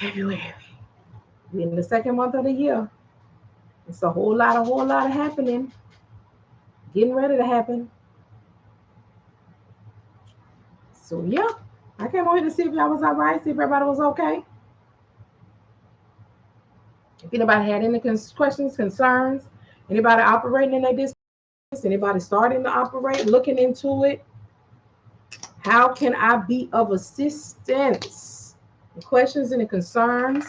February. We're in the second month of the year. It's a whole lot of happening, getting ready to happen. So yeah, I came on here to see if y'all was all right, see if everybody was okay. If anybody had any questions, concerns, anybody operating in their business, anybody starting to operate, looking into it, how can I be of assistance? The questions and the concerns.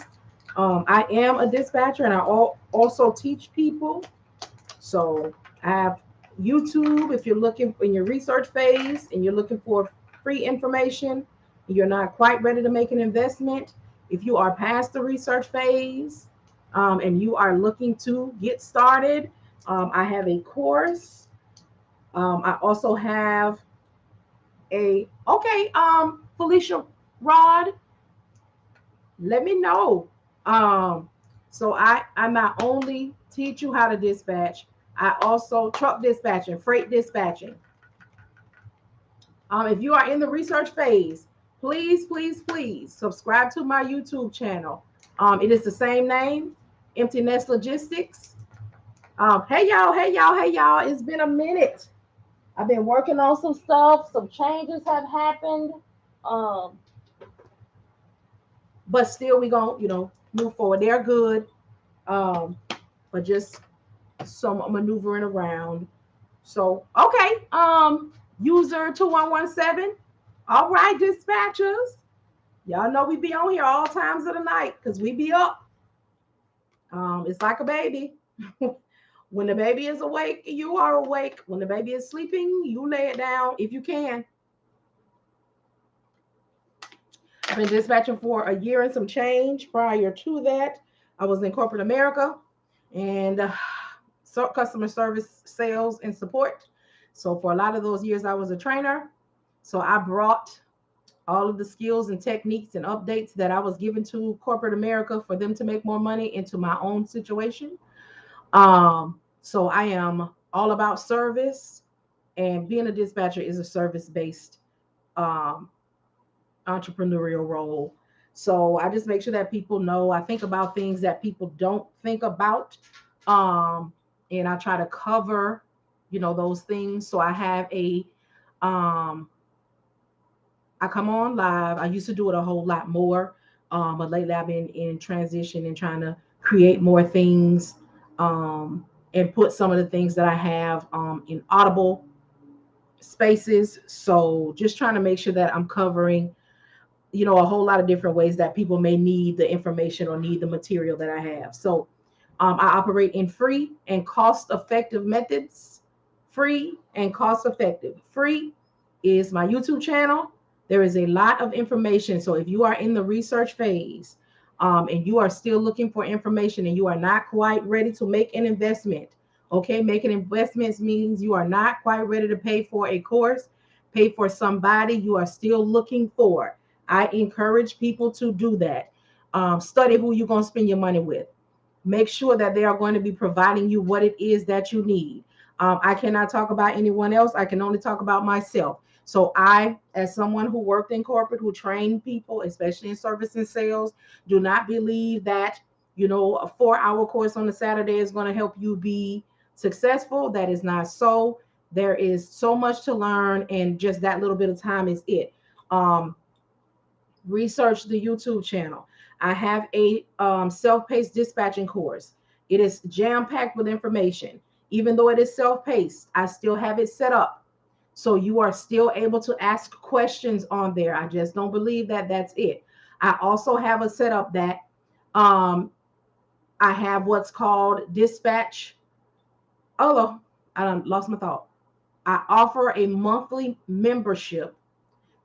I am a dispatcher and I also teach people. So I have YouTube if you're looking in your research phase and you're looking for free information, you're not quite ready to make an investment. If you are past the research phase and you are looking to get started, I have a course. I also have Felicia Rod, let me know. Um, so I not only teach you how to dispatch, I also truck dispatching, freight dispatching. If you are in the research phase, please subscribe to my YouTube channel. It is the same name, Empty Nest Logistics. Hey y'all. It's been a minute. I've been working on some stuff. Some changes have happened. Um, but still we gonna, move forward. They're good. Um, but just some maneuvering around. So okay. User 2117. All right, dispatchers. Y'all know we be on here all times of the night because we be up. It's like a baby. When the baby is awake, you are awake. When the baby is sleeping, you lay it down if you can. I've been dispatching for a year and some change. Prior to that, I was in corporate America and customer service, sales, and support. So for a lot of those years, I was a trainer. So I brought all of the skills and techniques and updates that I was given to corporate America for them to make more money into my own situation. So I am all about service, and being a dispatcher is a service-based um, entrepreneurial role. So I just make sure that people know I think about things that people don't think about. Um, and I try to cover, those things. So I have um, I come on live. I used to do it a whole lot more. But lately I've been in transition and trying to create more things and put some of the things that I have in Audible spaces. So just trying to make sure that I'm covering, a whole lot of different ways that people may need the information or need the material that I have. So I operate in free and cost effective methods. Free and cost effective. Free is my YouTube channel. There is a lot of information. So if you are in the research phase and you are still looking for information and you are not quite ready to make an investment, okay, making investments means you are not quite ready to pay for a course, pay for somebody you are still looking for. I encourage people to do that. Study who you're going to spend your money with. Make sure that they are going to be providing you what it is that you need. I cannot talk about anyone else. I can only talk about myself. So I, as someone who worked in corporate, who trained people, especially in service and sales, do not believe that, a 4-hour course on a Saturday is going to help you be successful. That is not so. There is so much to learn, and just that little bit of time is it. Research the YouTube channel. I have a self-paced dispatching course. It is jam-packed with information. Even though it is self-paced, I still have it set up. So you are still able to ask questions on there. I just don't believe that that's it. I also have a setup that I have what's called dispatch. Oh, I lost my thought. I offer a monthly membership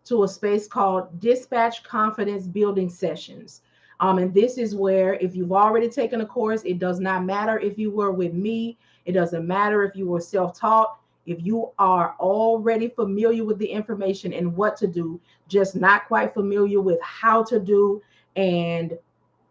to a space called Dispatch Confidence Building Sessions. And this is where, if you've already taken a course, it does not matter if you were with me. It doesn't matter if you were self-taught. If you are already familiar with the information and what to do, just not quite familiar with how to do and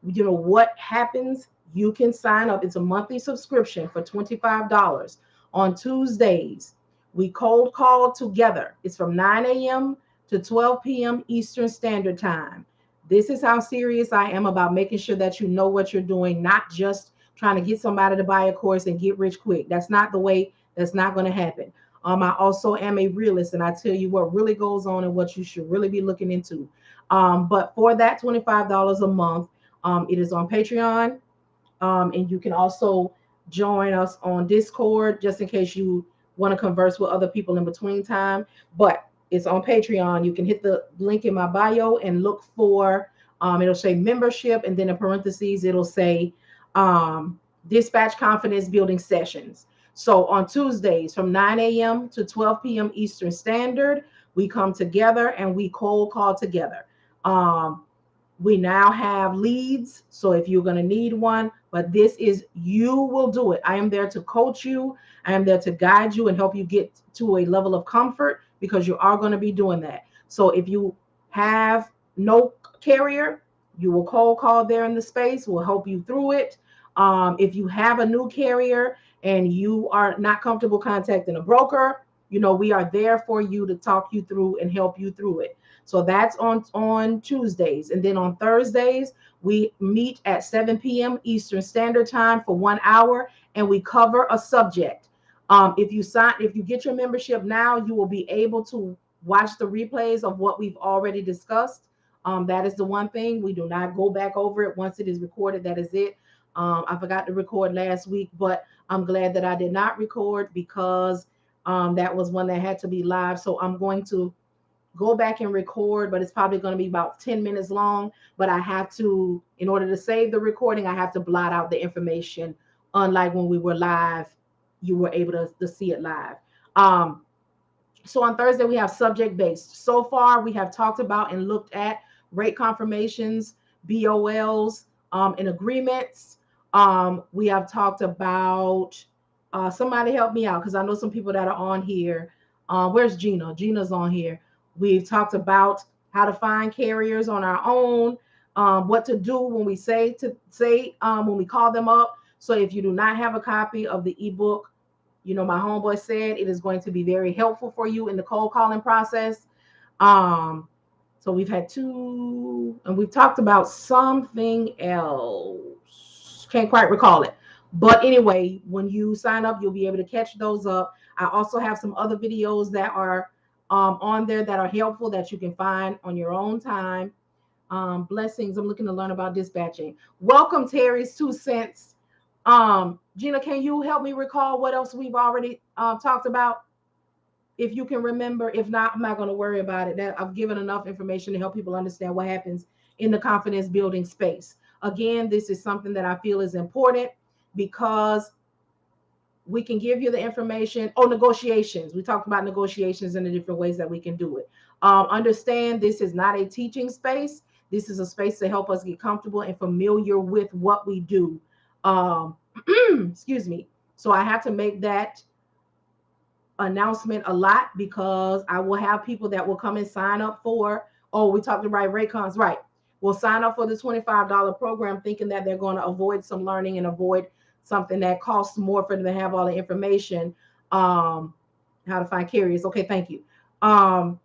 what happens, you can sign up. It's a monthly subscription for $25 on Tuesdays. We cold call together. It's from 9 a.m. to 12 p.m. Eastern Standard Time. This is how serious I am about making sure that you know what you're doing, not just trying to get somebody to buy a course and get rich quick. That's not the way, that's not going to happen. I also am a realist, and I tell you what really goes on and what you should really be looking into. But for that $25 a month, it is on Patreon. And you can also join us on Discord just in case you want to converse with other people in between time. But it's on Patreon. You can hit the link in my bio and look for, it'll say membership, and then in parentheses, it'll say dispatch confidence building sessions. So on Tuesdays from 9 a.m. to 12 p.m. Eastern Standard, we come together and we cold call together. We now have leads. So if you're going to need one, but this is, you will do it. I am there to coach you. I am there to guide you and help you get to a level of comfort, because you are going to be doing that. So if you have no carrier, you will cold call there in the space. We'll help you through it. If you have a new carrier and you are not comfortable contacting a broker, we are there for you to talk you through and help you through it. So that's on Tuesdays. And then on Thursdays, we meet at 7 p.m. Eastern Standard Time for 1 hour, and we cover a subject. If you get your membership now, you will be able to watch the replays of what we've already discussed. That is the one thing. We do not go back over it. Once it is recorded, that is it. I forgot to record last week, but I'm glad that I did not record, because that was one that had to be live. So I'm going to go back and record, but it's probably going to be about 10 minutes long. But I have to, in order to save the recording, I have to blot out the information. Unlike when we were live, you were able to see it live. So on Thursday, we have subject-based. So far, we have talked about and looked at rate confirmations, BOLs, and agreements. We have talked about, somebody help me out, because I know some people that are on here. Where's Gina? Gina's on here. We've talked about how to find carriers on our own, what to do when we when we call them up. So if you do not have a copy of the ebook, my homeboy said it is going to be very helpful for you in the cold calling process. So we've had two, and we've talked about something else. Can't quite recall it. But anyway, when you sign up, you'll be able to catch those up. I also have some other videos that are on there that are helpful that you can find on your own time. Blessings. I'm looking to learn about dispatching. Welcome, Terry's 2 cents. Gina, can you help me recall what else we've already talked about? If you can remember. If not, I'm not going to worry about it. That I've given enough information to help people understand what happens in the confidence building space. Again, this is something that I feel is important, because we can give you the information. Oh, negotiations. We talked about negotiations and the different ways that we can do it. Understand, this is not a teaching space. This is a space to help us get comfortable and familiar with what we do. Excuse me. So I have to make that announcement a lot, because I will have people that will come and sign up for, we talked about Raycons, right? Will sign up for the $25 program thinking that they're going to avoid some learning and avoid something that costs more for them to have all the information. How to find carriers. Okay, thank you. And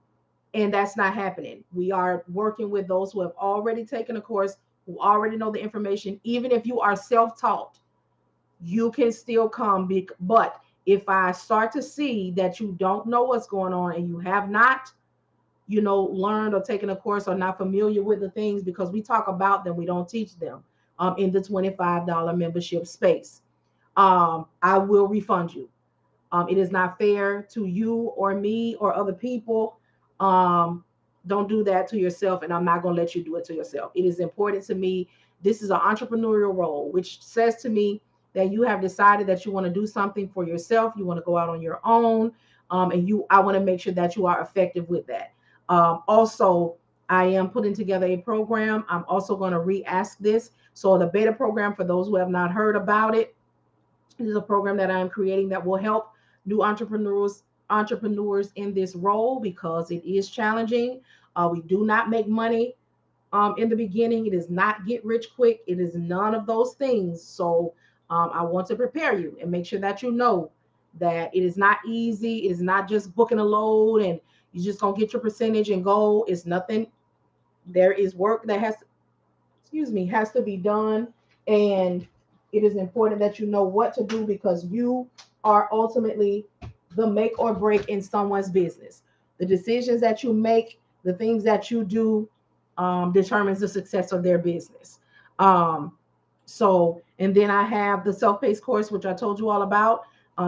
that's not happening. We are working with those who have already taken a course, who already know the information. Even if you are self-taught, you can still come. But if I start to see that you don't know what's going on and you have not, learned or taken a course or not familiar with the things, because we talk about them, we don't teach them in the $25 membership space, I will refund you. It is not fair to you or me or other people. Don't do that to yourself, and I'm not going to let you do it to yourself. It is important to me. This is an entrepreneurial role, which says to me that you have decided that you want to do something for yourself. You want to go out on your own, and I want to make sure that you are effective with that. Also, I am putting together a program. I'm also going to re-ask this. So the beta program, for those who have not heard about it, is a program that I'm creating that will help new entrepreneurs in this role, because it is challenging. We do not make money in the beginning. It is not get rich quick. It is none of those things. So I want to prepare you and make sure that you know that it is not easy. It is not just booking a load and you just gonna get your percentage and go. It's nothing There is work that has to be done, and it is important that you know what to do because you are ultimately the make or break in someone's business. The decisions that you make, the things that you do, determines the success of their business. um, and then I have the self-paced course, which I told you all about.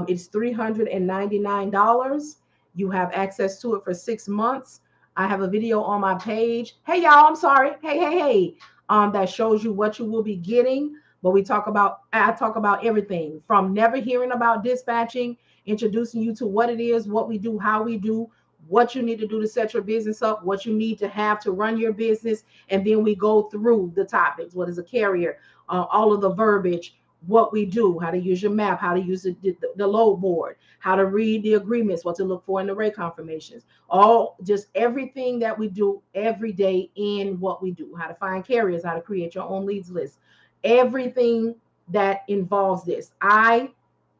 It's $399. You have access to it for 6 months. I have a video on my page. Hey, y'all, I'm sorry. Hey. That shows you what you will be getting. But I talk about everything from never hearing about dispatching, introducing you to what it is, what we do, how we do, what you need to do to set your business up, what you need to have to run your business. And then we go through the topics. What is a carrier? All of the verbiage, what we do, how to use your map, how to use the load board, how to read the agreements, what to look for in the rate confirmations, all just everything that we do every day in what we do, how to find carriers, how to create your own leads list, everything that involves this. I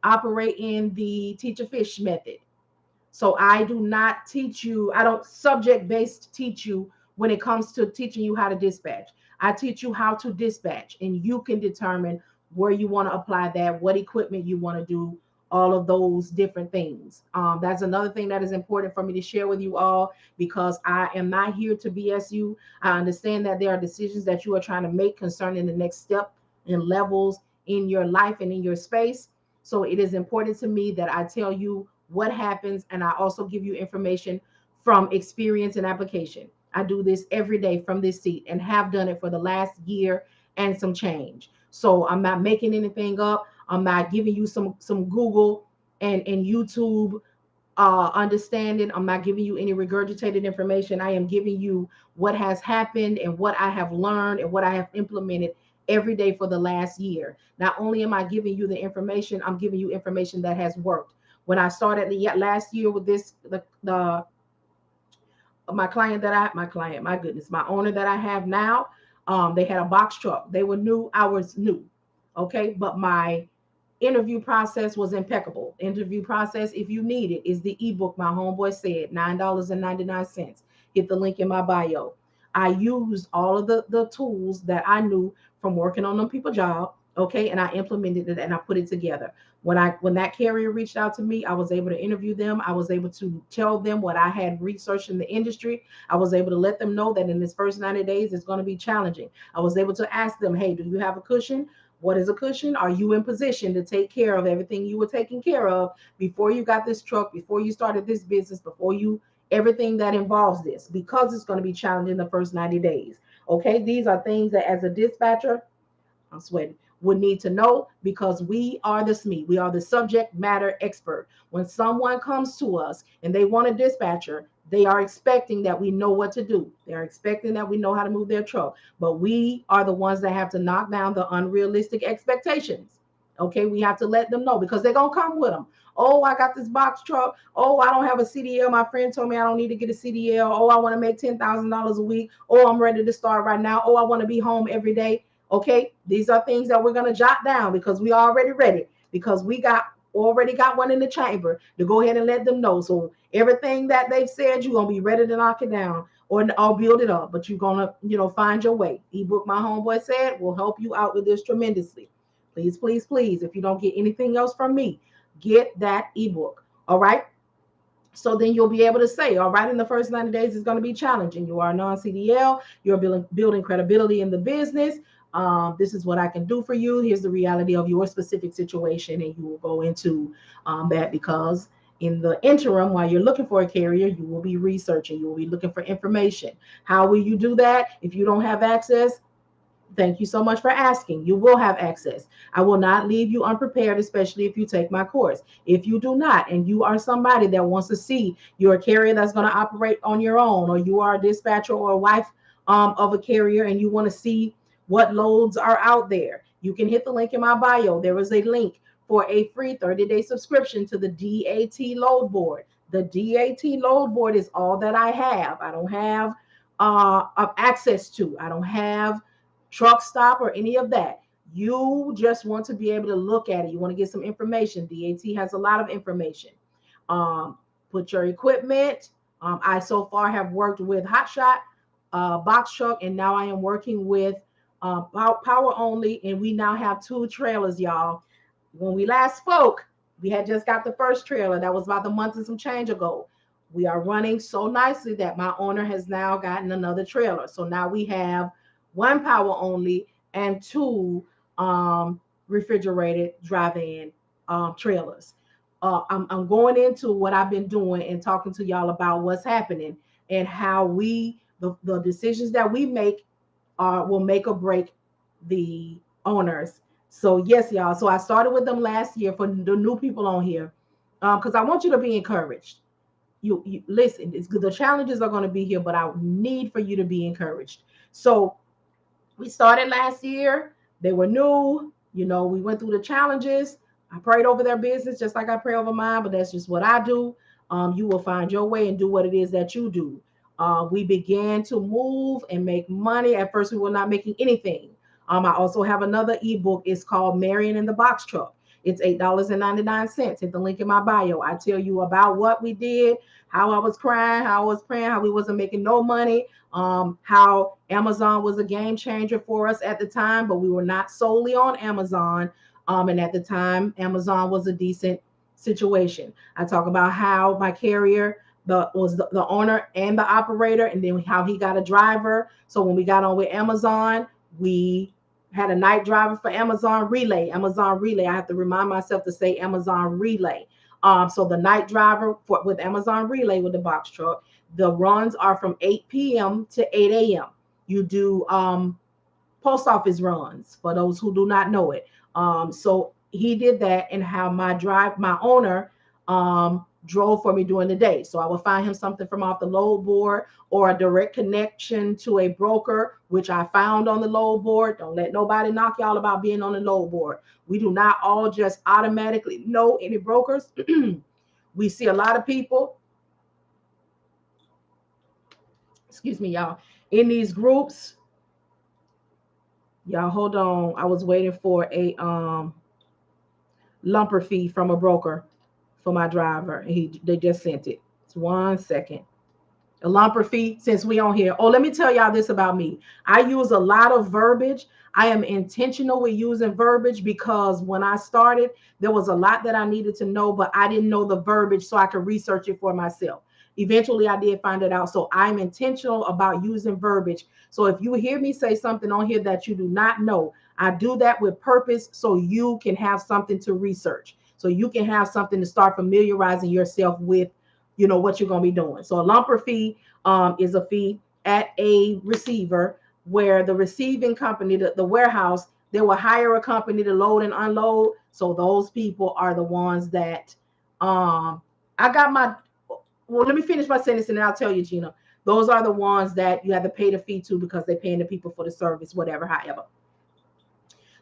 operate in the teach a fish method. So I do not teach you, I don't subject based teach you when it comes to teaching you how to dispatch. I teach you how to dispatch, and you can determine where you want to apply that, what equipment you want to do, all of those different things. That's another thing that is important for me to share with you all because I am not here to BS you. I understand that there are decisions that you are trying to make concerning the next step and levels in your life and in your space. So it is important to me that I tell you what happens, and I also give you information from experience and application. I do this every day from this seat and have done it for the last year and some change. So I'm not making anything up. I'm not giving you some Google and YouTube understanding. I'm not giving you any regurgitated information. I am giving you what has happened and what I have learned and what I have implemented every day for the last year. Not only am I giving you the information, I'm giving you information that has worked. When I started the last year with this, the my goodness, my owner that I have now, they had a box truck. They were new, I was new. Okay, but my interview process was impeccable. Interview process, if you need it, is the ebook my homeboy said, $9.99. Hit the link in my bio. I used all of the tools that I knew from working on them people job, okay, and I implemented it and I put it together. When that carrier reached out to me, I was able to interview them. I was able to tell them what I had researched in the industry. I was able to let them know that in this first 90 days it's going to be challenging. I was able to ask them, hey, do you have a cushion? What is a cushion? Are you in position to take care of everything you were taking care of before you got this truck, before you started this business, before you everything that involves this? Because it's going to be challenging the first 90 days. Okay, these are things that as a dispatcher, I'm sweating, would need to know because we are the SME. We are the subject matter expert. When someone comes to us and they want a dispatcher, they are expecting that we know what to do. They're expecting that we know how to move their truck. But we are the ones that have to knock down the unrealistic expectations. Okay, we have to let them know because they're going to come with them. Oh, I got this box truck. Oh, I don't have a CDL. My friend told me I don't need to get a CDL. Oh, I want to make $10,000 a week. Oh, I'm ready to start right now. Oh, I want to be home every day. Okay, these are things that we're going to jot down because we already ready, because we already got one in the chamber to go ahead and let them know. So everything that they've said, you're going to be ready to knock it down or I'll build it up, but you're going to, find your way. Ebook my homeboy said will help you out with this tremendously. Please, please, please, if you don't get anything else from me, get that ebook. All right. So then you'll be able to say, all right, in the first 90 days, it's going to be challenging. You are a non-CDL. You're building credibility in the business. This is what I can do for you. Here's the reality of your specific situation. And you will go into that because in the interim, while you're looking for a carrier, you will be researching. You will be looking for information. How will you do that if you don't have access? Thank you so much for asking. You will have access. I will not leave you unprepared, especially if you take my course. If you do not, and you are somebody that wants to see you're a carrier that's going to operate on your own, or you are a dispatcher or a wife of a carrier and you want to see what loads are out there, you can hit the link in my bio. There is a link for a free 30-day subscription to the DAT load board. The DAT load board is all that I have. I don't have access to. I don't have truck stop or any of that. You just want to be able to look at it. You want to get some information. DAT has a lot of information. Um, Put your equipment. I so far have worked with Hotshot box truck, and now I am working with power only, and we now have 2 trailers, y'all. When we last spoke, we had just got the first trailer. That was about a month and some change ago. We are running so nicely that my owner has now gotten another trailer. So now we have 1 power only and 2 refrigerated drive-in trailers. I'm going into what I've been doing and talking to y'all about what's happening and how the decisions that we make will make or break the owners. So yes, y'all. So I started with them last year for the new people on here, because I want you to be encouraged. You listen. The challenges are going to be here, but I need for you to be encouraged. So we started last year. They were new. We went through the challenges. I prayed over their business just like I pray over mine, but that's just what I do. You will find your way and do what it is that you do. We began to move and make money. At first, we were not making anything. I also have another ebook. It's called Marian in the Box Truck. It's $8.99. Hit the link in my bio. I tell you about what we did, how I was crying, how I was praying, how we wasn't making no money, how Amazon was a game changer for us at the time, but we were not solely on Amazon. And at the time, Amazon was a decent situation. I talk about how my carrier was the owner and the operator, and then how he got a driver. So when we got on with Amazon, we had a night driver for Amazon Relay. Amazon Relay. I have to remind myself to say Amazon Relay. So the night driver with Amazon Relay with the box truck, the runs are from 8 p.m. to 8 a.m. You do post office runs for those who do not know it. So he did that, and how my owner drove for me during the day. So I would find him something from off the load board or a direct connection to a broker, which I found on the load board. Don't let nobody knock y'all about being on the load board. We do not all just automatically know any brokers. We see a lot of people, excuse me, y'all, in these groups. Y'all hold on. I was waiting for a lumper fee from a broker for my driver. They just sent it. It's 1 second. A lumper fee, since we on here. Oh, let me tell y'all this about me. I use a lot of verbiage. I am intentional with using verbiage because when I started, there was a lot that I needed to know, but I didn't know the verbiage so I could research it for myself. Eventually, I did find it out. So I'm intentional about using verbiage. So if you hear me say something on here that you do not know, I do that with purpose so you can have something to research. So you can have something to start familiarizing yourself with, what you're going to be doing. So a lumper fee is a fee at a receiver where the receiving company, the warehouse, they will hire a company to load and unload. So those people are the ones that well, let me finish my sentence and then I'll tell you, Gina. Those are the ones that you have to pay the fee to because they're paying the people for the service, whatever, however.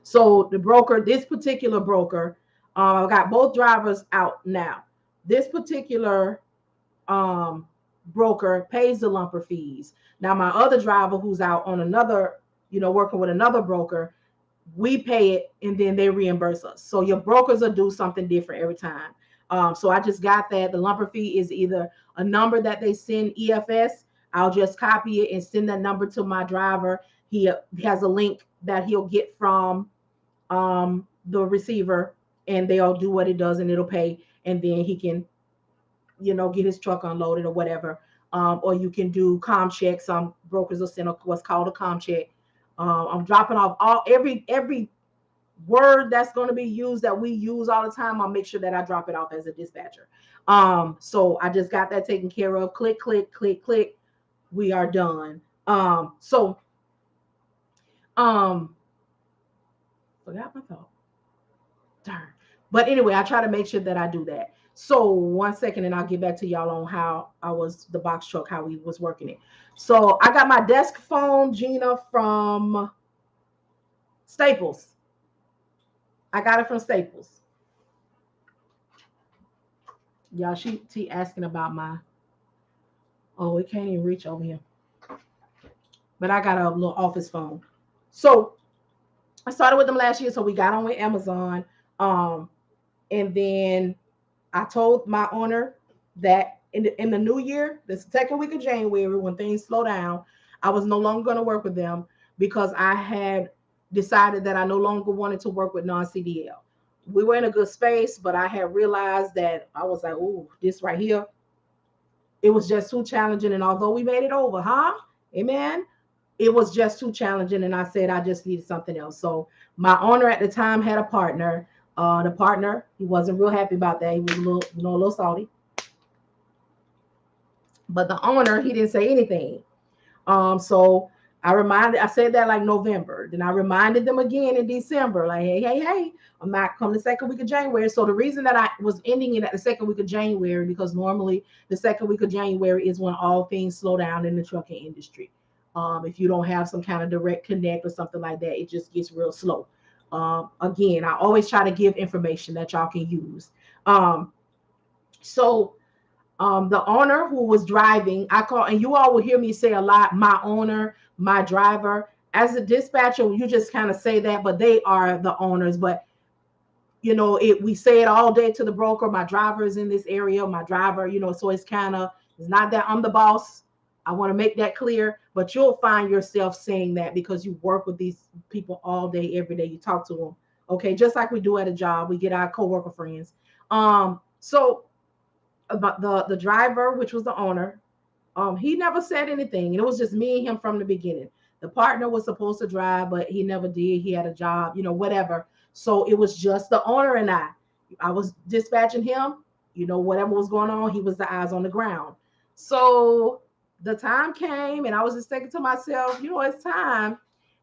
So this particular broker, I've got both drivers out now. This particular broker pays the lumper fees. Now, my other driver who's out on another, working with another broker, we pay it and then they reimburse us. So your brokers will do something different every time. So I just got that. The lumper fee is either a number that they send EFS. I'll just copy it and send that number to my driver. He has a link that he'll get from the receiver, and they'll do what it does and it'll pay. And then he can, get his truck unloaded or whatever. Or you can do com check. Some brokers will send what's called a com check. I'm dropping off every word that's going to be used that we use all the time. I'll make sure that I drop it off as a dispatcher. So I just got that taken care of. Click, click, click, click. We are done. Forgot my thought. Darn. But anyway, I try to make sure that I do that. So 1 second, and I'll get back to y'all on how the box truck, how we was working it. So I got my desk phone, Gina, from Staples. I got it from Staples. Y'all, she asking about it can't even reach over here. But I got a little office phone. So I started with them last year. So we got on with Amazon. And then I told my owner that in the new year, the second week of January, when things slow down, I was no longer going to work with them because I had decided that I no longer wanted to work with non-CDL. We were in a good space, but I had realized that I was like, oh, this right here, it was just too challenging. And although we made it over, huh? Amen. It was just too challenging. And I said, I just needed something else. So my owner at the time had a partner. The partner, he wasn't real happy about that. He was a little salty. But the owner, he didn't say anything. So I said that like November. Then I reminded them again in December, like, hey, I'm not coming the second week of January. So the reason that I was ending it at the second week of January, because normally the second week of January is when all things slow down in the trucking industry. If you don't have some kind of direct connect or something like that, it just gets real slow. Again, I always try to give information that y'all can use. So the owner who was driving, I call, and you all will hear me say a lot, my owner, my driver. As a dispatcher, you just kind of say that, but they are the owners. But we say it all day to the broker. My driver is in this area, my driver, so it's not that I'm the boss. I want to make that clear, but you'll find yourself saying that because you work with these people all day, every day. You talk to them. Okay. Just like we do at a job, we get our coworker friends. So about the driver, which was the owner, he never said anything. And it was just me and him from the beginning. The partner was supposed to drive, but he never did. He had a job, whatever. So it was just the owner and I. I was dispatching him, whatever was going on, he was the eyes on the ground. So the time came and I was just thinking to myself, it's time.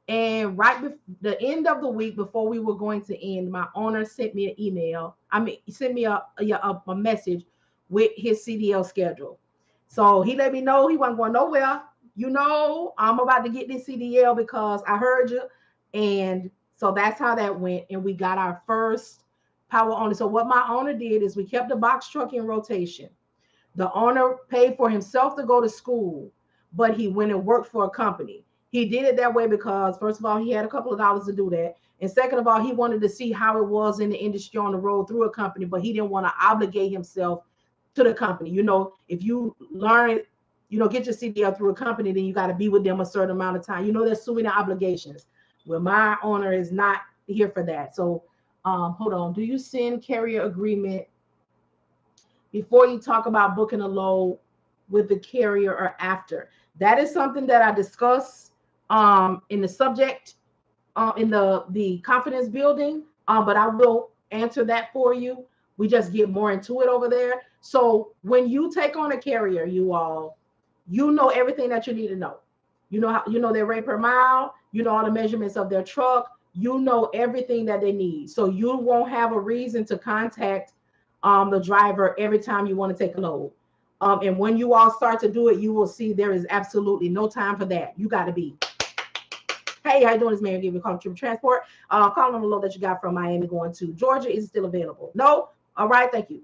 And right before the end of the week, before we were going to end, my owner sent me an email. He sent me a message with his CDL schedule. So he let me know he wasn't going nowhere. I'm about to get this CDL because I heard you. And so that's how that went. And we got our first power owner. So what my owner did is we kept the box truck in rotation. The owner paid for himself to go to school, but he went and worked for a company. He did it that way because, first of all, he had a couple of dollars to do that. And second of all, he wanted to see how it was in the industry on the road through a company, but he didn't want to obligate himself to the company. If you learn, get your CDL through a company, then you got to be with them a certain amount of time. There's so many obligations. Well, my owner is not here for that. So hold on. Do you send carrier agreement before you talk about booking a load with the carrier or after? That is something that I discuss in the subject, in the confidence building, but I will answer that for you. We just get more into it over there. So when you take on a carrier, you know everything that you need to know. You know their rate per mile, all the measurements of their truck, everything that they need. So you won't have a reason to contact the driver every time you want to take a load. And when you all start to do it, you will see there is absolutely no time for that. You got to be, hey, how you doing? This Marian giving you a call to transport. Calling on the load that you got from Miami going to Georgia. Is it still available? No? All right, thank you.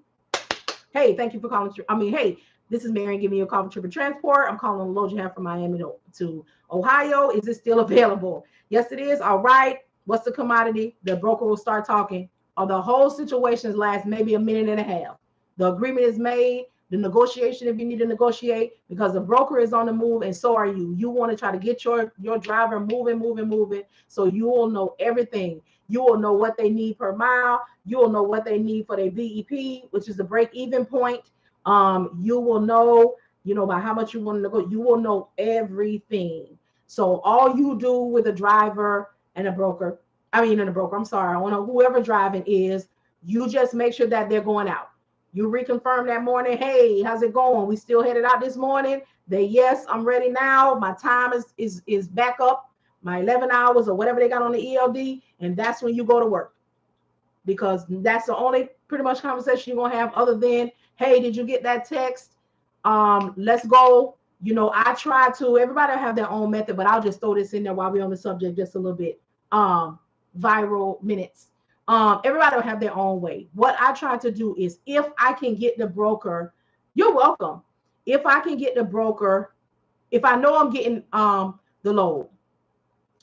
Hey, thank you for calling. Hey, this is Marian giving you a call from transport. I'm calling on the load you have from Miami to Ohio. Is it still available? Yes, it is. All right. What's the commodity? The broker will start talking. The whole situation lasts maybe a minute and a half. The agreement is made. The negotiation, if you need to negotiate, because the broker is on the move and so are you. You want to try to get your driver moving. So you will know everything. You will know what they need per mile. You will know what they need for their BEP, which is the break-even point. You will know, by how much you want to go. You will know everything. So all you do with a driver and a broker, I'm sorry, I don't know whoever driving is, you just make sure that they're going out. You reconfirm that morning, hey, how's it going? We still headed out this morning? Yes, I'm ready now. My time is back up, my 11 hours or whatever they got on the ELD, and that's when you go to work. Because that's the only pretty much conversation you're gonna have, other than, hey, did you get that text? Let's go. I try to, everybody have their own method, but I'll just throw this in there while we're on the subject just a little bit. Viral minutes. Everybody will have their own way. What I try to do is, if I can get the broker, you're welcome. If I can get the broker, if I know I'm getting the load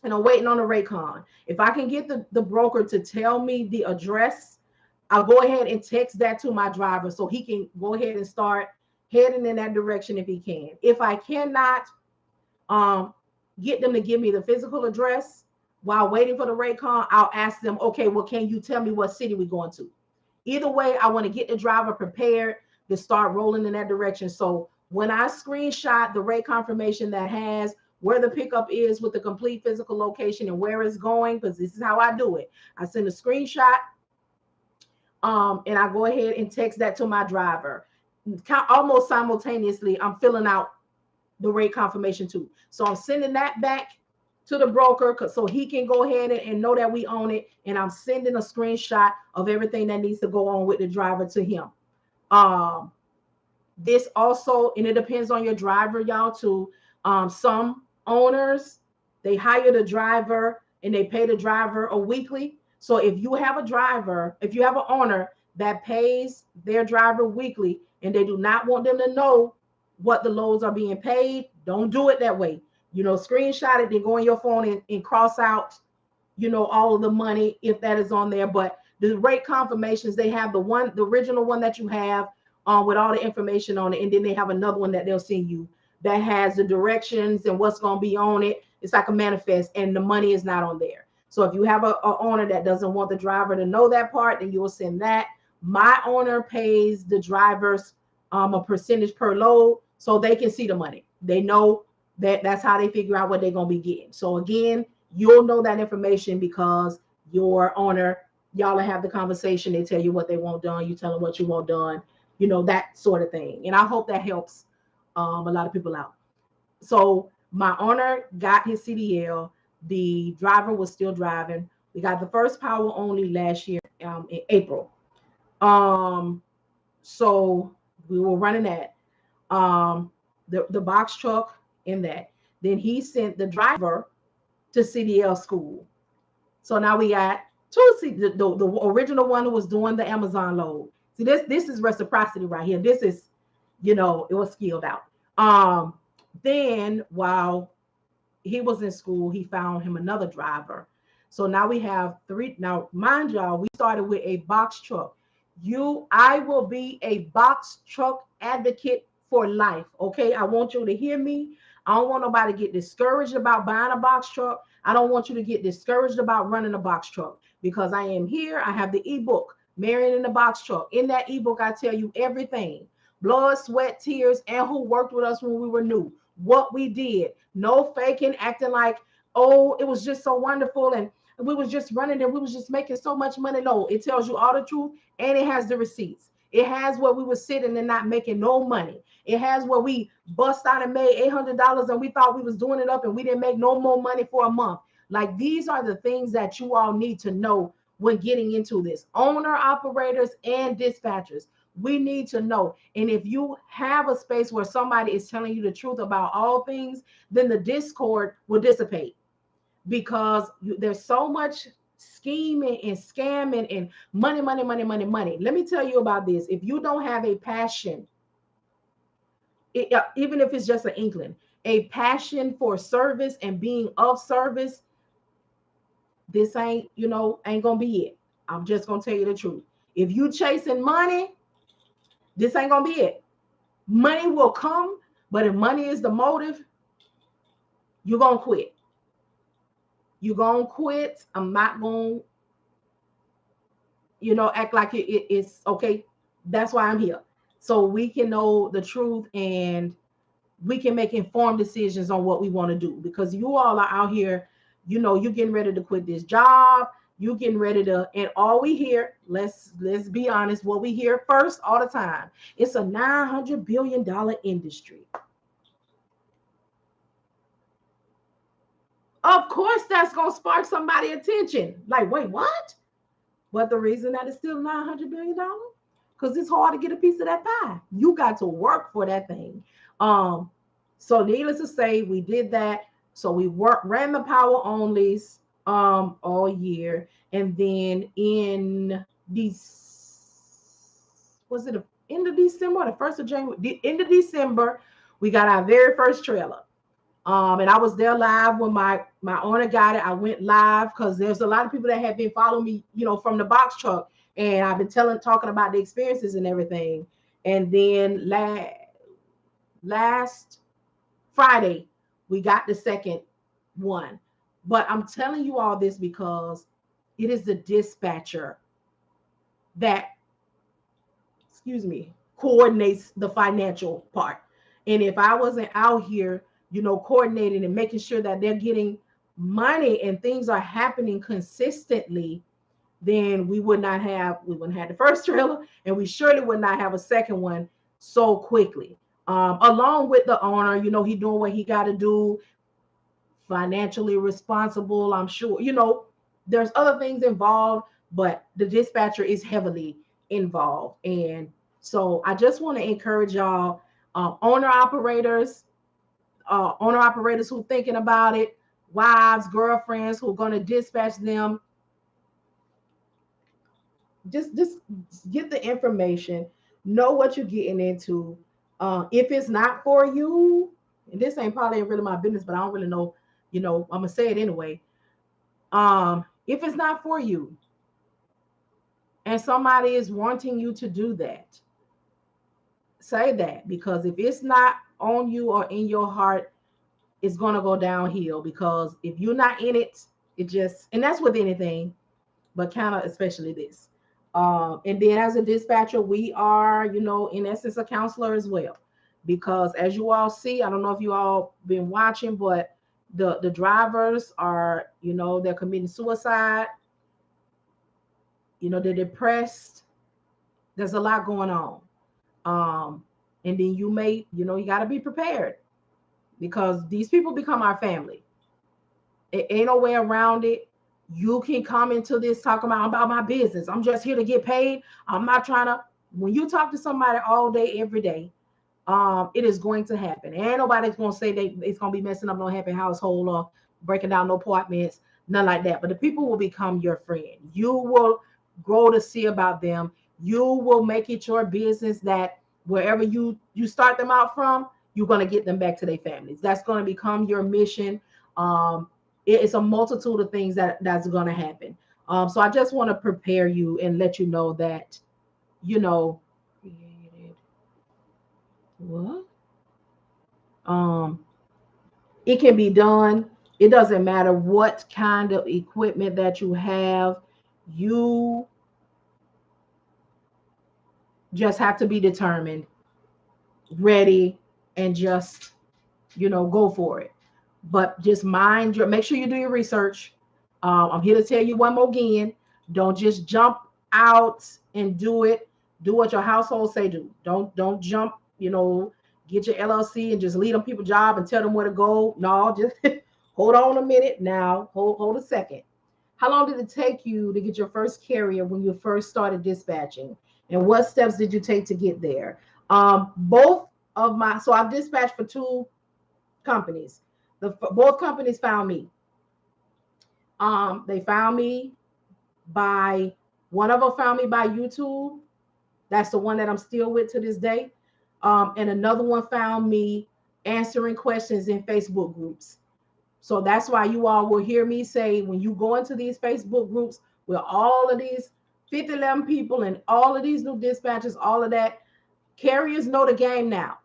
and I'm waiting on the Raycon, if I can get the broker to tell me the address, I'll go ahead and text that to my driver so he can go ahead and start heading in that direction if he can. If I cannot, get them to give me the physical address while waiting for the Raycon, I'll ask them, okay, well, can you tell me what city we're going to? Either way, I want to get the driver prepared to start rolling in that direction. So when I screenshot the rate confirmation that has where the pickup is with the complete physical location and where it's going, because this is how I do it. I send a screenshot, and I go ahead and text that to my driver. Almost simultaneously, I'm filling out the rate confirmation too. So I'm sending that back to the broker so he can go ahead and know that we own it. And I'm sending a screenshot of everything that needs to go on with the driver to him. This also, and it depends on your driver, y'all, too. Some owners, they hire the driver and they pay the driver a weekly. So if you have a driver, if you have an owner that pays their driver weekly and they do not want them to know what the loads are being paid, don't do it that way. Screenshot it, then go on your phone and cross out, all of the money if that is on there. But the rate confirmations, they have the original one that you have with all the information on it, and then they have another one that they'll send you that has the directions and what's going to be on it. It's like a manifest, and the money is not on there. So if you have a owner that doesn't want the driver to know that part, then you'll send that. My owner pays the drivers a percentage per load so they can see the money. They know that's how they figure out what they're going to be getting. So again, you'll know that information because your owner, y'all have the conversation. They tell you what they want done. You tell them what you want done, that sort of thing. And I hope that helps a lot of people out. So my owner got his CDL. The driver was still driving. We got the first power only last year in April. So we were running that. The box truck in that. Then he sent the driver to CDL school. So now we got two. The original one who was doing the Amazon load. See, this is reciprocity right here. This is, it was skilled out. Then while he was in school, he found him another driver. So now we have three. Now, mind y'all, we started with a box truck. I will be a box truck advocate for life. Okay. I want you to hear me. I don't want nobody to get discouraged about buying a box truck. I don't want you to get discouraged about running a box truck because I am here. I have the ebook, Marian in the Box Truck. In that ebook, I tell you everything. Blood, sweat, tears, and who worked with us when we were new. What we did. No faking, acting like, oh, it was just so wonderful and we was just running and we was just making so much money. No, it tells you all the truth and it has the receipts. It has where we were sitting and not making no money. It has where we bust out and made $800 and we thought we was doing it up and we didn't make no more money for a month. Like, these are the things that you all need to know when getting into this. Owner, operators, and dispatchers. We need to know. And if you have a space where somebody is telling you the truth about all things, then the discord will dissipate because there's so much scheming and scamming and money. Let me tell you about this. If you don't have a passion, even if it's just an inkling, a passion for service and being of service, this ain't gonna be it. I'm just gonna tell you the truth. If you chasing money, this ain't gonna be it. Money will come, but if money is the motive, you're gonna quit. You're gonna quit. I'm not gonna, act like it's okay. That's why I'm here. So we can know the truth and we can make informed decisions on what we want to do. Because you all are out here, you're getting ready to quit this job. You getting ready to, and all we hear, let's be honest, what we hear first all the time, it's a $900 billion industry. Of course, that's going to spark somebody's attention. Like, wait, what? But the reason that it's still $900 billion, because it's hard to get a piece of that pie. You got to work for that thing. So needless to say, we did that. So we ran the power onlys all year, and then in was it the end of December or the 1st of January? The end of December, we got our very first trailer. And I was there live when my owner got it. I went live because there's a lot of people that have been following me, from the box truck, and I've been talking about the experiences and everything. And then last Friday, we got the second one. But I'm telling you all this because it is the dispatcher that, excuse me, coordinates the financial part. And if I wasn't out here, coordinating and making sure that they're getting money and things are happening consistently, then we wouldn't have the first trailer, and we surely would not have a second one so quickly. Along with the owner, he doing what he got to do, financially responsible. I'm sure, there's other things involved, but the dispatcher is heavily involved. And so I just want to encourage y'all, owner operators who thinking about it, wives, girlfriends who are going to dispatch them, just get the information, know what you're getting into. If it's not for you, and this ain't probably really my business, but I don't really know, I'm gonna say it anyway. If it's not for you and somebody is wanting you to do that, say that, because if it's not on you or in your heart, it's gonna go downhill. Because if you're not in it, and that's with anything, but kind of especially this. And then as a dispatcher, we are, in essence, a counselor as well. Because as you all see, I don't know if you all been watching, but the drivers are, they're committing suicide, they're depressed. There's a lot going on. And then you got to be prepared, because these people become our family. It ain't no way around it. You can come into this talking about my business. I'm just here to get paid. I'm not trying to. When you talk to somebody all day, every day, it is going to happen. And nobody's going to say it's going to be messing up no happy household or breaking down no apartments, none like that. But the people will become your friend. You will grow to see about them. You will make it your business that wherever you start them out from, you're going to get them back to their families. That's going to become your mission. It's a multitude of things that's going to happen. So I just want to prepare you and let you know that, what? It can be done. It doesn't matter what kind of equipment that you have. You just have to be determined, ready, and just, go for it. But just make sure you do your research. I'm here to tell you one more again. Don't just jump out and do it. Do what your household say do. Don't jump, get your LLC and just lead them people job and tell them where to go. No, just hold on a minute now. Hold a second. How long did it take you to get your first carrier when you first started dispatching? And what steps did you take to get there? So I've dispatched for two companies. Both companies found me. They found me by, one of them found me by YouTube. That's the one that I'm still with to this day. And another one found me answering questions in Facebook groups. So that's why you all will hear me say, when you go into these Facebook groups with all of these 11 people and all of these new dispatchers, all of that, carriers know the game now.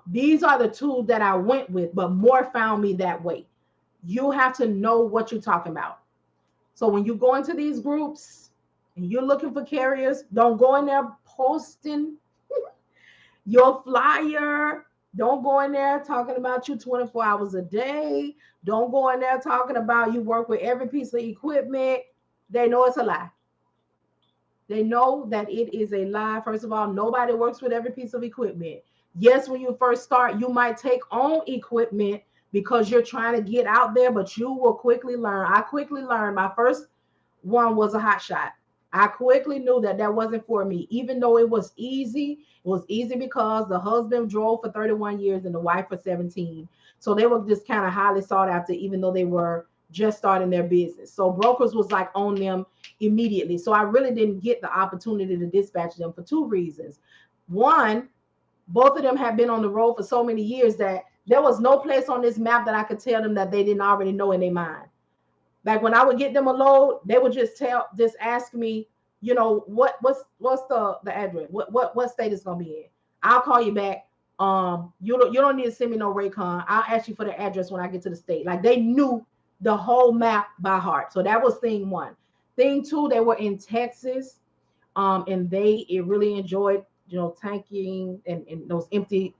These are the two that I went with, but more found me that way. You have to know what you're talking about. So when you go into these groups and you're looking for carriers, don't go in there posting your flyer. Don't go in there talking about you 24 hours a day. Don't go in there talking about you work with every piece of equipment. They know it's a lie. They know that it is a lie. First of all, nobody works with every piece of equipment. Yes, when you first start, you might take on equipment because you're trying to get out there, but you will quickly learn. I quickly learned. My first one was a hot shot. I quickly knew that wasn't for me, even though it was easy. It was easy because the husband drove for 31 years and the wife for 17. So they were just kind of highly sought after, even though they were just starting their business. So brokers was like on them immediately. So I really didn't get the opportunity to dispatch them for two reasons. One, both of them had been on the road for so many years that there was no place on this map that I could tell them that they didn't already know in their mind. Like when I would get them a load, they would just ask me, what's the address? What state it's gonna be in? I'll call you back. You don't need to send me no Raycon. I'll ask you for the address when I get to the state. Like they knew the whole map by heart. So that was thing one. Thing two, they were in Texas, and it really enjoyed, tanking and those empty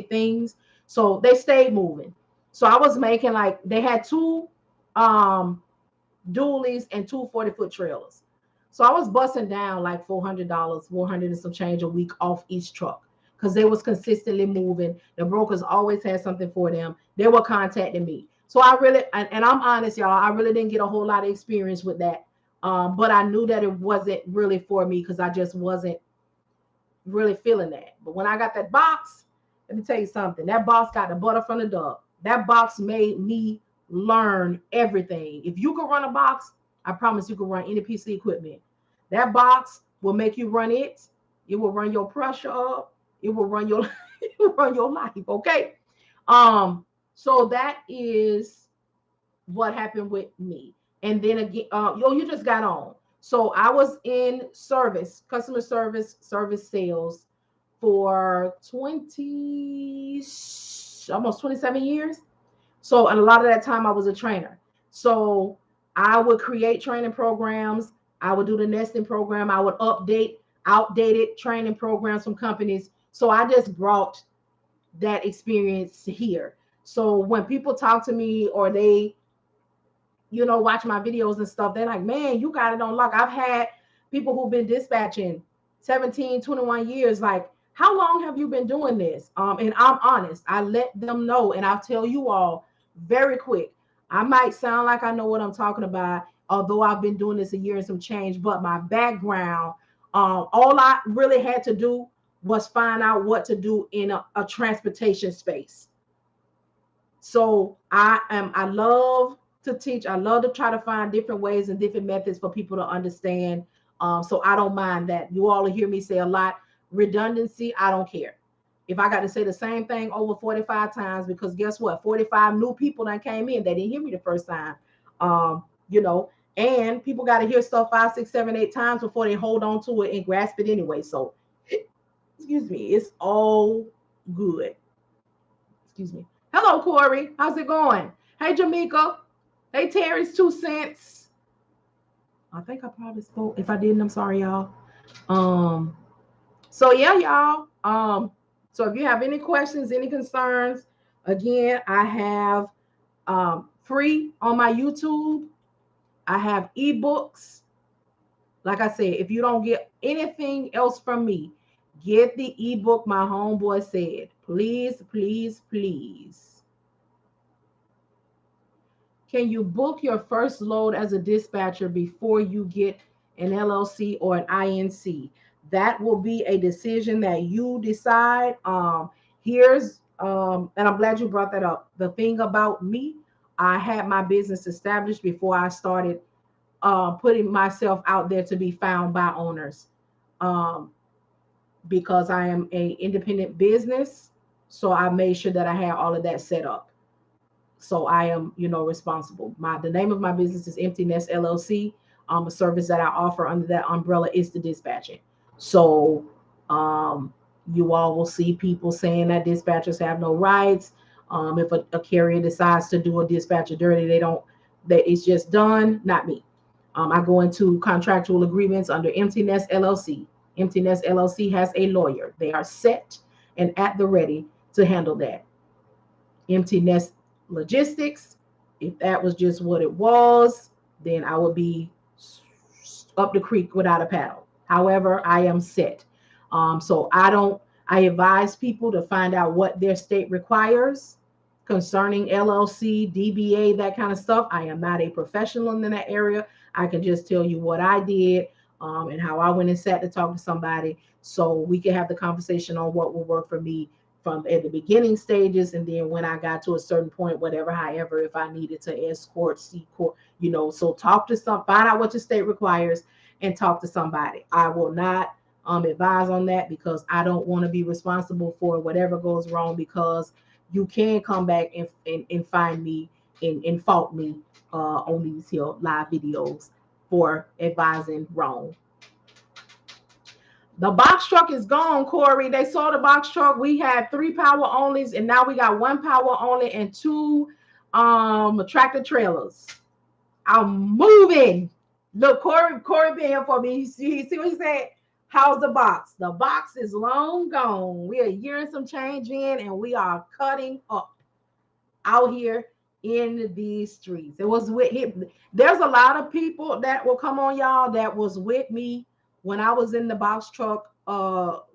things. So they stayed moving. So I was making, like, they had two dualies and two 40-foot trailers. So I was busting down like $400, 400 and some change a week off each truck because they was consistently moving. The brokers always had something for them. They were contacting me. So I really, and I'm honest, y'all, I really didn't get a whole lot of experience with that. But I knew that it wasn't really for me because I just wasn't really feeling that. But when I got that box, let me tell you something. That box got the butter from the duck. That box made me learn everything. If you could run a box, I promise you could run any piece of equipment. That box will make you run it. It will run your pressure up. It will run your it will run your life. Okay. So that is what happened with me. And then again, you just got on. So I was in service, customer service sales for almost 27 years. So, and a lot of that time I was a trainer. So I would create training programs. I would do the nesting program. I would update outdated training programs from companies. So I just brought that experience here. So when people talk to me or they, watch my videos and stuff, they're like, man, you got it on lock. I've had people who've been dispatching 17, 21 years. Like, how long have you been doing this? And I'm honest. I let them know, and I'll tell you all very quick. I might sound like I know what I'm talking about, although I've been doing this a year and some change, but my background, all I really had to do was find out what to do in a transportation space. So I love to teach. I love to try to find different ways and different methods for people to understand. So I don't mind that. You all will hear me say a lot. Redundancy, I don't care. If I got to say the same thing over 45 times, because guess what? 45 new people that came in, they didn't hear me the first time. And people got to hear stuff 5, 6, 7, 8 times before they hold on to it and grasp it anyway. So, excuse me, it's all good. Excuse me. Hello, Corey. How's it going? Hey, Jamaica. Hey, Terry's 2 cents. I think I probably spoke. If I didn't, I'm sorry, y'all. So yeah, y'all. So if you have any questions, any concerns, again, I have free on my YouTube. I have ebooks. Like I said, if you don't get anything else from me, get the ebook My Homeboy Said. Please, please, please. Can you book your first load as a dispatcher before you get an LLC or an INC? That will be a decision that you decide. And I'm glad you brought that up. The thing about me, I had my business established before I started putting myself out there to be found by owners, because I am an independent business. So I made sure that I had all of that set up. So I am, responsible. The name of my business is Empty Nest LLC. A service that I offer under that umbrella is the dispatching. So you all will see people saying that dispatchers have no rights. If a carrier decides to do a dispatcher dirty, it's just done. Not me. I go into contractual agreements under Empty Nest LLC. Empty Nest LLC has a lawyer. They are set and at the ready to handle that. Empty Nest Logistics, if that was just what it was, then I would be up the creek without a paddle. However, I am set. So I advise people to find out what their state requires concerning LLC, DBA, that kind of stuff. I am not a professional in that area. I can just tell you what I did, and how I went and sat to talk to somebody, so we can have the conversation on what will work for me from at the beginning stages, and then when I got to a certain point, however, if I needed to escort, C-Corp, so find out what your state requires and talk to somebody. I will not advise on that because I don't want to be responsible for whatever goes wrong, because you can come back and find me and fault me on these here live videos for advising wrong. The box truck is gone, Corey. They sold the box truck. We had 3 power onlys, and now we got 1 power only and 2 tractor trailers. I'm moving. Look, Corey been here for me. See what he said? How's the box? The box is long gone. We are a year and some change in, and we are cutting up out here in these streets. It was with him. There's a lot of people that will come on, y'all, that was with me when I was in the box truck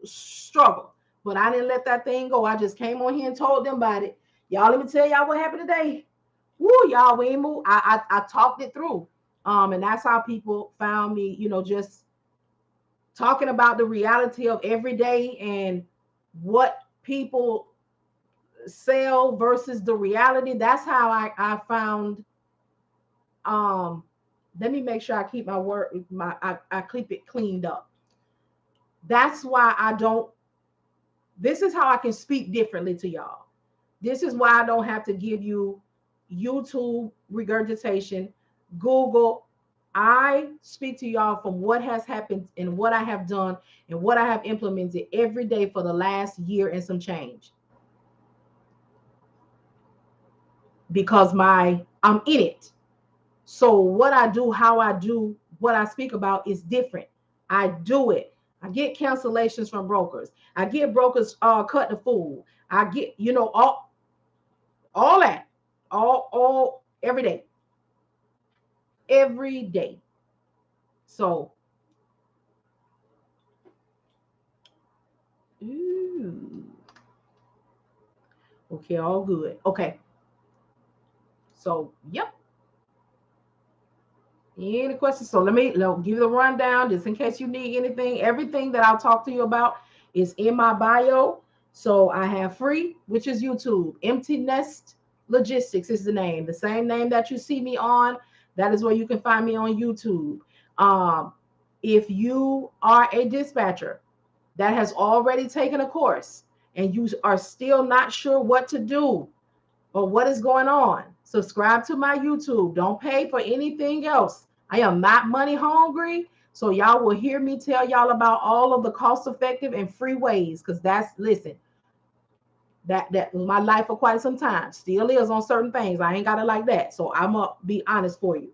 struggle. But I didn't let that thing go. I just came on here and told them about it. Y'all, let me tell y'all what happened today. Woo, y'all, we ain't moved. I talked it through. And that's how people found me, just talking about the reality of every day and what people sell versus the reality. That's how I found. Let me make sure I keep my word, I keep it cleaned up. That's why I don't. This is how I can speak differently to y'all. This is why I don't have to give you YouTube regurgitation, Google. I speak to y'all from what has happened and what I have done and what I have implemented every day for the last year and some change. Because I'm in it. So what I do, how I do, what I speak about is different. I do it. I get cancellations from brokers. I get brokers cut the fool. I get, all that. All every day. Every day. So ooh, okay, all good. Okay. So yep. Any questions? So let me give you the rundown just in case you need anything. Everything that I'll talk to you about is in my bio. So I have free, which is YouTube. Empty Nest Logistics is the name. The same name that you see me on, that is where you can find me on YouTube. Um, if you are a dispatcher that has already taken a course and you are still not sure what to do or what is going on, subscribe to my YouTube. Don't pay for anything else. I am not money hungry. So y'all will hear me tell y'all about all of the cost effective and free ways. Because listen, that was my life for quite some time. Still is on certain things. I ain't got it like that. So I'm gonna be honest for you.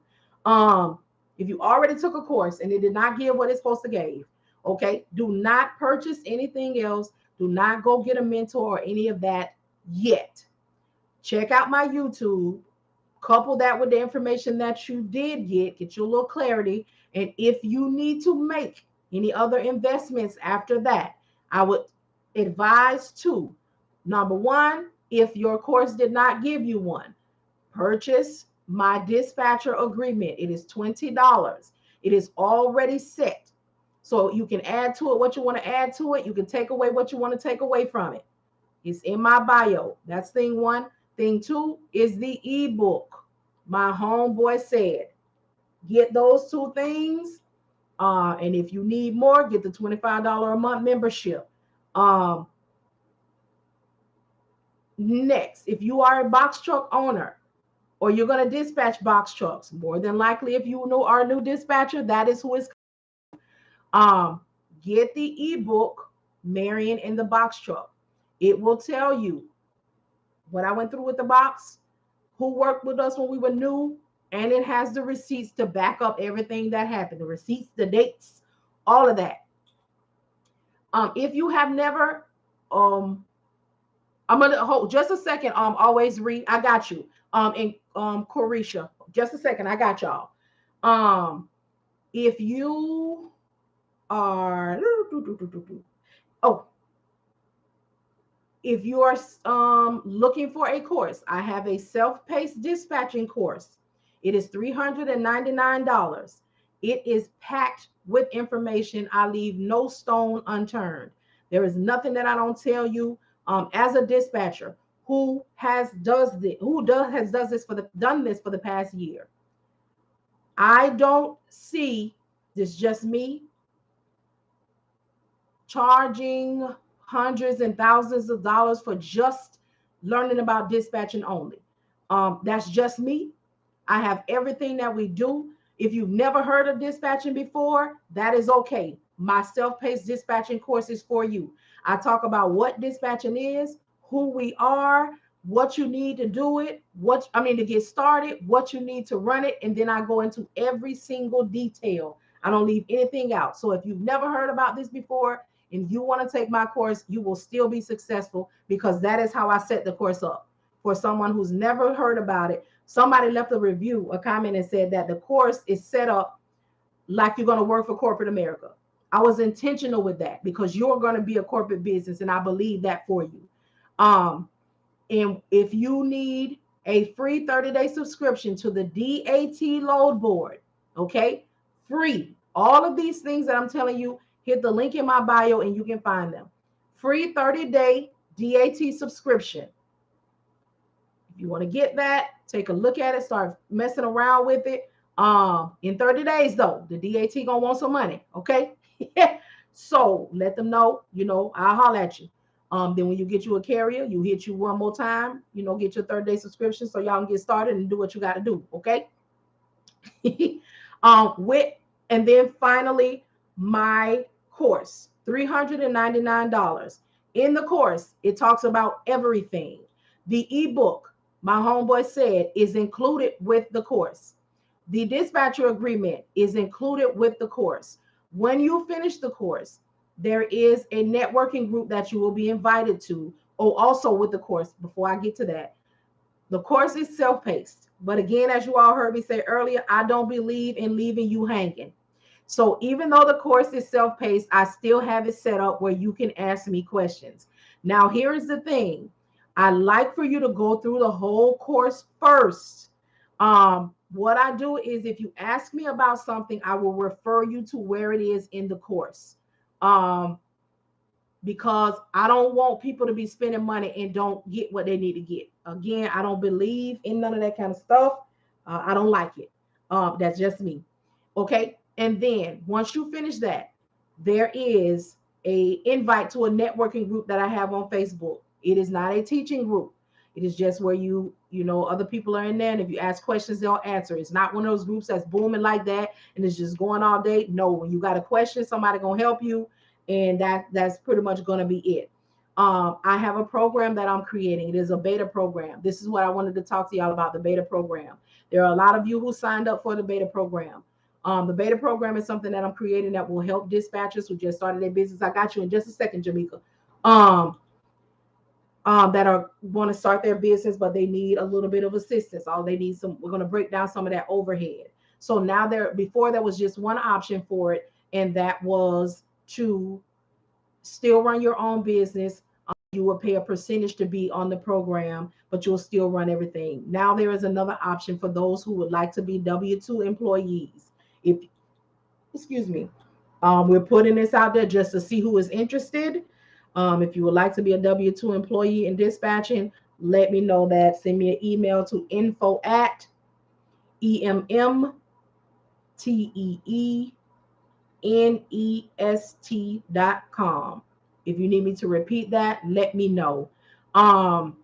If you already took a course and it did not give what it's supposed to give, okay, do not purchase anything else. Do not go get a mentor or any of that yet. Check out my YouTube, couple that with the information that you did get you a little clarity. And if you need to make any other investments after that, I would advise to, number one, if your course did not give you one, purchase my dispatcher agreement. It is $20. It is already set. So you can add to it what you want to add to it. You can take away what you want to take away from it. It's in my bio. That's thing one. Thing two is the ebook. My homeboy said, get those 2 things. And if you need more, get the $25 a month membership. Next, if you are a box truck owner or you're going to dispatch box trucks, more than likely, if you know our new dispatcher, that is who is. Get the ebook, Marian in the Box Truck. It will tell you what I went through with the box, who worked with us when we were new, and it has the receipts to back up everything that happened, the receipts, the dates, all of that. If you have never, I'm gonna hold just a second. Always read. I got you. And Corisha, just a second. I got y'all. If you are, oh, if you are looking for a course, I have a self-paced dispatching course. It is $399. It is packed with information. I leave no stone unturned. There is nothing that I don't tell you. As a dispatcher who has done this for the past year, I don't see this, just me charging hundreds and thousands of dollars for just learning about dispatching only. That's just me. I have everything that we do. If you've never heard of dispatching before, that is okay. my self-paced dispatching course is for you. I talk about what dispatching is, who we are, what you need to do it, to get started, what you need to run it, and then I go into every single detail. I don't leave anything out. So if you've never heard about this before and you want to take my course, you will still be successful, because that is how I set the course up. For someone who's never heard about it, somebody left a review, a comment, and said that the course is set up like you're going to work for corporate America. I was intentional with that because you're going to be a corporate business, and I believe that for you. And if you need a free 30-day subscription to the DAT load board, okay, free. All of these things that I'm telling you, hit the link in my bio and you can find them. Free 30-day DAT subscription. If you want to get that, take a look at it, start messing around with it. In 30 days though, the DAT gonna want some money, okay? So let them know, I'll holler at you. Then when you get you a carrier, you hit you one more time, get your 30-day subscription so y'all can get started and do what you got to do, okay? And then finally, my course, $399. In the course, it talks about everything. The ebook, my homeboy said, is included with the course. The dispatcher agreement is included with the course. When you finish the course, there is a networking group that you will be invited to. Oh, also with the course, before I get to that, the course is self-paced. But again, as you all heard me say earlier, I don't believe in leaving you hanging. So even though the course is self-paced, I still have it set up where you can ask me questions. Now, here is the thing. I like for you to go through the whole course first. What I do is if you ask me about something, I will refer you to where it is in the course. Because I don't want people to be spending money and don't get what they need to get. Again, I don't believe in none of that kind of stuff. I don't like it. That's just me. Okay. And then once you finish that, there is a invite to a networking group that I have on Facebook. It is not a teaching group. It is just where other people are in there. And if you ask questions, they'll answer. It's not one of those groups that's booming like that and it's just going all day. No, when you got a question, somebody gonna help you. And that's pretty much going to be it. I have a program that I'm creating. It is a beta program. This is what I wanted to talk to y'all about, the beta program. There are a lot of you who signed up for the beta program. The beta program is something that I'm creating that will help dispatchers who just started their business. I got you in just a second, Jamaica. That are want to start their business, but they need a little bit of assistance. We're going to break down some of that overhead. So now before there was just one option for it, and that was to still run your own business. You will pay a percentage to be on the program, but you'll still run everything. Now there is another option for those who would like to be W-2 employees. We're putting this out there just to see who is interested. If you would like to be a W-2 employee in dispatching, let me know that. Send me an email to info@emmteenest.com. If you need me to repeat that, let me know. And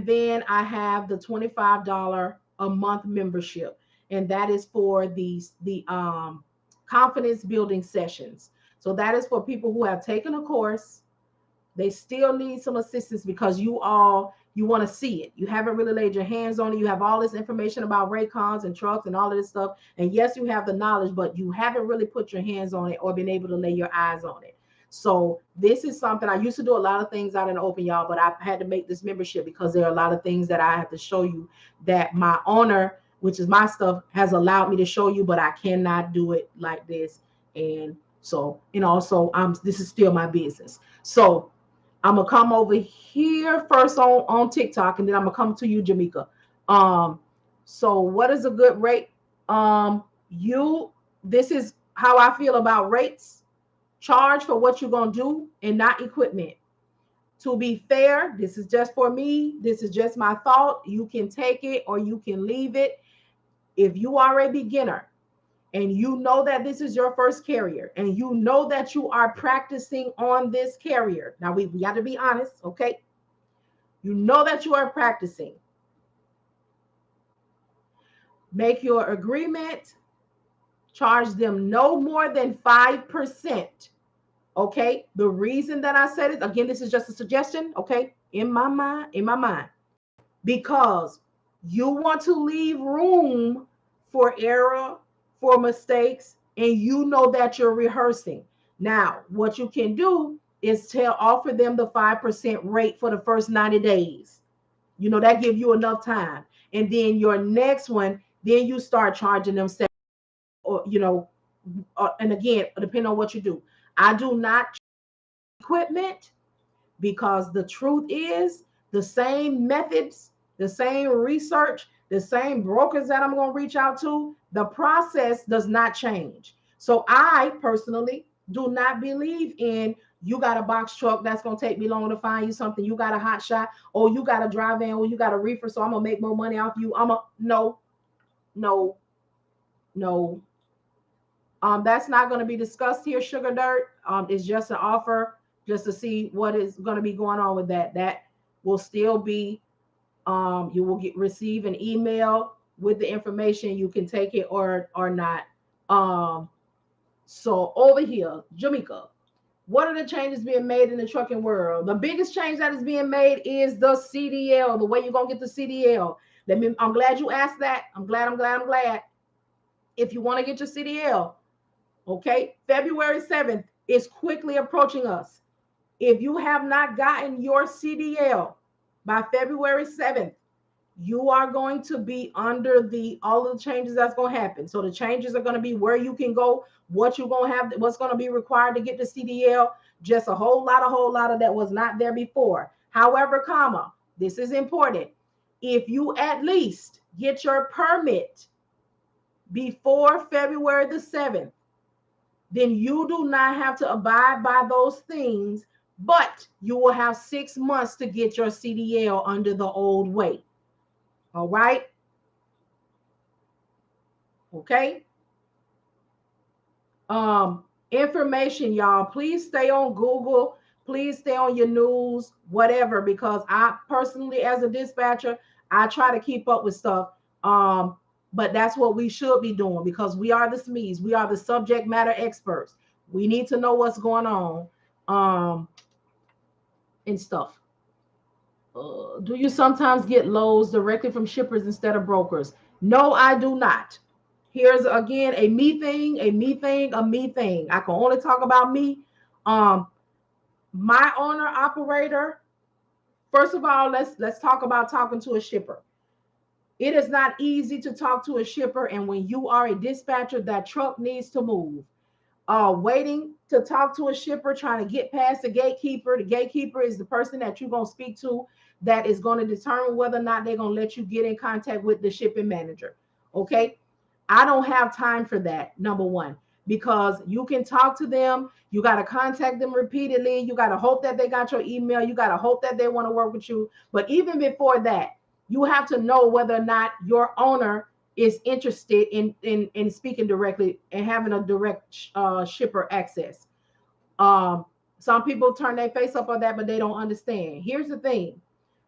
then I have the $25 a month membership, and that is for the confidence building sessions. So that is for people who have taken a course. They still need some assistance because you want to see it. You haven't really laid your hands on it. You have all this information about Raycons and trucks and all of this stuff. And yes, you have the knowledge, but you haven't really put your hands on it or been able to lay your eyes on it. So this is something I used to do a lot of things out in the open, y'all, but I had to make this membership because there are a lot of things that I have to show you that my owner, which is my stuff, has allowed me to show you, but I cannot do it like this. And so, also this is still my business. So I'm gonna come over here first on TikTok, and then I'm gonna come to you, Jamaica. So what is a good rate? This is how I feel about rates. Charge for what you're gonna do and not equipment. To be fair, this is just for me. This is just my thought. You can take it or you can leave it. If you are a beginner and you know that this is your first carrier and you know that you are practicing on this carrier. Now we got to be honest, okay? You know that you are practicing. Make your agreement, charge them no more than 5%. Okay. The reason that I said it, again, this is just a suggestion. Okay. In my mind, because you want to leave room for error, for mistakes, and you know that you're rehearsing. Now, what you can do is offer them the 5% rate for the first 90 days. That give you enough time. And then your next one, then you start charging them, or and again, depending on what you do. I do not equipment, because the truth is the same methods, the same research, the same brokers that I'm going to reach out to, the process does not change. So I personally do not believe in, you got a box truck, that's going to take me long to find you something. You got a hot shot, or you got a dry van, or you got a reefer, so I'm going to make more money off you. No, no, no. That's not going to be discussed here, Sugar Dirt. It's just an offer, just to see what is going to be going on with that. That will still be, you will receive an email with the information. You can take it or not. So over here, Jamaica, what are the changes being made in the trucking world? The biggest change that is being made is the CDL, the way you're going to get the CDL. I'm glad you asked that. I'm glad. If you want to get your CDL, okay, February 7th is quickly approaching us. If you have not gotten your CDL by February 7th, you are going to be under all of the changes that's going to happen. So the changes are going to be where you can go, what you're going to have, what's going to be required to get the CDL, just a whole lot of that was not there before. However, this is important. If you at least get your permit before February the 7th, then you do not have to abide by those things, but you will have 6 months to get your CDL under the old way. All right? Okay? Information, y'all. Please stay on Google. Please stay on your news, whatever, because I personally, as a dispatcher, I try to keep up with stuff. But that's what we should be doing, because we are the SMEs. We are the subject matter experts. We need to know what's going on and stuff. Do you sometimes get loads directly from shippers instead of brokers? No, I do not. Here's again a me thing. I can only talk about me. My owner operator. First of all, let's talk about talking to a shipper. It is not easy to talk to a shipper, and when you are a dispatcher, that truck needs to move. Waiting to talk to a shipper, trying to get past the gatekeeper. The gatekeeper is the person that you're going to speak to, that is going to determine whether or not they're going to let you get in contact with the shipping manager. Okay. I don't have time for that, number one, because you can talk to them. You got to contact them repeatedly. You got to hope that they got your email. You got to hope that they want to work with you. But even before that, you have to know whether or not your owner is interested in speaking directly and having a direct shipper access. Some people turn their face up on that, but they don't understand. Here's the thing.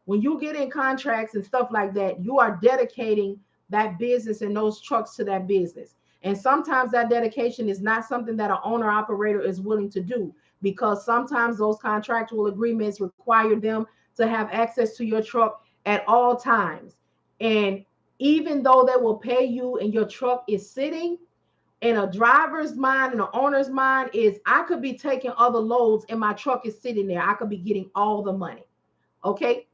When you get in contracts and stuff like that, you are dedicating that business and those trucks to that business. And sometimes that dedication is not something that an owner operator is willing to do, because sometimes those contractual agreements require them to have access to your truck at all times. And even though they will pay you and your truck is sitting, in a driver's mind and an owner's mind is, I could be taking other loads and my truck is sitting there. I could be getting all the money. Okay.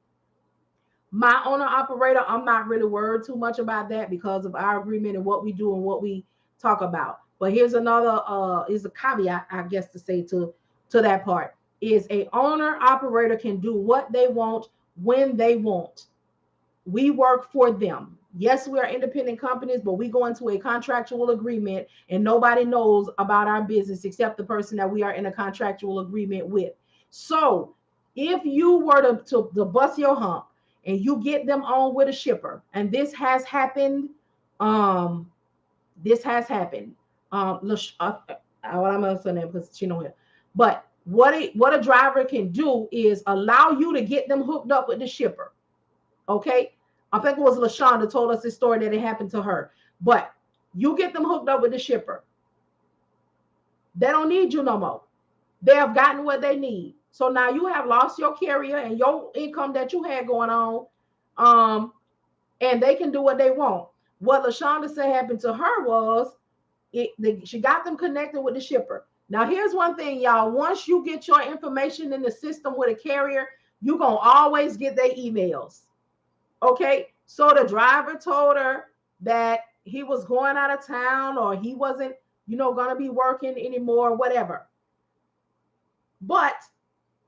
My owner operator, I'm not really worried too much about that because of our agreement and what we do and what we talk about. But here's another is a caveat, I guess, to say to that part, is a owner operator can do what they want when they want. We work for them. Yes, we are independent companies, but we go into a contractual agreement and nobody knows about our business except the person that we are in a contractual agreement with. So if you were to bust your hump and you get them on with a shipper, and this has happened, this has happened. I'm gonna say that because she know it. But what a driver can do is allow you to get them hooked up with the shipper. Okay. I think it was LaShonda told us this story that it happened to her. But you get them hooked up with the shipper. They don't need you no more. They have gotten what they need. So now you have lost your carrier and your income that you had going on. Um, and they can do what they want. What LaShonda said happened to her was she got them connected with the shipper. Now, here's one thing, y'all. Once you get your information in the system with a carrier, you're going to always get their emails. Okay. So the driver told her that he was going out of town or he wasn't, going to be working anymore, whatever. But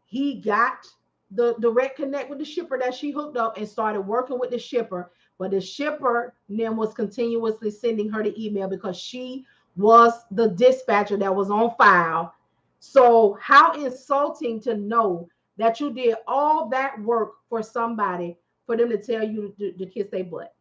he got the direct connect with the shipper that she hooked up and started working with the shipper. But the shipper then was continuously sending her the email because she was the dispatcher that was on file. So how insulting to know that you did all that work for somebody for them to tell you to kiss their butt.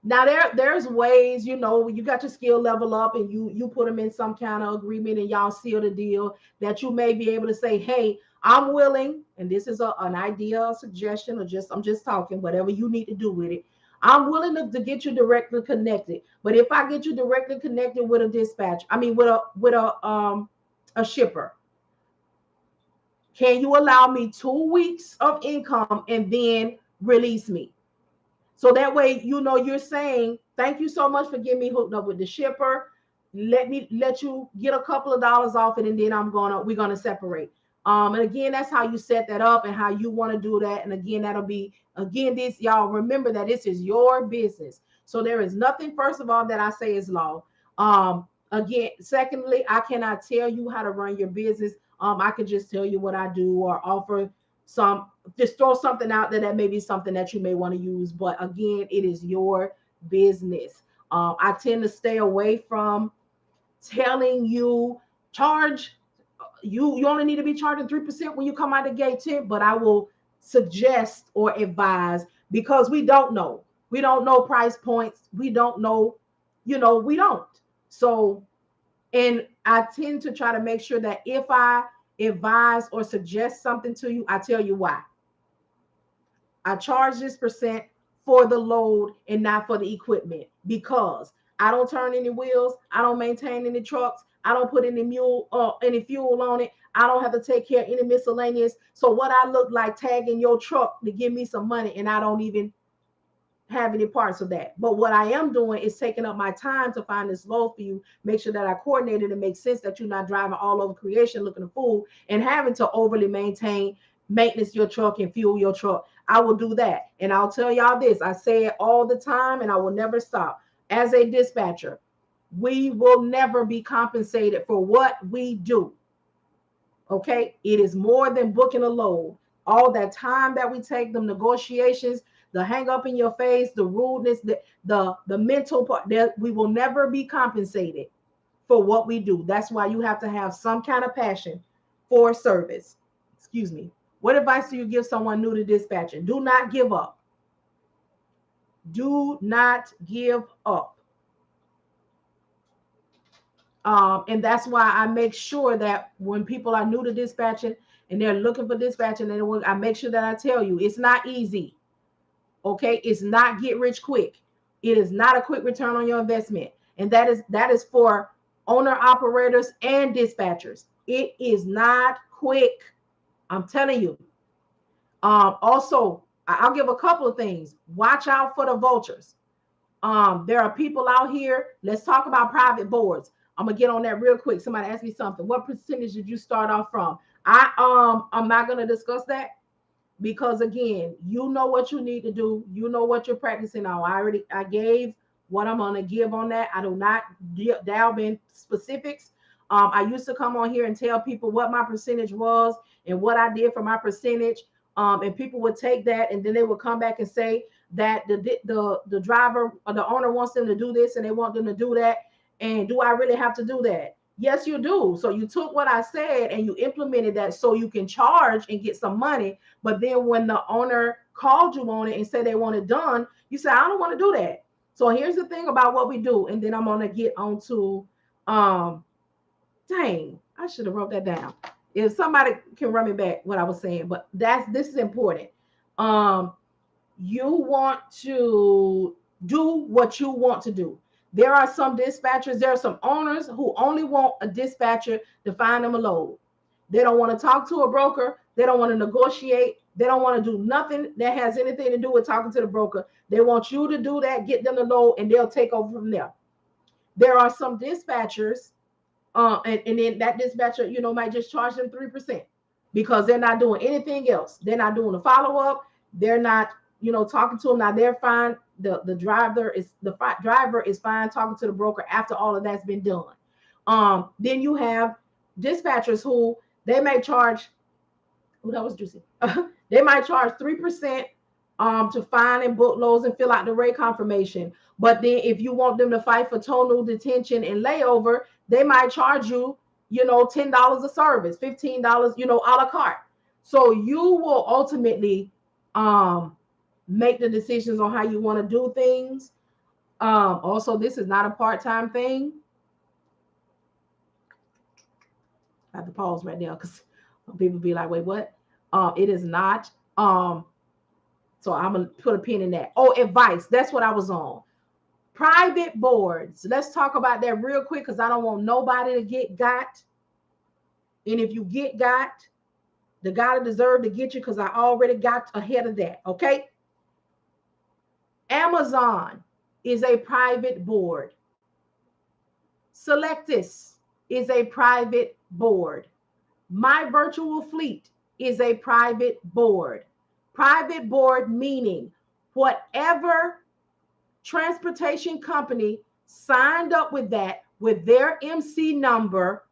Now there's ways, you got your skill level up and you put them in some kind of agreement and y'all seal the deal that you may be able to say, hey, I'm willing, and this is an idea, a suggestion, or I'm just talking, whatever you need to do with it. I'm willing to get you directly connected. But if I get you directly connected with a dispatch, I mean with a shipper, can you allow me 2 weeks of income and then release me? So that way, you're saying, thank you so much for getting me hooked up with the shipper. Let you get a couple of dollars off it, and then we're gonna separate. And again, that's how you set that up and how you want to do that. And again, this, y'all remember that this is your business. So there is nothing, first of all, that I say is law. Again, secondly, I cannot tell you how to run your business. I can just tell you what I do or offer just throw something out there that may be something that you may want to use. But again, it is your business. I tend to stay away from telling you you only need to be charging 3% when you come out the gate tip, but I will suggest or advise because we don't know. We don't know price points. We don't know, we don't. So, and I tend to try to make sure that if I advise or suggest something to you, I tell you why. I charge this percent for the load and not for the equipment because I don't turn any wheels. I don't maintain any trucks. I don't put any fuel on it. I don't have to take care of any miscellaneous. So what I look like tagging your truck to give me some money, and I don't even have any parts of that. But what I am doing is taking up my time to find this load for you, make sure that I coordinate it and make sense that you're not driving all over creation looking a fool and having to overly maintenance your truck and fuel your truck. I will do that. And I'll tell y'all this, I say it all the time and I will never stop. As a dispatcher, we will never be compensated for what we do. Okay? It is more than booking a load. All that time that we take, the negotiations, the hang up in your face, the rudeness, the mental part, that we will never be compensated for what we do. That's why you have to have some kind of passion for service. Excuse me. What advice do you give someone new to dispatching? Do not give up. Do not give up. And that's why I make sure that when people are new to dispatching and they're looking for dispatching, I make sure that I tell you it's not easy. Okay, it's not get rich quick. It is not a quick return on your investment, and that is for owner operators and dispatchers. It is not quick. I'm telling you. Also, I'll give a couple of things. Watch out for the vultures. There are people out here. Let's talk about private boards. I'm gonna get on that real quick. Somebody asked me something. What percentage did you start off from? I'm not gonna discuss that because again, you know what you need to do. You know what you're practicing on. I gave what I'm gonna give on that. I do not delve in specifics. I used to come on here and tell people what my percentage was and what I did for my percentage. And people would take that and then they would come back and say that the driver or the owner wants them to do this and they want them to do that. And do I really have to do that? Yes, you do. So you took what I said and you implemented that so you can charge and get some money. But then when the owner called you on it and said they want it done, you said, I don't want to do that. So here's the thing about what we do. And then I'm going to get on to, dang, I should have wrote that down. If somebody can run me back what I was saying, but this is important. You want to do what you want to do. There are some dispatchers, there are some owners who only want a dispatcher to find them a load. They don't want to talk to a broker. They don't want to negotiate. They don't want to do nothing that has anything to do with talking to the broker. They want you to do that, get them the load, and they'll take over from there. There are some dispatchers, and then that dispatcher, might just charge them 3% because they're not doing anything else. They're not doing a follow-up. They're not, talking to them. Now they're fine. The driver is fine talking to the broker after all of that's been done. Then you have dispatchers who they may charge. Oh, that was juicy. They might charge 3% to find and book loads and fill out the rate confirmation. But then if you want them to fight for tonal detention and layover, they might charge you, $10 a service, $15, a la carte. So you will ultimately make the decisions on how you want to do things. Also, this is not a part-time thing. I have to pause right now because people be like, wait, what? It is not. So I'm going to put a pin in that. Oh, advice. That's what I was on. Private boards. Let's talk about that real quick because I don't want nobody to get got. And if you get got, the guy deserve to get you because I already got ahead of that. Okay. Amazon is a private board. Selectus is a private board. My Virtual Fleet is a private board. Private board meaning whatever transportation company signed up with that, with their MC number,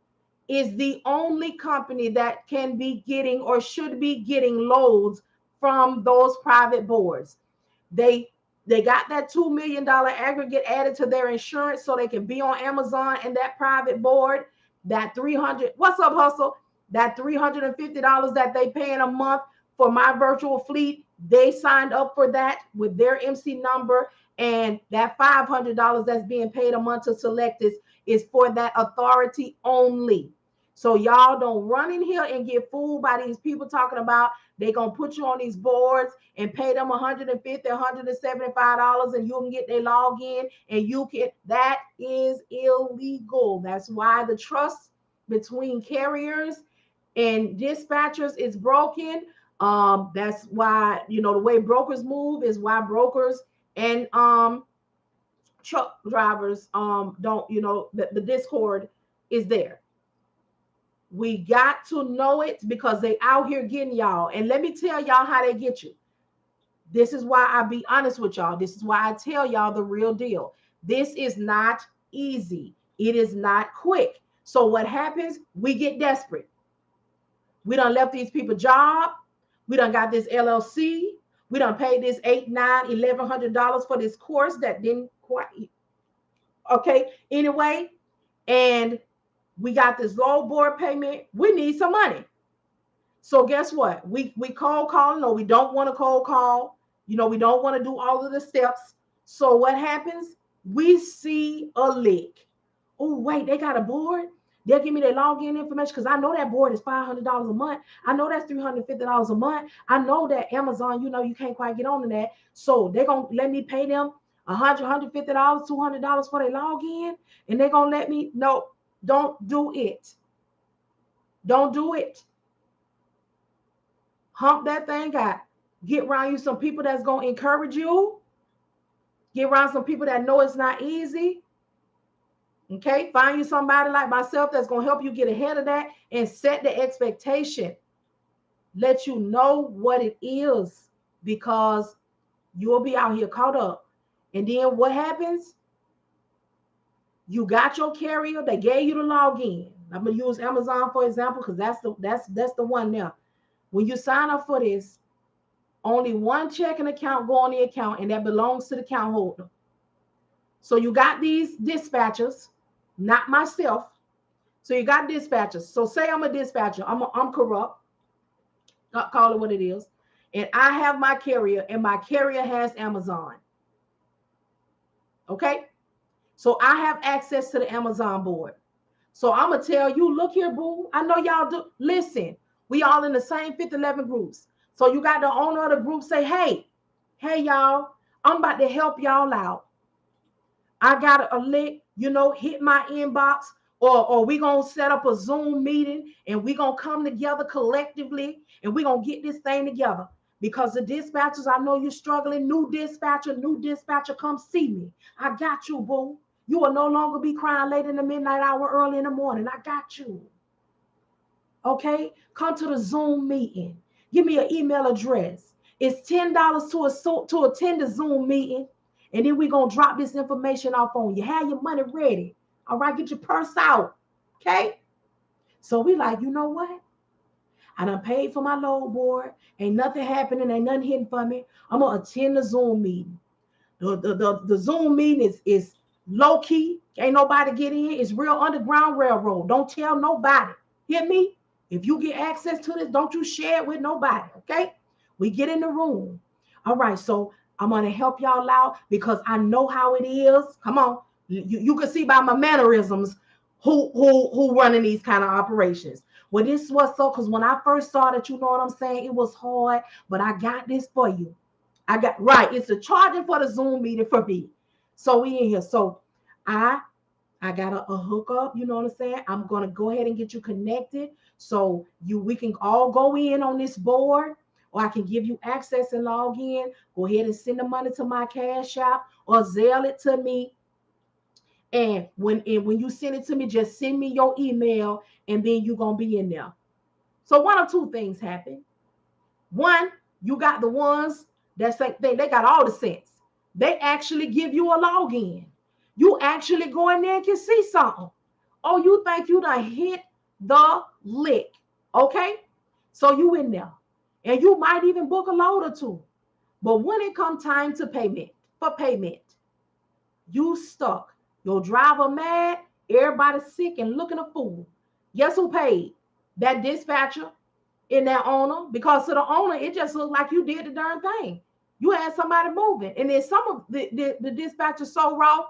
is the only company that can be getting or should be getting loads from those private boards. They got that $2 million aggregate added to their insurance so they can be on Amazon and that private board. That $300, what's up, Hustle? That $350 that they pay in a month for My Virtual Fleet, they signed up for that with their MC number, and that $500 that's being paid a month to Selectus is for that authority only. So y'all don't run in here and get fooled by these people talking about they gonna put you on these boards and pay them $150, $175, and you can get their login and you can. That is illegal. That's why the trust between carriers and dispatchers is broken. That's why, the way brokers move is why brokers and truck drivers don't, the discord is there. We got to know it because they out here getting y'all. And let me tell y'all how they get you. This is why I be honest with y'all. This is why I tell y'all the real deal. This is not easy. It is not quick. So what happens? We get desperate. We done left these people job. We done got this LLC. We done paid this $800, $900, $1,100 for this course that didn't quite. Okay. Anyway, and we got this low board payment. We need some money. So guess what? We cold call. No, we don't want to cold call. We don't want to do all of the steps. So what happens? We see a leak. Oh, wait, they got a board. They'll give me their login information because I know that board is $500 a month. I know that's $350 a month. I know that Amazon, you can't quite get on to that. So they're going to let me pay them $100, $150, $200 for their login. And they're going to let me, no, don't do it. Don't do it. Hump that thing out. Get around you some people that's going to encourage you. Get around some people that know it's not easy. Okay, find you somebody like myself that's going to help you get ahead of that and set the expectation. Let you know what it is because you'll be out here caught up. And then what happens? You got your carrier. They gave you the login. I'm going to use Amazon for example because that's the one now. When you sign up for this, only one checking account go on the account and that belongs to the account holder. So you got these dispatchers. Not myself. So you got dispatchers. So say I'm a dispatcher. I'm corrupt. Call it what it is. And I have my carrier and my carrier has Amazon. Okay. So I have access to the Amazon board. So I'm going to tell you, look here, boo. I know y'all do. Listen, we all in the same 511 groups. So you got the owner of the group say, hey, y'all, I'm about to help y'all out. I got a link, hit my inbox, or we gonna set up a Zoom meeting and we gonna come together collectively and we gonna get this thing together. Because the dispatchers, I know you're struggling. New dispatcher, come see me. I got you, boo. You will no longer be crying late in the midnight hour, early in the morning. I got you. Okay? Come to the Zoom meeting. Give me an email address. It's $10 to attend the Zoom meeting. And then we're going to drop this information off on you. Have your money ready. All right? Get your purse out. Okay? So we like, you know what? I done paid for my load board. Ain't nothing happening. Ain't nothing hidden for me. I'm going to attend the Zoom meeting. The Zoom meeting is low key. Ain't nobody get in. It's real Underground Railroad. Don't tell nobody. Hear me? If you get access to this, don't you share it with nobody. Okay? We get in the room. All right. So I'm gonna help y'all out because I know how it is. Come on. You can see by my mannerisms who running these kind of operations. Well, this was so because when I first saw that, you know what I'm saying, it was hard, but I got this for you. I got right. It's a charging for the Zoom meeting for me. So we in here. So I got a hookup. You know what I'm saying? I'm gonna go ahead and get you connected. So we can all go in on this board, or I can give you access and log in. Go ahead and send the money to my Cash App or Zelle it to me. And when you send it to me, just send me your email, and then you're gonna be in there. So one or two things happen. One, you got the ones that say they got all the sense. They actually give you a login. You actually go in there and can see something. Oh, you think you done hit the lick. Okay? So you in there. And you might even book a load or two. But when it comes time to payment, you stuck. Your driver mad, everybody sick and looking a fool. Guess who paid? That dispatcher and that owner. Because to the owner, it just looked like you did the darn thing. You had somebody moving. And then some of the dispatchers so raw,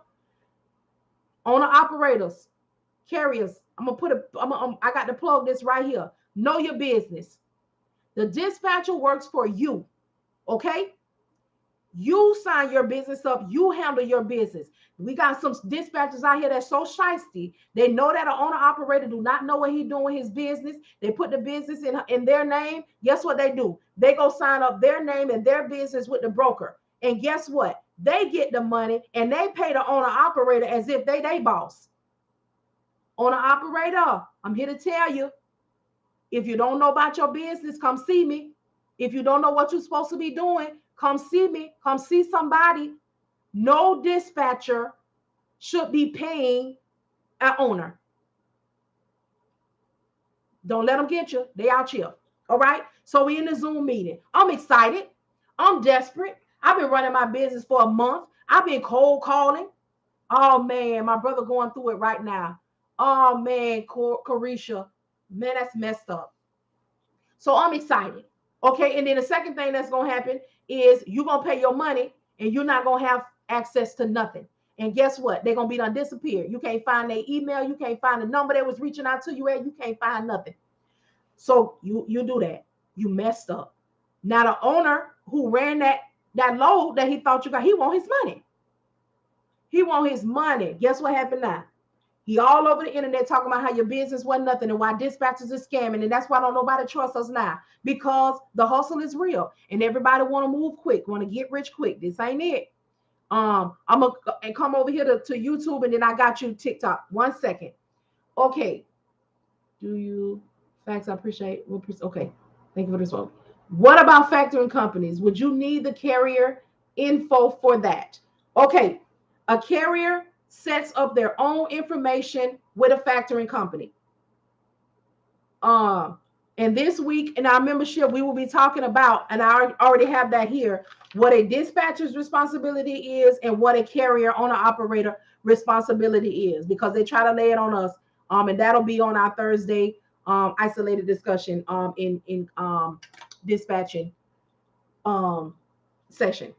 owner operators, carriers. I got to plug this right here. Know your business. The dispatcher works for you. Okay? You sign your business up. You handle your business. We got some dispatchers out here that's so shiesty. They know that an owner operator do not know what he's doing with his business. They put the business in their name. Guess what they do? They go sign up their name and their business with the broker. And guess what? They get the money and they pay the owner operator as if they boss. Owner operator, I'm here to tell you, if you don't know about your business, come see me. If you don't know what you're supposed to be doing, come see me. Come see somebody. No dispatcher should be paying an owner. Don't let them get you. They out here. All right. So we in the Zoom meeting. I'm excited. I'm desperate. I've been running my business for a month. I've been cold calling. Oh man, my brother going through it right now. Oh man, Carisha, man, that's messed up. So I'm excited. Okay, and then the second thing that's gonna happen is you're gonna pay your money and you're not gonna have access to nothing. And guess what? They're gonna be done disappeared. You can't find their email, you can't find the number that was reaching out to you at, you can't find nothing. So you do that. You messed up. Now the owner who ran that load that he thought you got, he want his money. He want his money. Guess what happened now? He all over the internet talking about how your business wasn't nothing and why dispatchers are scamming. And that's why don't nobody trust us now, because the hustle is real and everybody want to move quick, want to get rich quick. This ain't it. I'm gonna come over here to YouTube and then I got you TikTok. 1 second. Okay. Do you facts? I appreciate. Okay. Thank you for this one. What about factoring companies? Would you need the carrier info for that? Okay. A carrier sets up their own information with a factoring company. And this week in our membership, we will be talking about, and I already have that here, what a dispatcher's responsibility is and what a carrier owner operator responsibility is, because they try to lay it on us. And that'll be on our Thursday isolated discussion in dispatching session.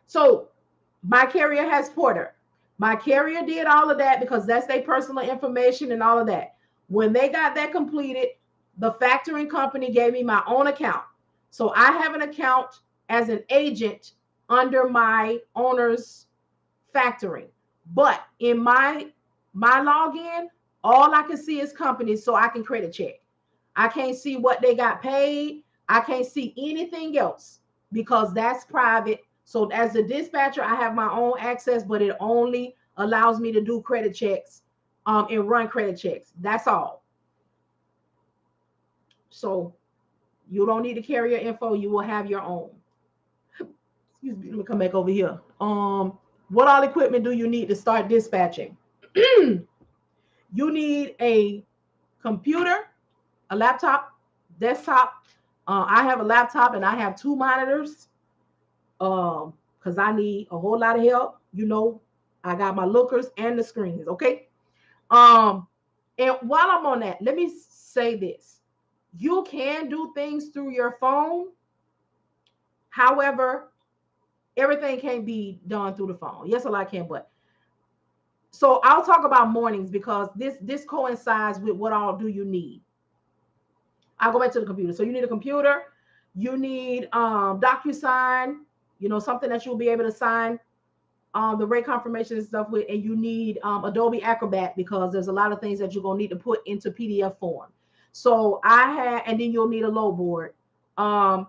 So my carrier has Porter. My carrier did all of that because that's their personal information and all of that. When they got that completed, the factoring company gave me my own account. So I have an account as an agent under my owner's factoring. But in my login, all I can see is companies, so I can credit check. I can't see what they got paid. I can't see anything else because that's private. So as a dispatcher, I have my own access, but it only allows me to do credit checks and run credit checks. That's all. So you don't need to carry your info. You will have your own. Excuse me. Let me come back over here. What all equipment do you need to start dispatching? You need a computer, a laptop, desktop. I have a laptop and I have 2 monitors because I need a whole lot of help. You know, I got my lookers and the screens. Okay. Um, and while I'm on that, let me say this: you can do things through your phone. However, everything can't be done through the phone. Yes, a lot can, but so I'll talk about mornings because this coincides with what all do you need. I'll go back to the computer. So you need a computer, you need DocuSign, you know, something that you'll be able to sign the rate confirmation and stuff with, and you need Adobe Acrobat because there's a lot of things that you're gonna need to put into PDF form. So I had, and then you'll need a load board,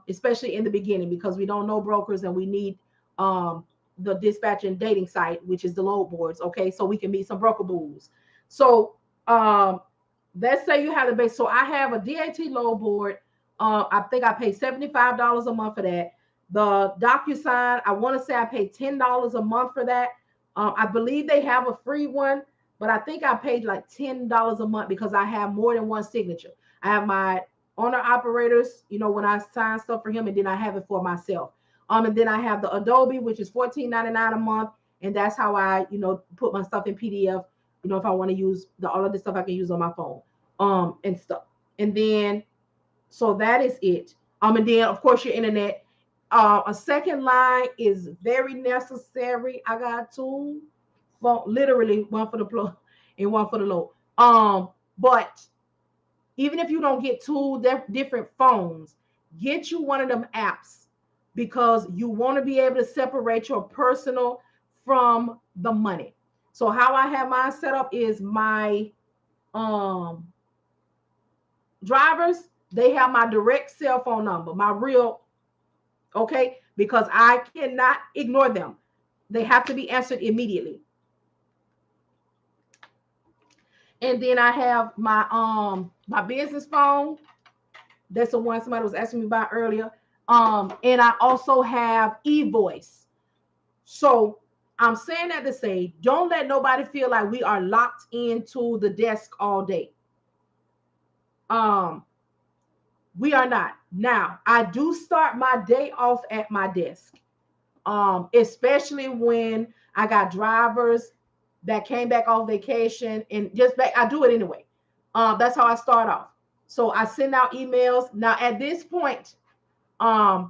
especially in the beginning because we don't know brokers and we need the dispatch and dating site, which is the load boards. Okay, so we can meet some broker bulls. So let's say you have the base. So I have a DAT load board. I think I pay $75 a month for that. The DocuSign, I want to say I paid $10 a month for that. I believe they have a free one, but I think I paid like $10 a month because I have more than one signature. I have my owner operators, you know, when I sign stuff for him, and then I have it for myself. And then I have the Adobe, which is $14.99 a month, and that's how I, you know, put my stuff in PDF. You know, if I want to use all of this stuff, I can use on my phone, and stuff. And then, so that is it. And then of course your internet. A second line is very necessary. I got 2, literally one for the plug and one for the load. But even if you don't get 2 different phones, get you one of them apps because you want to be able to separate your personal from the money. So how I have mine set up is my drivers, they have my direct cell phone number, my real, okay, because I cannot ignore them. They have to be answered immediately. And then I have my business phone. That's the one somebody was asking me about earlier. And I also have eVoice. So I'm saying that to say, don't let nobody feel like we are locked into the desk all day. We are not. Now, I do start my day off at my desk. Especially when I got drivers that came back off vacation and just back, I do it anyway. That's how I start off. So I send out emails. Now at this point, I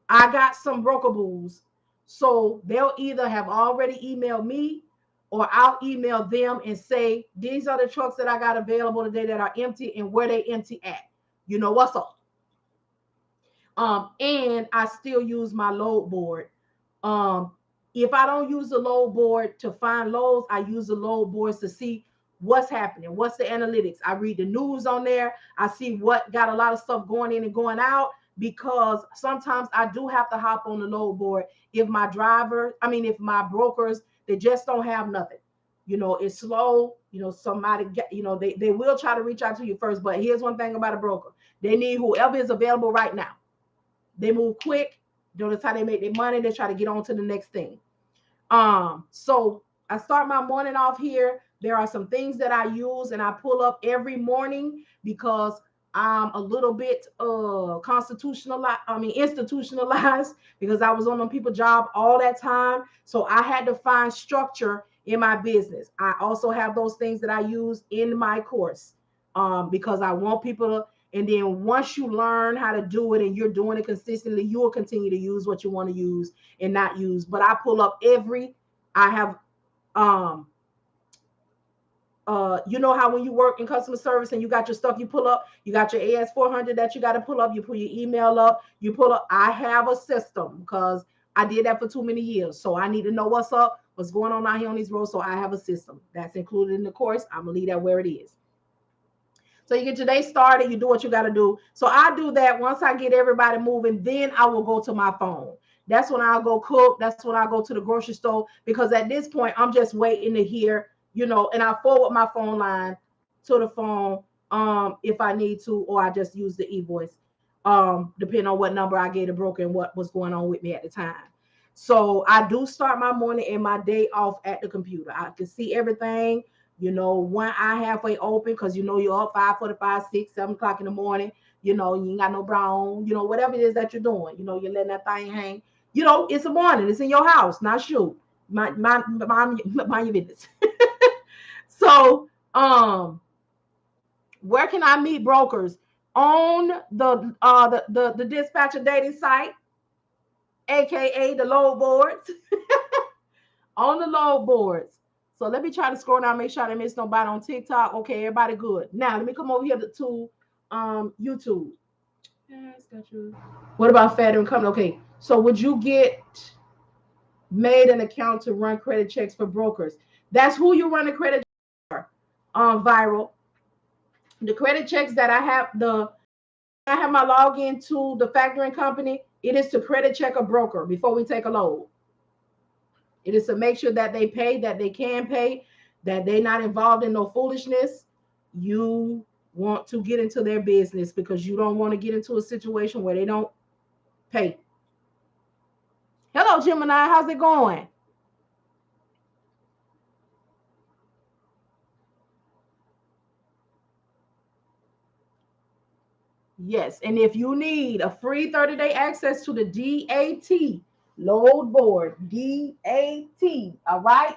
got some broker bulls. So they'll either have already emailed me or I'll email them and say, these are the trucks that I got available today that are empty and where they empty at. You know what's up? And I still use my load board. If I don't use the load board to find loads, I use the load boards to see what's happening, what's the analytics. I read the news on there. I see what got a lot of stuff going in and going out because sometimes I do have to hop on the load board if if my brokers, they just don't have nothing. You know, it's slow. You know, somebody, they will try to reach out to you first. But here's one thing about a broker. They need whoever is available right now. They move quick. Notice how they make their money. They try to get on to the next thing. So I start my morning off here. There are some things that I use and I pull up every morning because I'm a little bit institutionalized because I was on them people job all that time. So I had to find structure in my business. I also have those things that I use in my course because I want people to. And then once you learn how to do it and you're doing it consistently, you will continue to use what you want to use and not use. But I pull up I have, you know how when you work in customer service and you got your stuff you pull up, you got your AS400 that you got to pull up, you pull your email up, you pull up. I have a system because I did that for too many years. So I need to know what's up, what's going on out here on these roads. So I have a system that's included in the course. I'm gonna leave that where it is. So you get your day started, you do what you got to do. So I do that. Once I get everybody moving, then I will go to my phone. That's when I'll go cook. That's when I go to the grocery store, because at this point I'm just waiting to hear, and I forward my phone line to the phone if I need to, or I just use the e-voice, depending on what number I get a broker and what was going on with me at the time. So I do start my morning and my day off at the computer. I can see everything. One eye halfway open, because you're up 5:45, 6, 7 o'clock in the morning. You ain't got no brown, whatever it is that you're doing, you're letting that thing hang. It's a morning, it's in your house, not shoot. Mind your business. So, where can I meet brokers? On the dispatcher dating site, aka the load boards. On the load boards. So let me try to scroll down, make sure I didn't miss nobody on TikTok. Okay, everybody good. Now let me come over here to YouTube. Yes, got you. What about factoring company? Okay, so would you get made an account to run credit checks for brokers? That's who you run a credit check for. Viral. The credit checks that I have my login to the factoring company. It is to credit check a broker before we take a load. It is to make sure that they pay, that they can pay, that they're not involved in no foolishness. You want to get into their business because you don't want to get into a situation where they don't pay. Hello, Gemini. How's it going? Yes. And if you need a free 30-day access to the DAT load board, DAT, all right?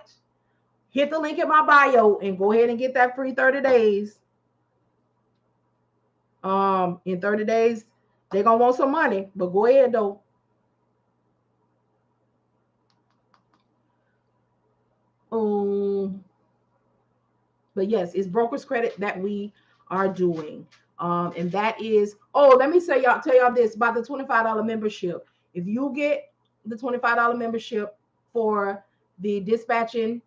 Hit the link in my bio and go ahead and get that free 30 days. In 30 days, they're gonna want some money, but go ahead though. But yes, it's broker's credit that we are doing. And that is, let me tell y'all this about the $25 membership. If you get the $25 membership for the dispatching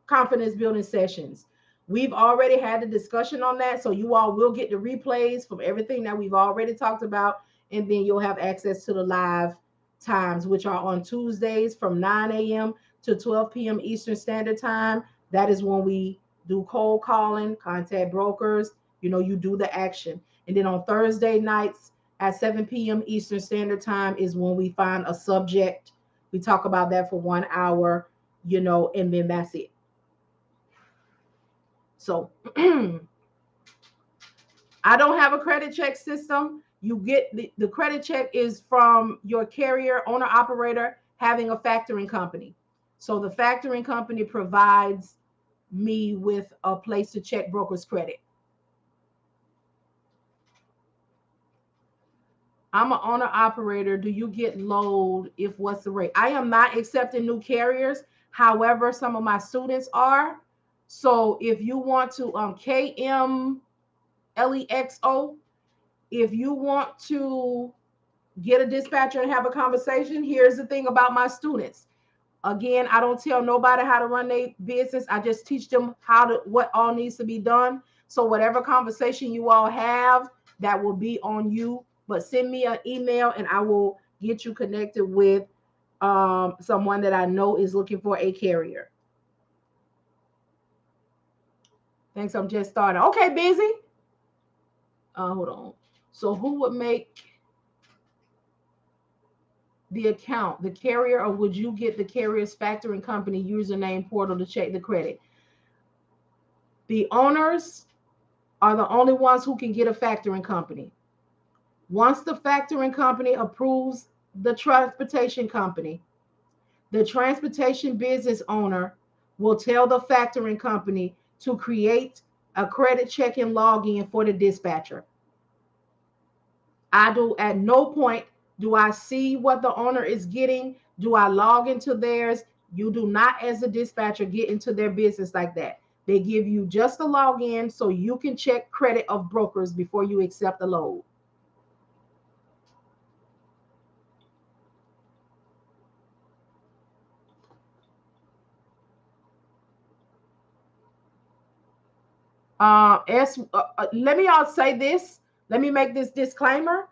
confidence building sessions, we've already had a discussion on that. So you all will get the replays from everything that we've already talked about. And then you'll have access to the live times, which are on Tuesdays from 9 a.m. to 12 p.m. Eastern Standard Time. That is when we do cold calling, contact brokers, you do the action. And then on Thursday nights at 7 p.m. Eastern Standard Time is when we find a subject. We talk about that for 1 hour, and then that's it. So I don't have a credit check system. You get the credit check is from your carrier, owner, operator having a factoring company. So the factoring company provides me with a place to check broker's credit. I'm an owner operator. Do you get load? If what's the rate? I am not accepting new carriers. However, some of my students are. So if you want to KMLEXO, if you want to get a dispatcher and have a conversation, here's the thing about my students. Again, I don't tell nobody how to run their business. I just teach them what all needs to be done. So whatever conversation you all have, that will be on you. But send me an email and I will get you connected with someone that I know is looking for a carrier. Thanks, I'm just starting. Okay, busy. Hold on. So who would make the account, the carrier, or would you get the carrier's factoring company username portal to check the credit? The owners are the only ones who can get a factoring company. Once the factoring company approves the transportation company, the transportation business owner will tell the factoring company to create a credit check-in login for the dispatcher. At no point do I see what the owner is getting. Do I log into theirs? You do not, as a dispatcher, get into their business like that. They give you just a login so you can check credit of brokers before you accept the load. Let me all say this. Let me make this disclaimer.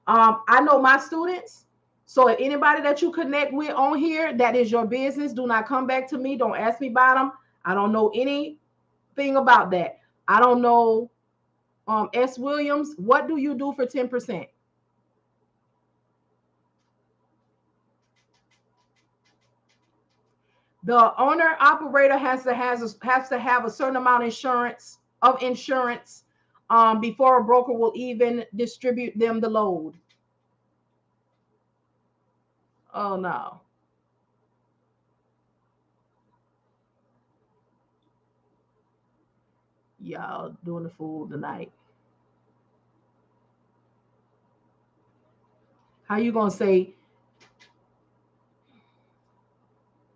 I know my students. So if anybody that you connect with on here, that is your business. Do not come back to me. Don't ask me about them. I don't know anything about that. I don't know. S. Williams, what do you do for 10%? The owner operator has to have a certain amount of insurance before a broker will even distribute them the load. Oh no. Y'all doing the fool tonight. How you gonna say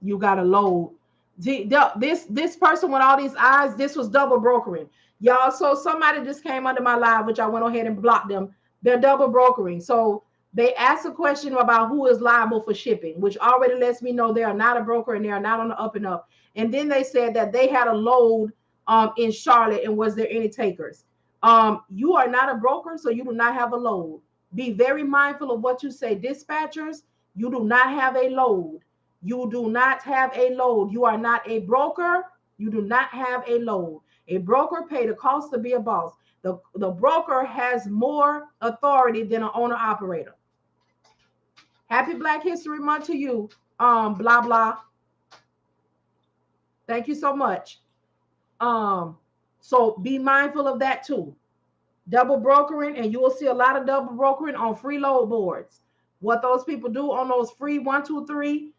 you got a load? This person with all these eyes, this was double brokering. Y'all, so somebody just came under my live, which I went ahead and blocked them. They're double brokering. So they asked a question about who is liable for shipping, which already lets me know they are not a broker and they are not on the up and up. And then they said that they had a load in Charlotte and was there any takers? You are not a broker, so you do not have a load. Be very mindful of what you say. Dispatchers, you do not have a load. You do not have a load. You are not a broker. You do not have a load. A broker pays the cost to be a boss. The broker has more authority than an owner operator. Happy Black History Month to you. Blah blah. Thank you so much. So be mindful of that too. Double brokering, and you will see a lot of double brokering on free load boards. What those people do on those free 1, 2, 3,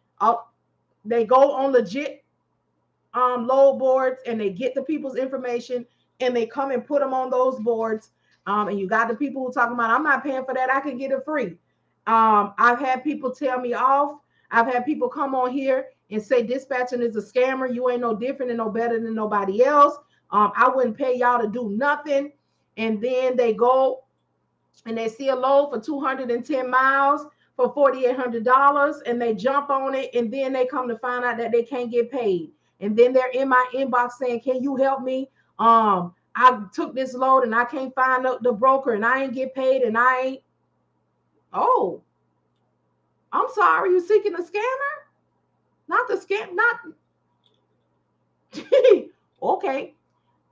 they go on legit load boards and they get the people's information and they come and put them on those boards. And you got the people who talking about, I'm not paying for that, I can get it free. I've had people tell me off. I've had people come on here and say dispatching is a scammer. You ain't no different and no better than nobody else. I wouldn't pay y'all to do nothing. And then they go and they see a load for 210 miles for $4,800 and they jump on it. And then they come to find out that they can't get paid. And then they're in my inbox saying, can you help me? I took this load and I can't find the broker and I ain't get paid and I ain't. Oh, I'm sorry. You seeking a scammer? Not the scam, not. Okay.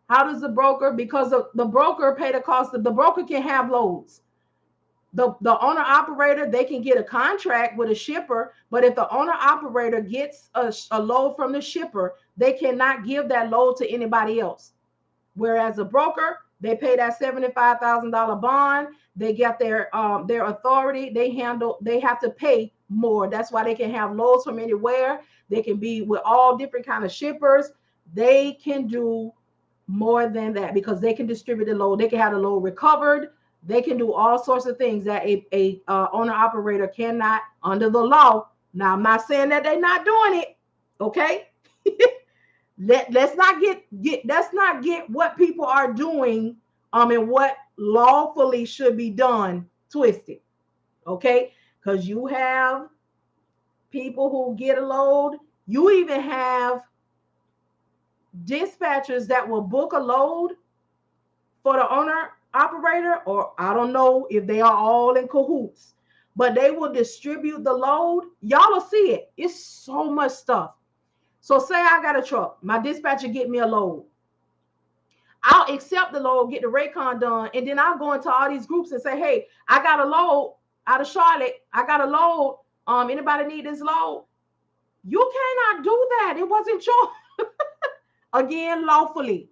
How does the broker, because the broker pay the cost of the broker can have loads. The owner operator, they can get a contract with a shipper, but if the owner operator gets a load from the shipper, they cannot give that load to anybody else. Whereas a broker, they pay that $75,000 bond, they get their authority, they have to pay more. That's why they can have loads from anywhere. They can be with all different kind of shippers. They can do more than that because they can distribute the load. They can have the load recovered. They can do all sorts of things that a owner operator cannot under the law. Now, I'm not saying that they're not doing it. Okay. Let's not get what people are doing and what lawfully should be done twisted. Okay. Because you have people who get a load. You even have dispatchers that will book a load for the owner operator, or I don't know if they are all in cahoots, but they will distribute the load. Y'all will see it. It's so much stuff. So say I got a truck, my dispatcher get me a load. I'll accept the load, get the Raycon done, and then I'll go into all these groups and say, hey, I got a load out of Charlotte. I got a load. Anybody need this load? You cannot do that. It wasn't your again, lawfully.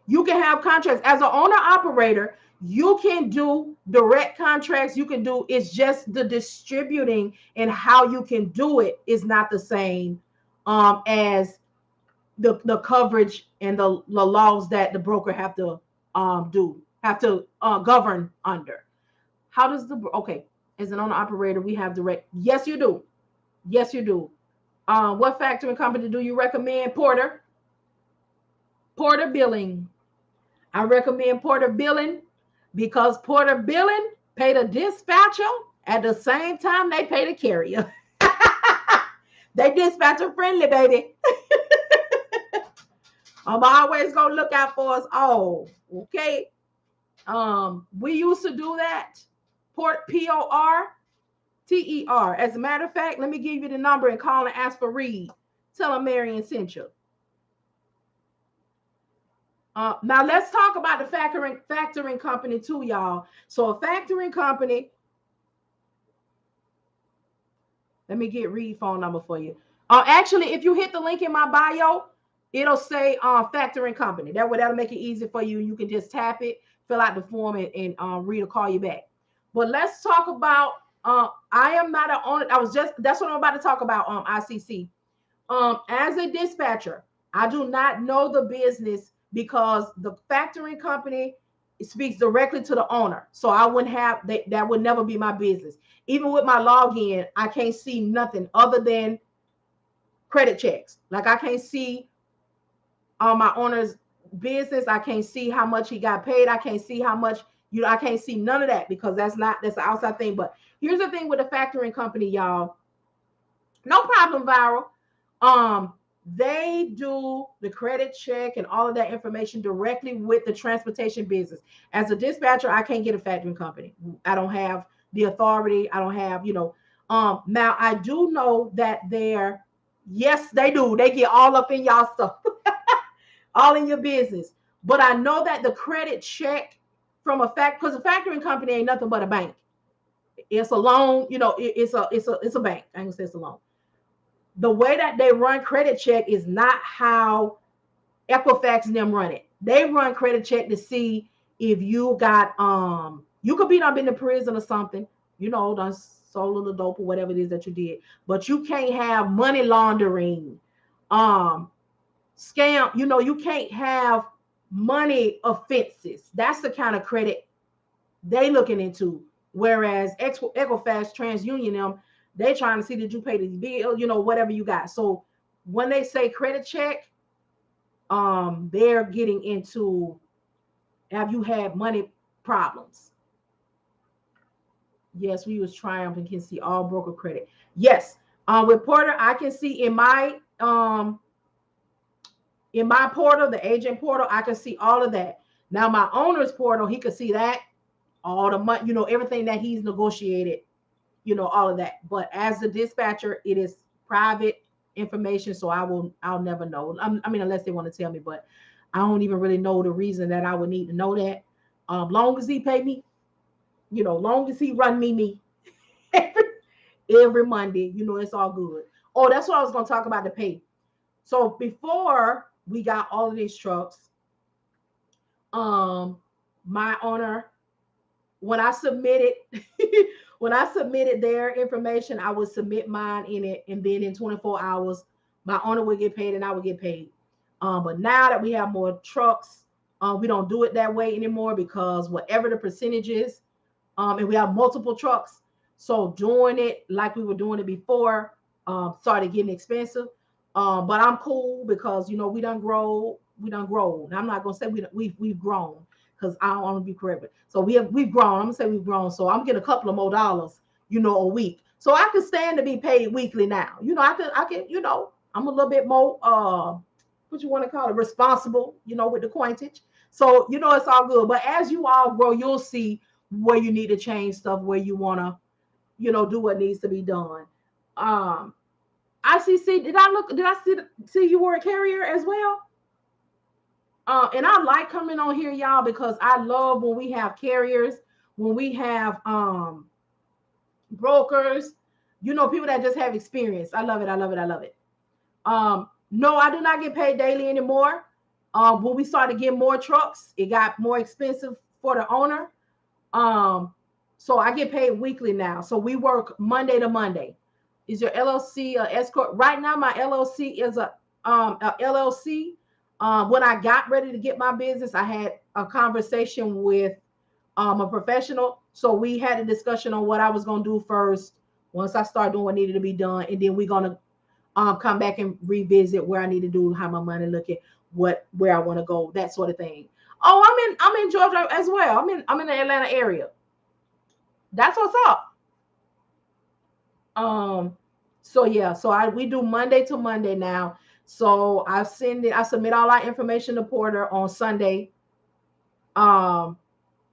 You can have contracts as an owner operator. You can do direct contracts. You can do, it's just the distributing and how you can do it is not the same as the coverage and the laws that the broker have to govern under. How does okay, as an owner operator, we have direct. Yes, you do. Yes, you do. What factoring company do you recommend? Porter Billing. I recommend Porter Billing because Porter Billing pay the dispatcher at the same time they pay the carrier. They dispatcher friendly, baby. I'm always gonna look out for us all. Okay. We used to do that. Port Porter. As a matter of fact, let me give you the number and call and ask for Reed. Tell them Marian sent you. Now let's talk about the factoring company too, y'all. So a factoring company, let me get Reed phone number for you. Actually, if you hit the link in my bio, it'll say factoring company. That'll make it easy for you. You can just tap it, fill out the form, and Reed will call you back. But let's talk about. I am not an owner. That's what I'm about to talk about. ICC. As a dispatcher, I do not know the business because the factoring company speaks directly to the owner. So I wouldn't have that would never be my business. Even with my login, I can't see nothing other than credit checks. Like I can't see my owner's business. I can't see how much he got paid. I can't see how much, I can't see none of that because that's an outside thing. But here's the thing with the factoring company, y'all. No problem, Viral. They do the credit check and all of that information directly with the transportation business. As a dispatcher, I can't get a factoring company. I don't have the authority. I don't have, now I do know that yes, they do. They get all up in y'all stuff, all in your business. But I know that the credit check from because a factoring company ain't nothing but a bank. It's a loan, it's a bank. I ain't gonna say it's a loan. The way that they run credit check is not how Equifax and them run it. They run credit check to see if you got you could be been to prison or something, done sold a little dope or whatever it is that you did, but you can't have money laundering, scam. You can't have money offenses. That's the kind of credit they looking into. Whereas Equifax, TransUnion, them, they trying to see that you pay the bill, whatever you got. So when they say credit check, they're getting into, have you had money problems? Yes, we use Triumph and can see all broker credit. Yes, with Porter, I can see in my portal, the agent portal, I can see all of that. Now my owner's portal, he could see that, all the money, everything that he's negotiated, all of that. But as a dispatcher, it is private information, so I'll never know. I mean, unless they want to tell me, but I don't even really know the reason that I would need to know that. Long as he pay me, long as he run me every Monday, it's all good. Oh, that's what I was going to talk about, the pay. So before we got all of these trucks, my owner, when I submitted their information, I would submit mine in it, and then in 24 hours, my owner would get paid and I would get paid. But now that we have more trucks, we don't do it that way anymore because whatever the percentage is, and we have multiple trucks, so doing it like we were doing it before started getting expensive. But I'm cool because we done grow. Now, I'm not gonna say we've grown because I don't want to be correct. So we've grown. I'm gonna say we've grown. So I'm getting a couple of more dollars, a week. So I can stand to be paid weekly now. I can, I'm a little bit more what you want to call it, responsible, with the coinage. So it's all good. But as you all grow, you'll see where you need to change stuff, where you wanna, do what needs to be done. ICC, did I see you were a carrier as well? And I like coming on here, y'all, because I love when we have carriers, when we have brokers, people that just have experience. I love it. I love it. I love it. No, I do not get paid daily anymore. When we started getting more trucks, it got more expensive for the owner. So I get paid weekly now. So we work Monday to Monday. Is your LLC a S corp? Right now, my LLC is a LLC. When I got ready to get my business, I had a conversation with a professional. So we had a discussion on what I was going to do first. Once I start doing what needed to be done, and then we're going to come back and revisit where I need to do, how my money looking, where I want to go, that sort of thing. Oh, I'm in Georgia as well. I'm in the Atlanta area. That's what's up. So yeah, so we do Monday to Monday now. So I submit all our information to Porter on Sunday. Um,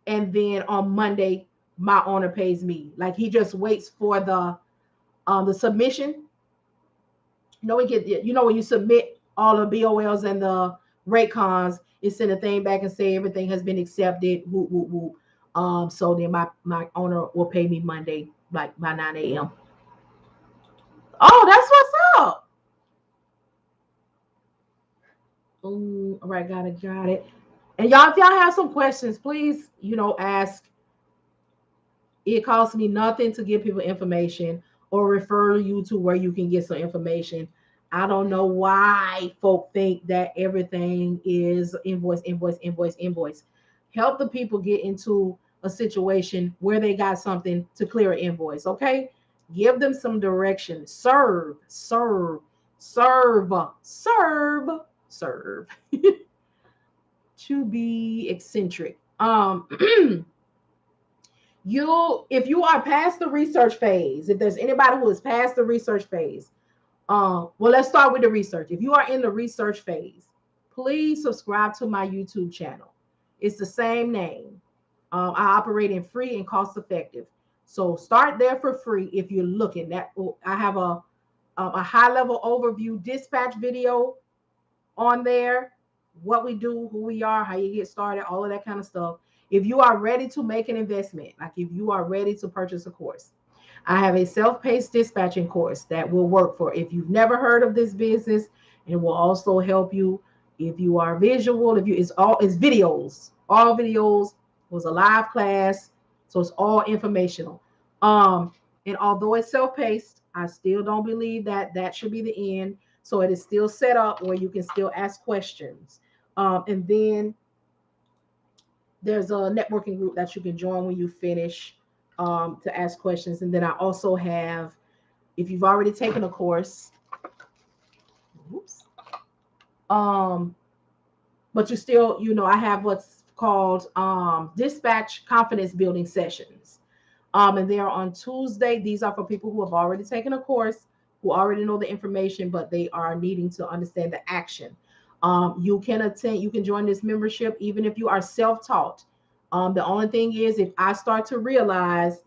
and then on Monday, my owner pays me. Like he just waits for the submission. When you submit all the BOLs and the rate cons, it send a thing back and say everything has been accepted. Whoop, whoop, whoop. So then my owner will pay me Monday, like by 9 a.m. Oh, that's what's up. All right, got it. And y'all, if y'all have some questions, please, ask. It costs me nothing to give people information or refer you to where you can get some information. I don't know why folk think that everything is invoice, invoice, invoice, invoice. Help the people get into a situation where they got something to clear an invoice, okay? Give them some direction. Serve, serve, serve, serve, serve. To be eccentric. If you are past the research phase, if there's anybody who is past the research phase, well, let's start with the research. If you are in the research phase, please subscribe to my YouTube channel. It's the same name. I operate in free and cost effective. So start there for free if you're looking. I have a high level overview dispatch video on there, what we do, who we are, how you get started, all of that kind of stuff. If you are ready to make an investment, like if you are ready to purchase a course, I have a self-paced dispatching course that will work for if you've never heard of this business, and will also help you if you are visual. If you, it's videos, all videos. It was a live class, so it's all informational. And although it's self-paced, I still don't believe that that should be the end. So it is still set up where you can still ask questions. And then there's a networking group that you can join when you finish, to ask questions. And then I also have, if you've already taken a course, oops, um, but you still, I have what's called dispatch confidence building sessions. And they are on Tuesday. These are for people who have already taken a course, who already know the information, but they are needing to understand the action. You can attend, you can join this membership even if you are self-taught. The only thing is, if I start to realize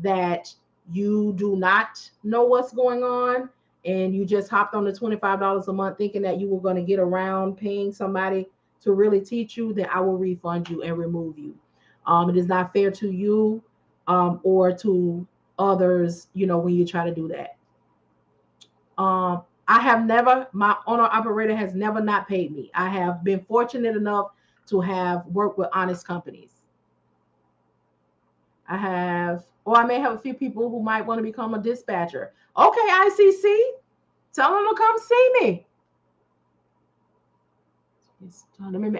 that you do not know what's going on and you just hopped on the $25 a month thinking that you were going to get around paying somebody to really teach you, then I will refund you and remove you. It is not fair to you, or to others, when you try to do that. I have never, my owner operator has never not paid me. I have been fortunate enough to have worked with honest companies. Or I may have a few people who might want to become a dispatcher. Okay, ICC, tell them to come see me.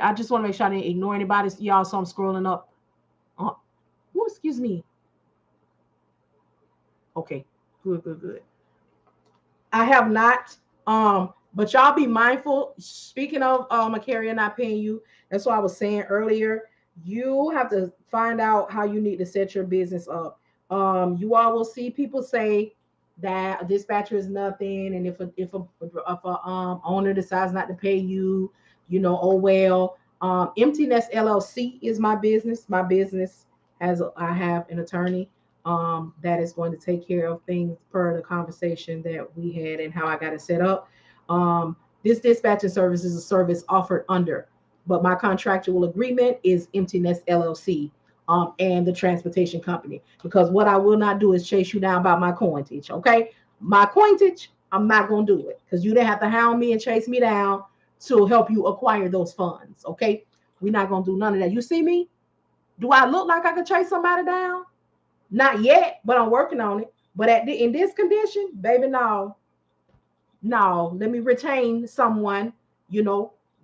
I just want to make sure I didn't ignore anybody. Y'all, so I'm scrolling up. Oh, excuse me. Okay, good. I have not. But y'all be mindful. Speaking of a carrier not paying you, that's what I was saying earlier. You have to find out how you need to set your business up. You all will see people say that a dispatcher is nothing, and if a owner decides not to pay you, oh well. Empty Nest LLC is my business. My business I have an attorney that is going to take care of things per the conversation that we had and how I got it set up. This dispatching service is a service offered under, but my contractual agreement is Empty Nest LLC, and the transportation company. Because what I will not do is chase you down about my coinage. Okay, my coinage, I'm not gonna do it because you didn't have to hound me and chase me down to help you acquire those funds. Okay, we're not gonna do none of that. You see me? Do I look like I could chase somebody down? Not yet, but I'm working on it. But in this condition, baby, no. Let me retain someone,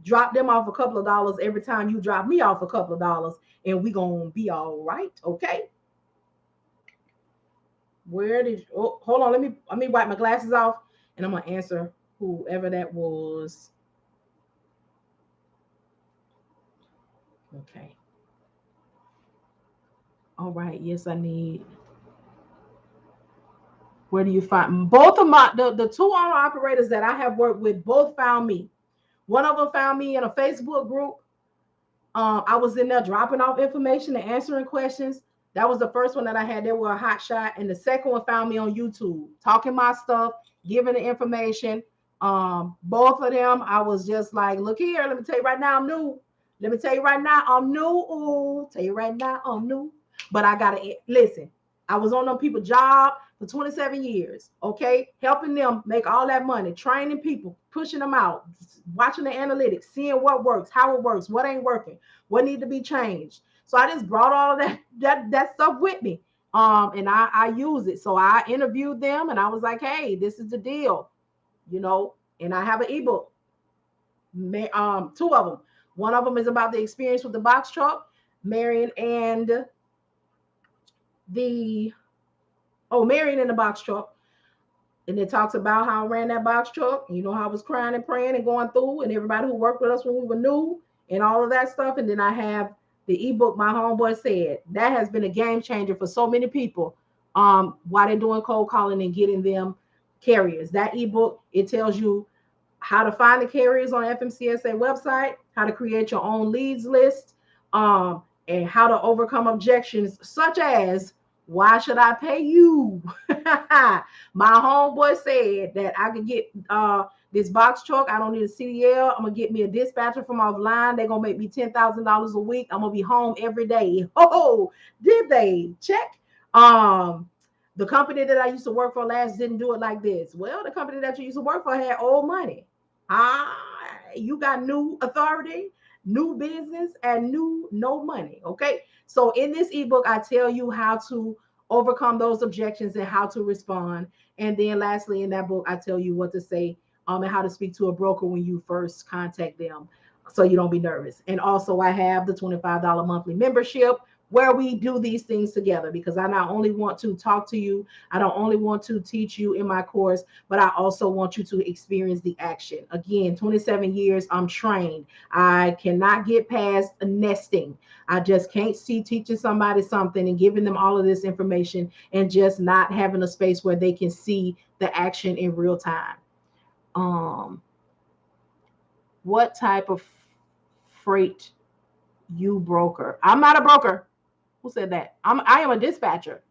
drop them off a couple of dollars every time you drop me off a couple of dollars, and we gonna be all right, okay? Hold on, let me wipe my glasses off, and I'm gonna answer whoever that was. Okay. All right, yes, I need. Where do you find both of my the two owner operators that I have worked with both found me. One of them found me in a Facebook group. I was in there dropping off information and answering questions. That was the first one that I had. They were a hot shot. And the second one found me on YouTube, talking my stuff, giving the information. Both of them, I was just like, look here, let me tell you right now, I'm new. Let me tell you right now, I'm new. Ooh, tell you right now, I'm new. But I gotta listen. I was on them people job for 27 years, okay? Helping them make all that money, training people, pushing them out, watching the analytics, seeing what works, how it works, what ain't working, what need to be changed. So I just brought all of that stuff with me. And I use it. So I interviewed them and I was like, hey, this is the deal, you know, and I have an ebook. Two of them. One of them is about the experience with the box truck, Marian and the Marian in the box truck. And it talks about how I ran that box truck, you know, how I was crying and praying and going through, and everybody who worked with us when we were new and all of that stuff. And then I have the ebook, My Homeboy Said. That has been a game changer for so many people while they're doing cold calling and getting them carriers. That ebook, it tells you how to find the carriers on FMCSA website, how to create your own leads list, and how to overcome objections such as, why should I pay you? My homeboy said that I could get this box truck. I don't need a CDL. I'm gonna get me a dispatcher from offline. They're gonna make me $10,000 a week. I'm gonna be home every day. Oh, did they? Check. The company that I used to work for last didn't do it like this. Well, the company that you used to work for had old money. You got new authority, new business, and new no money. Okay. So in this ebook, I tell you how to overcome those objections and how to respond. And then lastly, in that book, I tell you what to say and how to speak to a broker when you first contact them so you don't be nervous. And also I have the $25 monthly membership where we do these things together, because I not only want to talk to you, I don't only want to teach you in my course, but I also want you to experience the action. Again, 27 years, I'm trained. I cannot get past nesting. I just can't see teaching somebody something and giving them all of this information and just not having a space where they can see the action in real time. What type of freight you broker? I'm not a broker. Who said that? I am a dispatcher.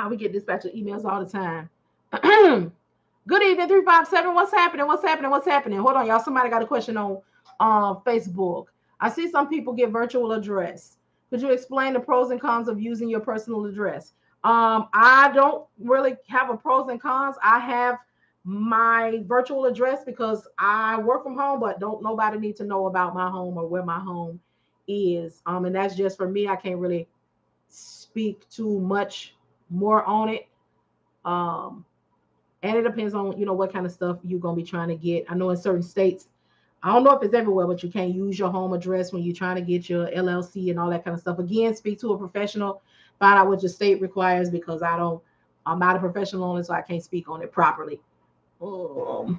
We get dispatcher emails all the time. Good evening, 357. What's happening? What's happening? What's happening? Hold on, y'all. Somebody got a question on Facebook. I see some people get virtual address. Could you explain the pros and cons of using your personal address? I don't really have a pros and cons. I have my virtual address because I work from home, but don't nobody need to know about my home or where my home is. And that's just for me. I can't really speak too much more on it. And it depends on, you know, what kind of stuff you're going to be trying to get. I know in certain states, I don't know if it's everywhere, but you can't use your home address when you're trying to get your LLC and all that kind of stuff. Again, speak to a professional, find out what your state requires, because I'm not a professional on it, so I can't speak on it properly. Sorry,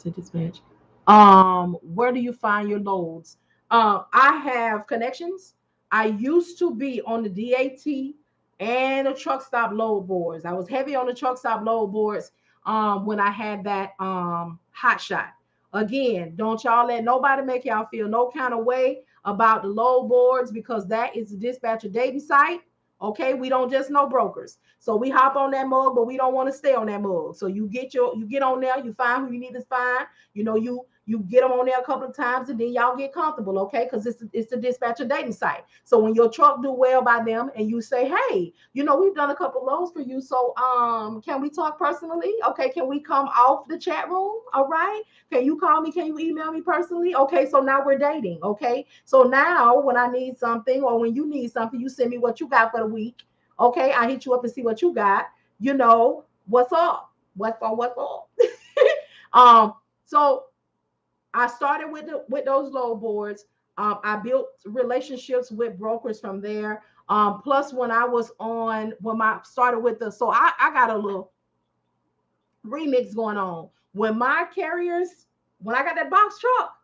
to dispatch. Where do you find your loads? I have connections. I used to be on the DAT and the truck stop load boards. I was heavy on the truck stop load boards when I had that hot shot. Again, don't y'all let nobody make y'all feel no kind of way about the load boards, because that is the dispatcher dating site. Okay, we don't just know brokers. So we hop on that mug, but we don't want to stay on that mug. So you get on there, you find who you need to find. You know, you get them on there a couple of times, and then y'all get comfortable, okay? Because it's the dispatcher dating site. So when your truck do well by them, and you say, hey, you know, we've done a couple loads for you, so can we talk personally? Okay, can we come off the chat room? All right. Can you call me? Can you email me personally? Okay, so now we're dating. Okay, so now when I need something, or when you need something, you send me what you got for the week. Okay, I hit you up and see what you got. You know, what's up? What's up? So I started with those load boards. I built relationships with brokers from there. Plus, when I started with so I got a little remix going on. When I got that box truck,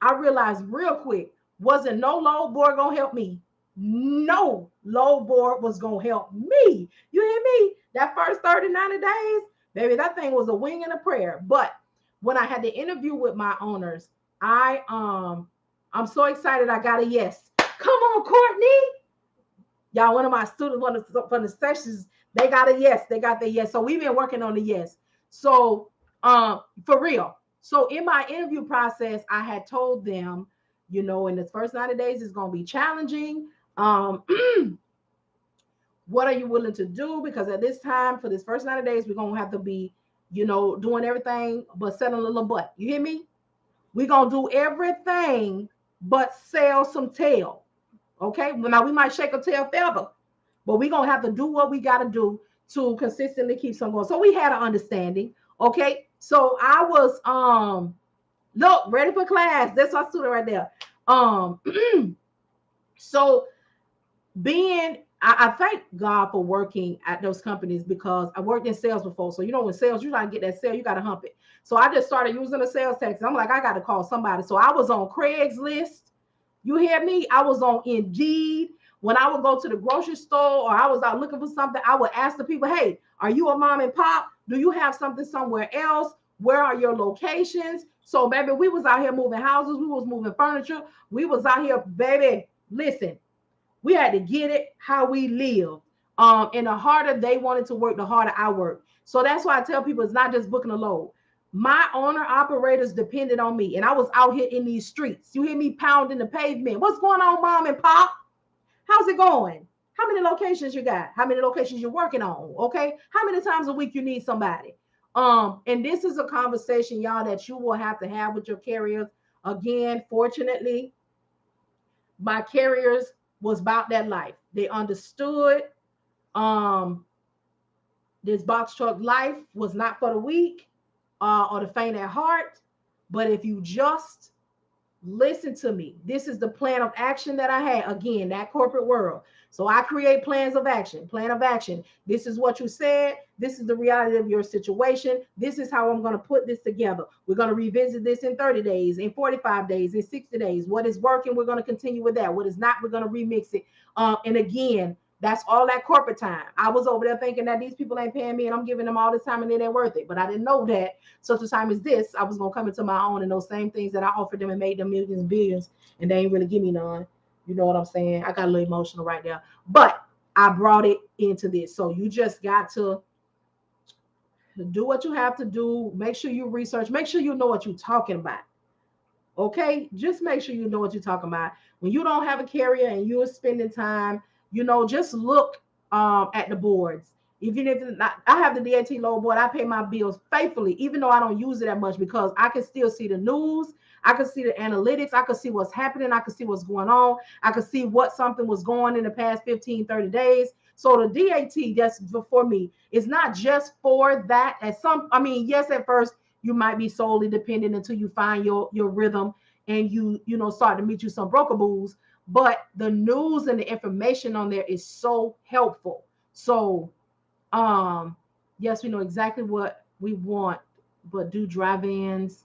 I realized real quick, wasn't no load board gonna help me. No low board was gonna help me. You hear me? That first 30, 90 days, baby, that thing was a wing and a prayer. But when I had the interview with my owners, I'm so excited I got a yes. Come on, Courtney. Y'all, one of my students, one of from the sessions, they got a yes. They got the yes. So we've been working on the yes. So for real. So in my interview process, I had told them, in the first 90 days it's gonna be challenging. Um, what are you willing to do? Because at this time, for this first 90 days, we're gonna have to be, doing everything but selling a little butt. You hear me? We're gonna do everything but sell some tail. Okay. Well, now we might shake a tail feather, but we're gonna have to do what we gotta do to consistently keep some going. So we had an understanding. Okay. So I was look ready for class. That's my student right there. So I thank God for working at those companies because I worked in sales before. So when sales, you gotta get that sale, you gotta hump it. So I just started using the sales text. I'm like, I gotta call somebody. So I was on Craigslist. You hear me? I was on Indeed. When I would go to the grocery store or I was out looking for something, I would ask the people, hey, are you a mom and pop? Do you have something somewhere else? Where are your locations? So, baby, we was out here moving houses. We was moving furniture. We was out here, baby, listen, we had to get it how we live. And the harder they wanted to work, the harder I worked. So that's why I tell people it's not just booking a load. My owner operators depended on me, and I was out here in these streets. You hear me pounding the pavement. What's going on, mom and pop? How's it going? How many locations you got? How many locations you're working on? Okay. How many times a week you need somebody? And this is a conversation, y'all, that you will have to have with your carriers. Again, fortunately, my carriers was about that life. They understood um this box truck life was not for the weak or the faint at heart. But if you just listen to me, this is the plan of action that I had. Again, that corporate world. So I create plans of action. Plan of action. This is what you said. This is the reality of your situation. This is how I'm going to put this together. We're going to revisit this in 30 days, in 45 days, in 60 days. What is working, we're going to continue with that. What is not, we're going to remix it. And again, that's all that corporate time. I was over there thinking that these people ain't paying me and I'm giving them all this time and it ain't worth it. But I didn't know that such a time as this, I was going to come into my own, and those same things that I offered them and made them millions, billions, and they ain't really give me none. You know what I'm saying? I got a little emotional right there, but I brought it into this. So you just got to do what you have to do. Make sure you research. Make sure you know what you're talking about. Okay, just make sure you know what you're talking about. When you don't have a carrier and you're spending time, just look at the boards. Even if not, I have the DAT load board, I pay my bills faithfully, even though I don't use it that much because I can still see the news. I can see the analytics. I can see what's happening. I can see what's going on. I can see what something was going in the past 15, 30 days. So the DAT, that's for me. It's not just for that. Yes, at first you might be solely dependent until you find your rhythm and you start to meet you some broker bulls. But the news and the information on there is so helpful. So yes, we know exactly what we want, but do dry vans,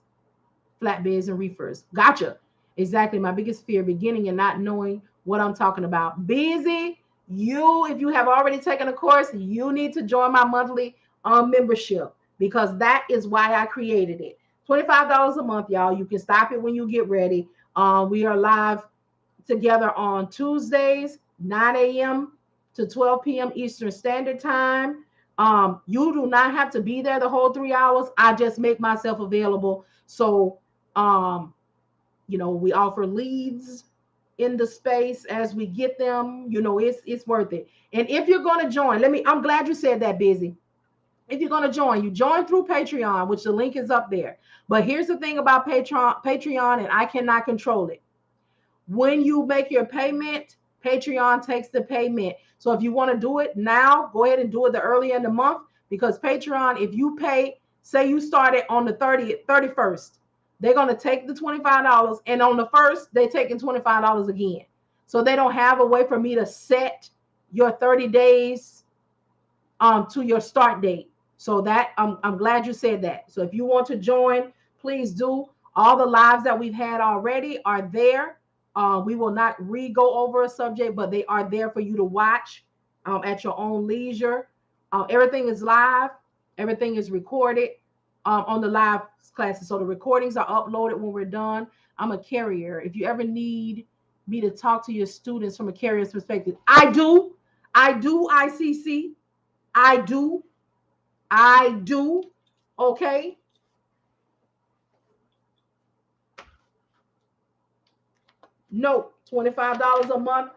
flatbeds, and reefers. Gotcha. Exactly. My biggest fear, beginning and not knowing what I'm talking about. Busy. If you have already taken a course, you need to join my monthly membership because that is why I created it. $25 a month, y'all. You can stop it when you get ready. We are live together on Tuesdays, 9 a.m. to 12 p.m. Eastern Standard Time. You do not have to be there the whole 3 hours. I just make myself available. So, we offer leads in the space as we get them. It's worth it. And if you're going to join, I'm glad you said that, Busy. If you're going to join, you join through Patreon, which the link is up there. But here's the thing about Patreon, and I cannot control it. When you make your payment, Patreon takes the payment. So if you want to do it now, go ahead and do it the earlier in the month because Patreon, if you pay, say you started on the 31st, they're going to take the $25 and on the 1st, they're taking $25 again. So they don't have a way for me to set your 30 days to your start date. So that I'm glad you said that. So if you want to join, please do. All the lives that we've had already are there. We will not re-go over a subject, but they are there for you to watch at your own leisure. Everything is live. Everything is recorded on the live classes. So the recordings are uploaded when we're done. I'm a carrier. If you ever need me to talk to your students from a carrier's perspective, I do. I do ICC. I do. I do. Okay. No, $25 a month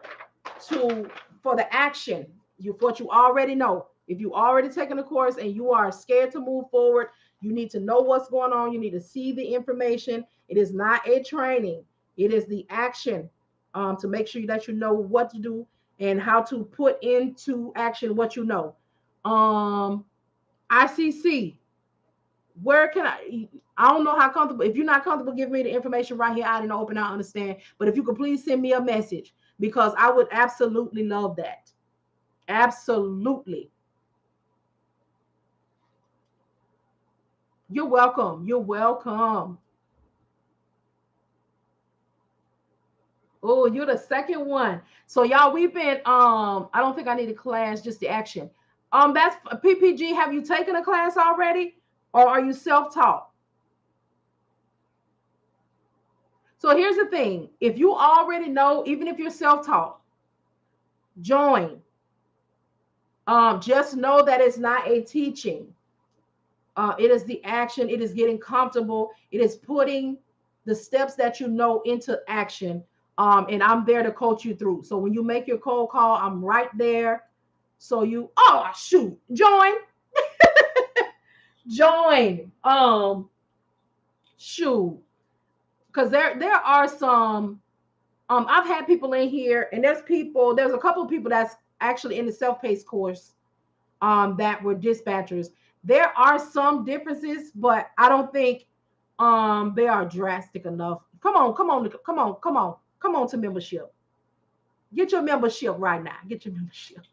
to for the action. You what you already know. If you already taken a course and you are scared to move forward, you need to know what's going on. You need to see the information. It is not a training. It is the action to make sure that you know what to do and how to put into action what you know. Um, ICC. Where can I don't know how comfortable. If you're not comfortable giving me the information right here out in the open, I understand. But if you could please send me a message because I would absolutely love that. Absolutely. You're welcome. You're welcome. Oh, you're the second one. So y'all, we've been I don't think I need a class, just the action. That's PPG. Have you taken a class already? Or are you self-taught? So here's the thing. If you already know, even if you're self-taught, join. Just know that it's not a teaching. It is the action. It is getting comfortable. It is putting the steps that you know into action. And I'm there to coach you through. So when you make your cold call, I'm right there. So oh shoot, join. Shoot, because there are some. I've had people in here, and there's a couple of people that's actually in the self-paced course that were dispatchers. There are some differences, but I don't think they are drastic enough. Come on to membership. Get your membership right now. Get your membership.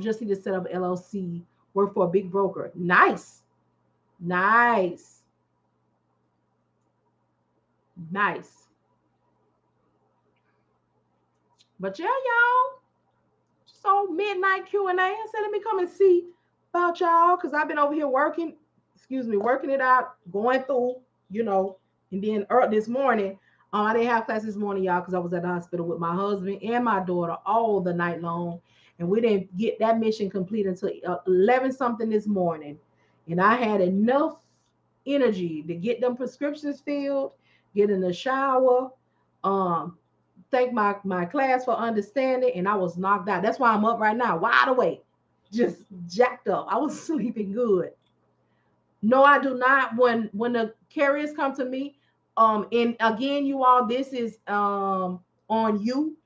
Just need to set up LLC, work for a big broker. Nice. Nice. Nice. But yeah, y'all. So midnight Q&A. I said, let me come and see about y'all because I've been over here working, working it out, going through, and then this morning, I didn't have class this morning, y'all, because I was at the hospital with my husband and my daughter all the night long. And we didn't get that mission complete until 11 something this morning. And I had enough energy to get them prescriptions filled, get in the shower, um, thank my class for understanding, and I was knocked out. That's why I'm up right now, wide awake, just jacked up. I was sleeping good. No, I do not. When the carriers come to me, and again, you all, this is on you.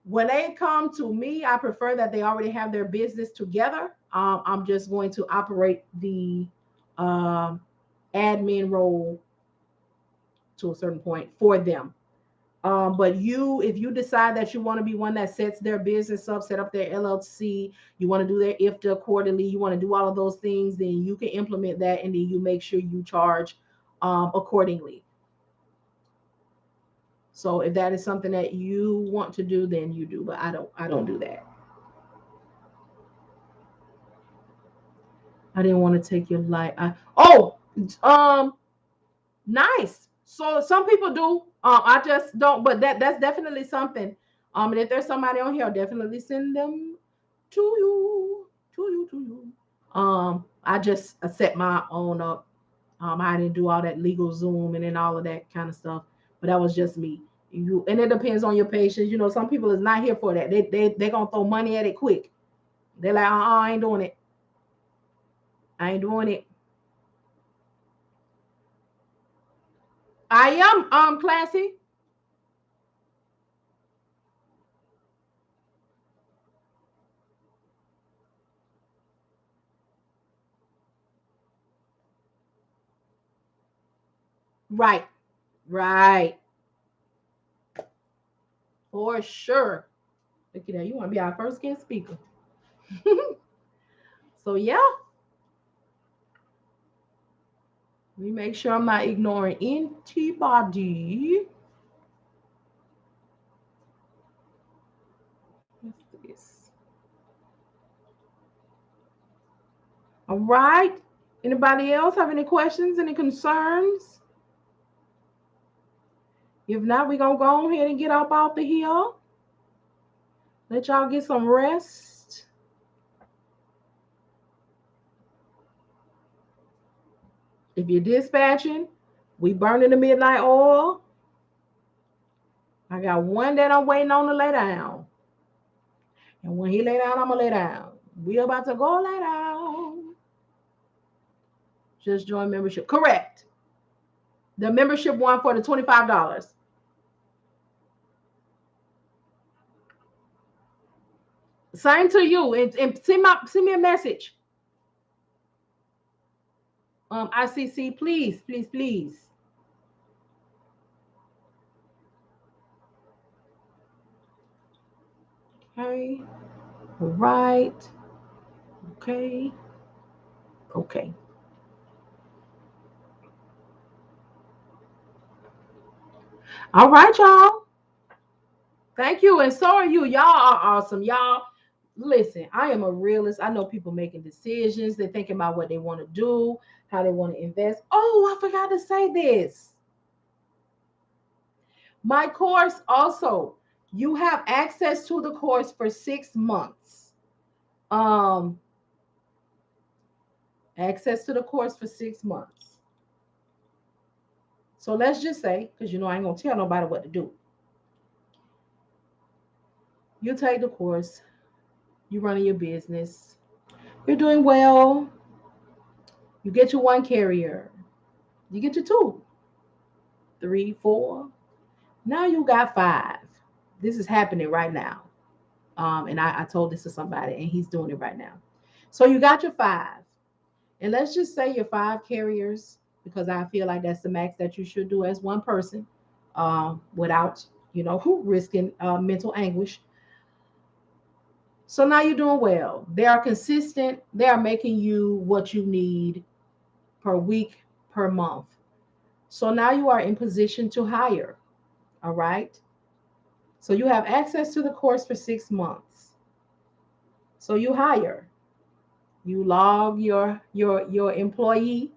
When they come to me, I prefer that they already have their business together. I'm just going to operate the um, admin role to a certain point for them. But if you decide that you want to be one that sets their business up, set up their LLC, you want to do their IFTA quarterly, you want to do all of those things, then you can implement that, and then you make sure you charge accordingly. So if that is something that you want to do, then you do. But I don't do that. I didn't want to take your life. Nice. So some people do. I just don't. But that's definitely something. And if there's somebody on here, I'll definitely send them to you, to you. I just set my own up. I didn't do all that legal Zoom and then all of that kind of stuff. But that was just me. And it depends on your patience. Some people is not here for that. They're gonna throw money at it quick. They're like, I ain't doing it. I ain't doing it. I am classy. Right. Right. For sure. Look at that. You want to be our first guest speaker. So yeah. Let me make sure I'm not ignoring anybody. All right. Anybody else have any questions, any concerns? If not, we're going to go ahead and get up off the hill. Let y'all get some rest. If you're dispatching, we burning the midnight oil. I got one that I'm waiting on to lay down. And when he lay down, I'm going to lay down. We about to go lay down. Just join membership. Correct. The membership one for the $25. Same to you. And send me a message. ICC, please, please, please. Okay. All right. Okay. Okay. All right, y'all. Thank you. And so are you. Y'all are awesome. Y'all, listen, I am a realist. I know people making decisions. They're thinking about what they want to do, how they want to invest. Oh, I forgot to say this. My course also, you have access to the course for 6 months. Um, access to the course for 6 months. So let's just say, because you know I ain't gonna tell nobody what to do. You take the course, you running your business, you're doing well, you get your one carrier, you get your two, three, four. Now you got five. This is happening right now. And I told this to somebody, and he's doing it right now. So you got your five. And let's just say your five carriers, because I feel like that's the max that you should do as one person, without, risking mental anguish. So now you're doing well. They are consistent. They are making you what you need per week, per month. So now you are in position to hire. All right. So you have access to the course for 6 months. So you hire. You log your employee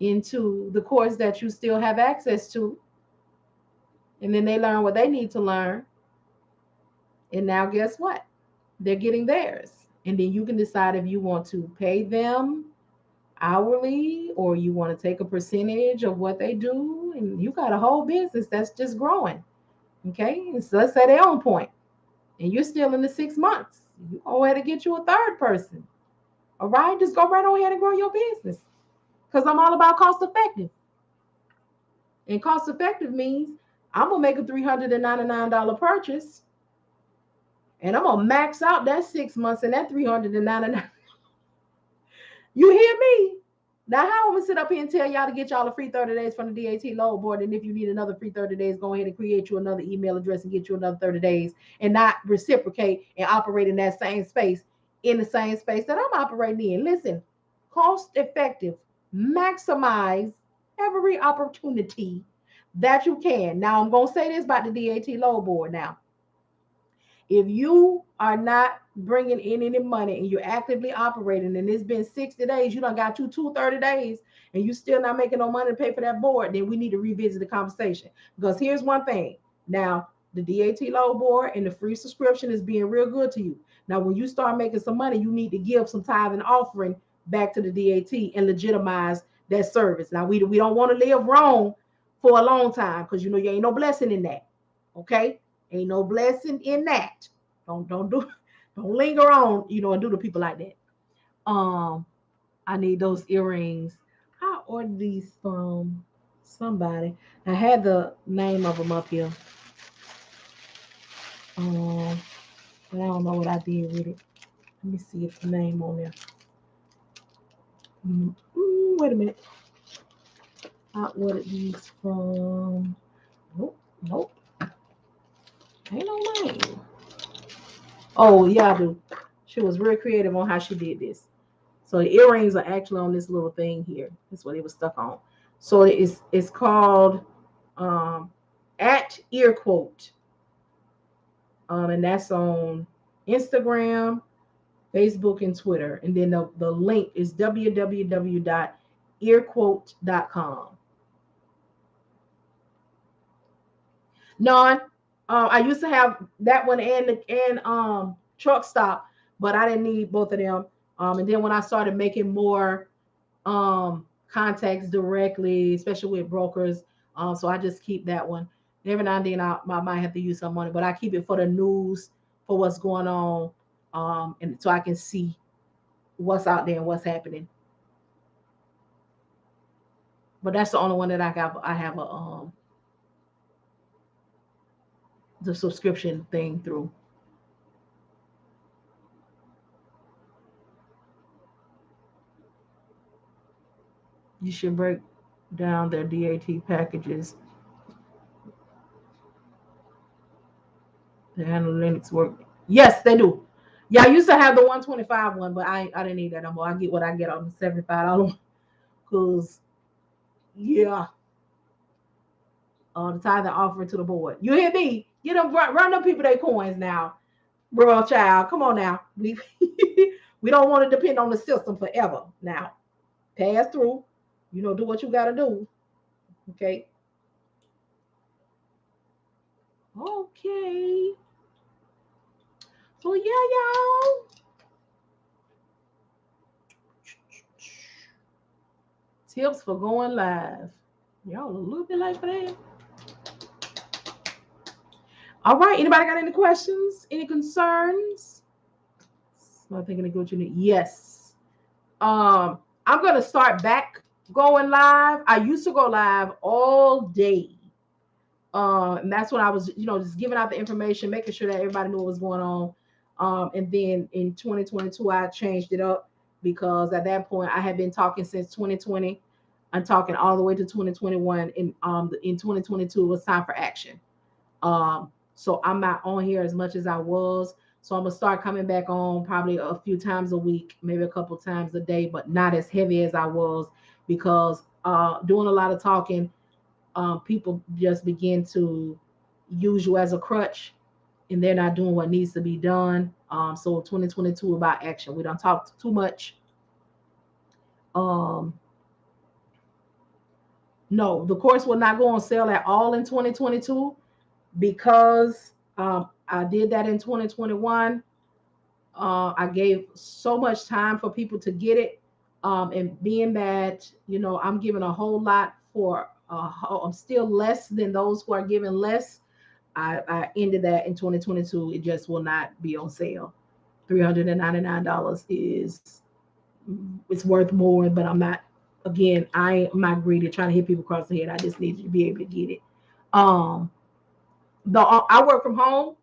into the course that you still have access to. And then they learn what they need to learn. And now guess what? They're getting theirs. And then you can decide if you want to pay them hourly or you want to take a percentage of what they do. And you got a whole business that's just growing. Okay. And so let's say they're on point and you're still in the 6 months. You go ahead and get you a third person. All right. Just go right on ahead and grow your business. Because I'm all about cost effective. And cost effective means I'm going to make a $399 purchase and I'm going to max out that 6 months and that $399. You hear me? Now, how I'm going to sit up here and tell y'all to get y'all a free 30 days from the DAT load board. And if you need another free 30 days, go ahead and create you another email address and get you another 30 days and not reciprocate and operate in that same space, in the same space that I'm operating in. Listen, cost effective, maximize every opportunity that you can. Now, I'm going to say this about the DAT load board now. If you are not bringing in any money and you're actively operating and it's been 60 days, you done got 30 days and you still not making no money to pay for that board, then we need to revisit the conversation. Because here's one thing. Now, the DAT load board and the free subscription is being real good to you. Now, when you start making some money, you need to give some tithe and offering back to the DAT and legitimize that service. Now, we don't want to live wrong for a long time because you ain't no blessing in that. Okay? Ain't no blessing in that. Don't linger on, and do the people like that. I need those earrings. I ordered these from somebody. I had the name of them up here. But I don't know what I did with it. Let me see if the name on there. Wait a minute. I ordered these from. Nope. Ain't no name. Oh, yeah, I do. She was real creative on how she did this. So the earrings are actually on this little thing here. That's what it was stuck on. So it's called at ear quote. And that's on Instagram. Facebook and Twitter. And then the link is www.earquote.com. Non, I used to have that one and truck stop, but I didn't need both of them. And then when I started making more contacts directly, especially with brokers, so I just keep that one. Every now and then I might have to use some money, but I keep it for the news, for what's going on, and so I can see what's out there and what's happening. But that's the only one that I got. I have a the subscription thing through. You should break down their DAT packages. The analytics work. Yes, they do. Yeah, I used to have the 125 one, but I didn't need that no more. I get what I get on the $75 because yeah, the time they offer to the board. You hear me? You know, run them people their coins now, bro, child. Come on now. We we don't want to depend on the system forever. Now, pass through. You know, do what you got to do. Okay. Okay. So yeah, y'all. Tips for going live. Y'all a little bit late for that. All right. Anybody got any questions? Any concerns? I'm thinking of what you need. Yes. I'm gonna start back going live. I used to go live all day. And that's when I was, just giving out the information, making sure that everybody knew what was going on. And then in 2022, I changed it up because at that point I had been talking since 2020. I'm talking all the way to 2021. And in 2022, it was time for action. So I'm not on here as much as I was. So I'm gonna start coming back on probably a few times a week, maybe a couple times a day, but not as heavy as I was because doing a lot of talking, people just begin to use you as a crutch and they're not doing what needs to be done. So 2022 about action. We don't talk too much. Um, no, the course will not go on sale at all in 2022 because I did that in 2021. I gave so much time for people to get it. And being that, I'm giving a whole lot for, I'm still less than those who are giving less. I ended that in 2022. It just will not be on sale. $399 is, it's worth more, but I'm not, again, I'm not greedy trying to hit people across the head. I just need you to be able to get it. Um, I work from home.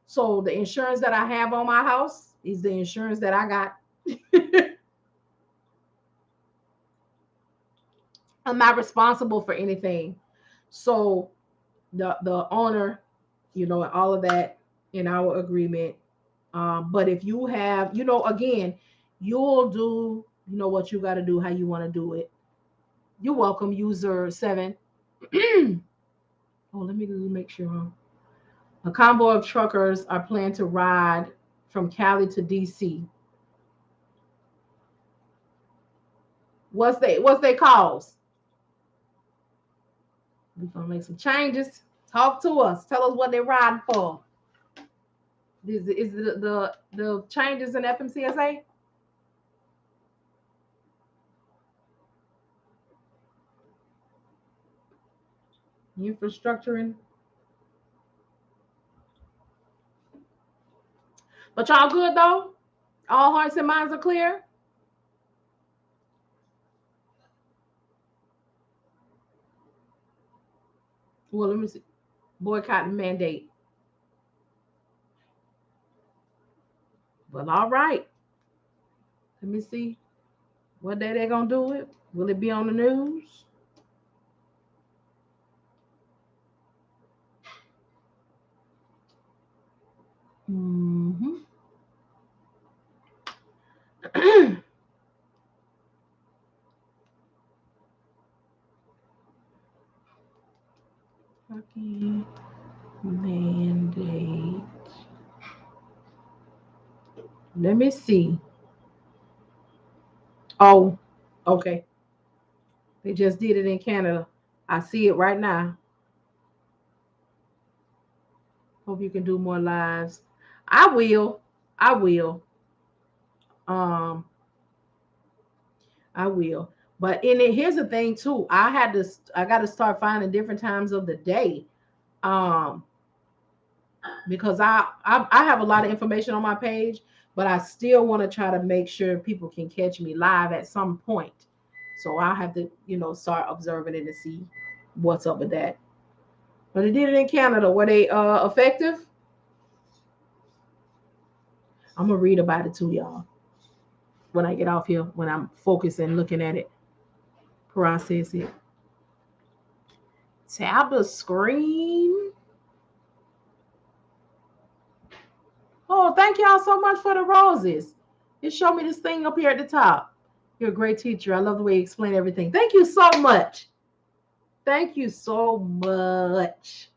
So the insurance that I have on my house is the insurance that I got. I'm not responsible for anything. So the owner, all of that in our agreement. But if you have, again, you'll do, what you got to do, how you want to do it. You're welcome, user 7. Oh, let me make sure. A convoy of truckers are planning to ride from Cali to DC. What's they cause? We're gonna make some changes. Talk to us. Tell us what they're riding for. Is the changes in FMCSA? Infrastructuring. But y'all good though? All hearts and minds are clear? Well, let me see. Boycott and mandate. Well, all right. Let me see. What day they're gonna do it? Will it be on the news? Mm-hmm. Okay. Mandate Let me see. Oh, okay. They just did it in Canada. I see it right now. Hope you can do more lives. I will. I will. Um, I will. But in it, here's the thing too. I got to start finding different times of the day. Um, because I have a lot of information on my page, but I still want to try to make sure people can catch me live at some point. So I have to, start observing it to see what's up with that. But they did it in Canada. Were they effective? I'm gonna read about it too, y'all. When I get off here, when I'm focusing, looking at it, process it. Tap the screen. Oh, thank y'all so much for the roses. It showed me this thing up here at the top. You're a great teacher. I love the way you explain everything. Thank you so much. Thank you so much.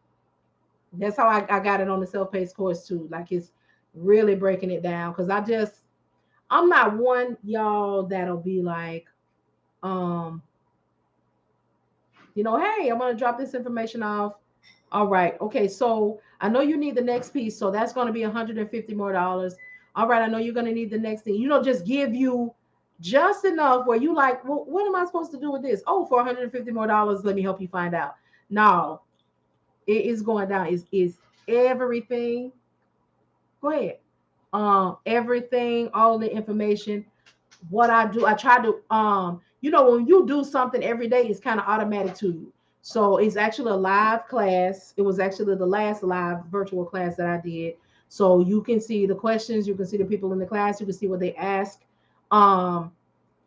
That's how I got it on the self-paced course too. Like it's really breaking it down. Cause I'm not one y'all that'll be like, um, hey, I'm gonna drop this information off. All right. Okay. So I know you need the next piece. So that's going to be $150 more. All right. I know you're going to need the next thing. Just give you just enough where you like, well, what am I supposed to do with this? Oh, for $150 more, let me help you find out. No, it is going down. Is everything. Go ahead. Everything, all the information. What I do, I try to when you do something every day, it's kind of automatic to you. So it's actually a live class. It was actually the last live virtual class that I did. So you can see the questions, you can see the people in the class, you can see what they ask, um,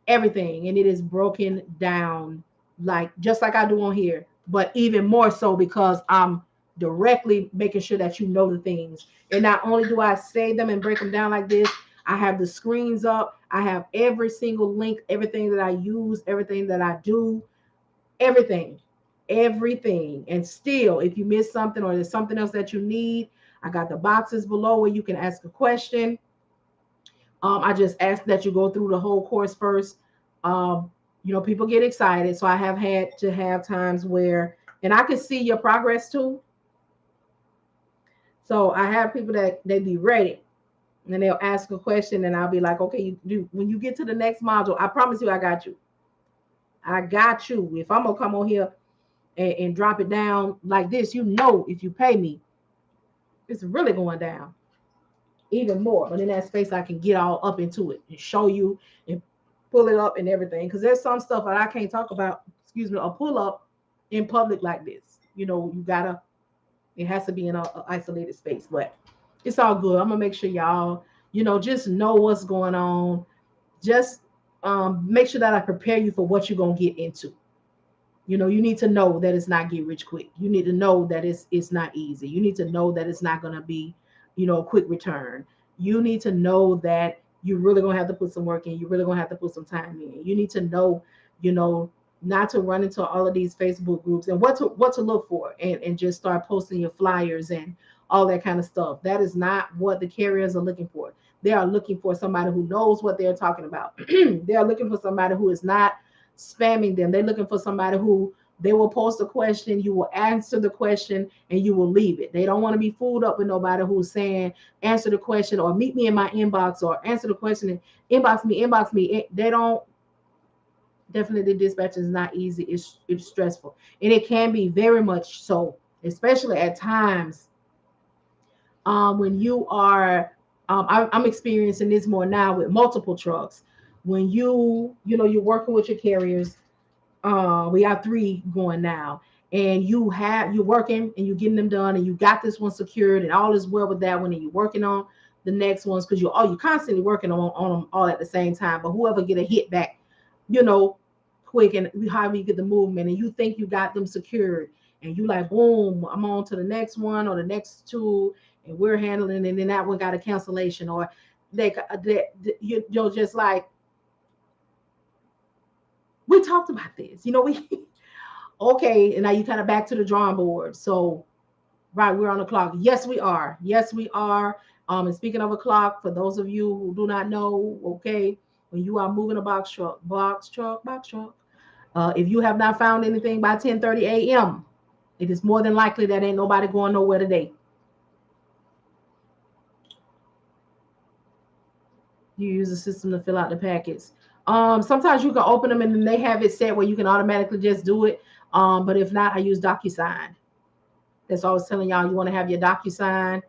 everything, and it is broken down like just like I do on here, but even more so because I'm directly making sure that you know the things. And not only do I say them and break them down like this, I have the screens up. I have every single link, everything that I use, everything that I do, everything, everything. And still, if you miss something or there's something else that you need, I got the boxes below where you can ask a question. I just ask that you go through the whole course first. People get excited. So I have had to have times where, and I can see your progress too. So I have people that they be ready and they'll ask a question and I'll be like, okay, when you get to the next module, I promise you, I got you. I got you. If I'm gonna come on here and drop it down like this, if you pay me, it's really going down even more. But in that space, I can get all up into it and show you and pull it up and everything. Because there's some stuff that I can't talk about, excuse me, or pull up in public like this. It has to be in an isolated space. But it's all good. I'm gonna make sure y'all, just know what's going on. Just make sure that I prepare you for what you're gonna get into. You need to know that it's not get rich quick. You need to know that it's not easy. You need to know that it's not gonna be, a quick return. You need to know that you're really gonna have to put some work in. You're really gonna have to put some time in. You need to know, you know, not to run into all of these Facebook groups and what to look for and just start posting your flyers and all that kind of stuff. That is not what the carriers are looking for. They are looking for somebody who knows what they're talking about. They are looking for somebody who is not spamming them. They're looking for somebody who they will post a question, you will answer the question, and you will leave it. They don't want to be fooled up with nobody who's saying, answer the question or meet me in my inbox or answer the question and inbox me, inbox me. They don't, definitely dispatching is not easy. It's stressful. And it can be very much so, especially at times when you are, I'm experiencing this more now with multiple trucks. When you're working with your carriers, we have 3 going now, and you're working and you're getting them done, and you got this one secured, and all is well with that one, and you're working on the next ones because you're constantly working on them all at the same time. But whoever get a hit back, you know, quick, and how you get the movement, and you think you got them secured, and you like, boom, I'm on to the next one or the next 2, and we're handling, and then that one got a cancellation, or you're just like, we talked about this, we okay, and now you kind of back to the drawing board. So, right, we're on the clock. Yes, we are. Yes, we are. And speaking of a clock, for those of you who do not know, okay, when you are moving a box truck, if you have not found anything by 10:30 a.m., it is more than likely that ain't nobody going nowhere today. You use the system to fill out the packets. Sometimes you can open them and then they have it set where you can automatically just do it. But if not, I use DocuSign. That's what I was telling y'all. You want to have your DocuSign,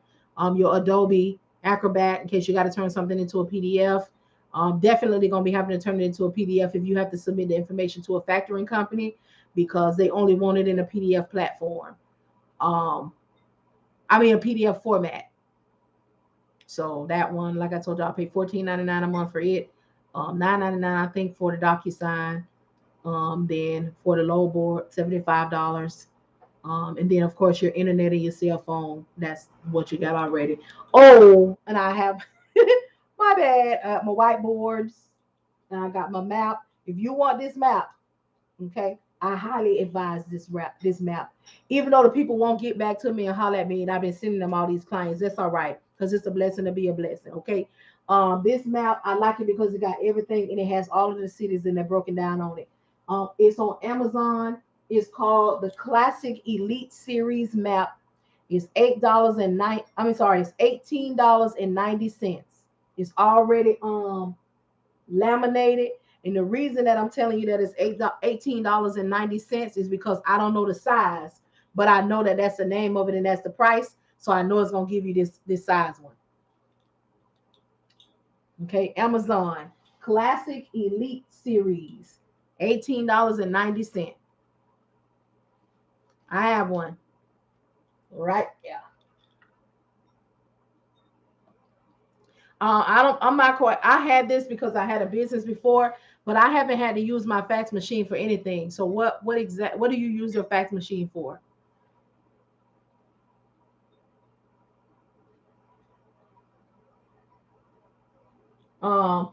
your Adobe Acrobat in case you got to turn something into a PDF. Definitely going to be having to turn it into a PDF if you have to submit the information to a factoring company because they only want it in a PDF platform. A PDF format. So that one, like I told you, I pay $14.99 a month for it. $9.99 I think for the DocuSign. Then for the low board, $75. And then of course your internet and your cell phone. That's what you got already. Oh, and I have my bad, my whiteboards, and I got my map. If you want this map, okay, I highly advise this map. Even though the people won't get back to me and holler at me, and I've been sending them all these clients, that's all right, because it's a blessing to be a blessing. Okay. This map, I like it because it got everything and it has all of the cities and they're broken down on it. It's on Amazon. It's called the Classic Elite Series map. It's it's $18.90. It's already laminated. And the reason that I'm telling you that it's $18.90 is because I don't know the size, but I know that that's the name of it and that's the price. So I know it's gonna give you this size one. Okay, Amazon Classic Elite Series, $18.90. I have one right. Yeah. I don't. I'm not quite. I had this because I had a business before, but I haven't had to use my fax machine for anything. So what do you use your fax machine for? Um,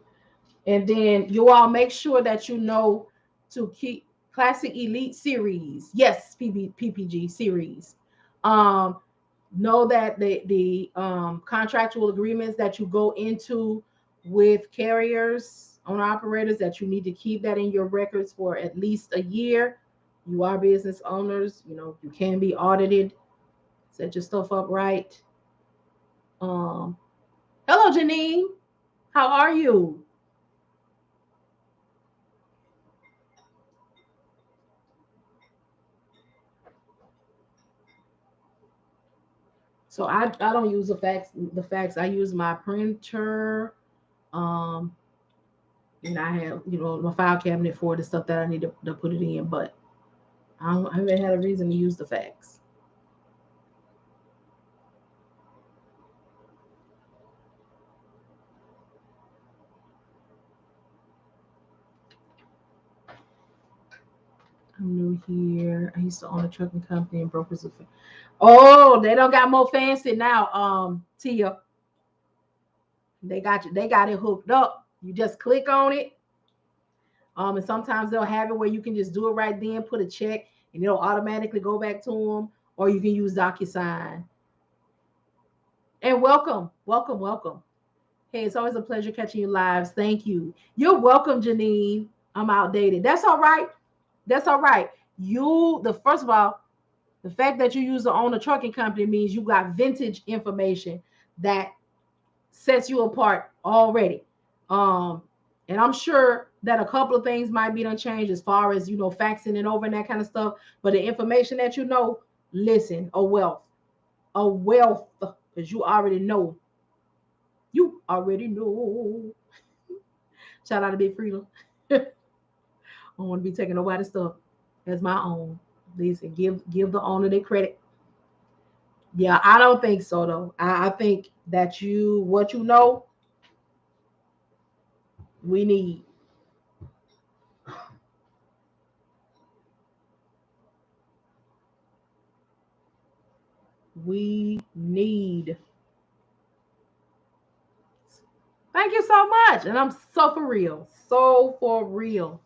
and then you all make sure that you know to keep Classic Elite Series. Yes, PPG series. Um, know that the contractual agreements that you go into with carriers, owner operators, that you need to keep that in your records for at least a year. You are business owners, you can be audited. Set your stuff up right. um Hello, Janine. How are you? So I don't use the fax. I use my printer. um and I have, my file cabinet for the stuff that I need to put it in, but I haven't had a reason to use the fax. I'm new here. I used to own a trucking company and brokers. Oh, they don't got more fancy now. Tia, they got you. They got it hooked up. You just click on it. And sometimes they'll have it where you can just do it right then, put a check, and it'll automatically go back to them. Or you can use DocuSign. And welcome, welcome, welcome. Hey, it's always a pleasure catching you lives. Thank you. You're welcome, Janine. I'm outdated. That's all right. That's all right. The first of all, the fact that you use to own a trucking company means you got vintage information that sets you apart already. Um, and I'm sure that a couple of things might be unchanged as far as faxing it over and that kind of stuff. But the information that listen, a wealth, because you already know. You already know. Shout out to Big Freedom. I don't want to be taking nobody's stuff as my own. Listen, give the owner their credit. Yeah, I don't think so though. I think that what we need. We need. Thank you so much. And I'm so for real. So for real.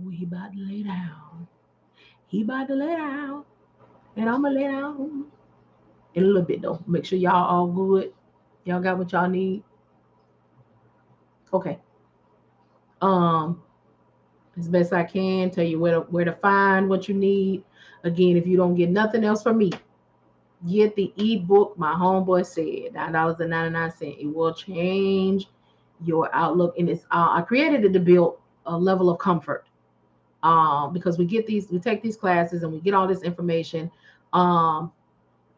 Oh, he about to lay down. He about to lay down. And I'm gonna lay down in a little bit though. Make sure y'all all good. Y'all got what y'all need. Okay. Um, as best I can, tell you where to find what you need. Again, if you don't get nothing else from me, get the ebook. My homeboy said $9.99. It will change your outlook, and it's I created it to build a level of comfort. Because we take these classes and we get all this information. Um,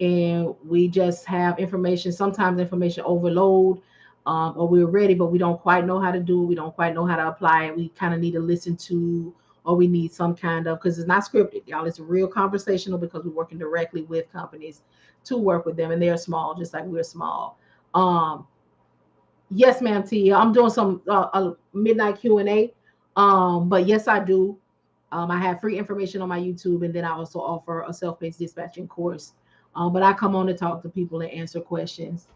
and we just have information, sometimes information overload, or we're ready but we don't quite know how to do it, we don't quite know how to apply it, we kind of need to listen to, or we need some kind of, because it's not scripted, y'all, it's real conversational, because we're working directly with companies to work with them, and they're small just like we're small. Yes, ma'am, Tia, I'm doing some midnight Q&A. But yes, I do. I have free information on my YouTube, and then I also offer a self-paced dispatching course. But I come on to talk to people and answer questions.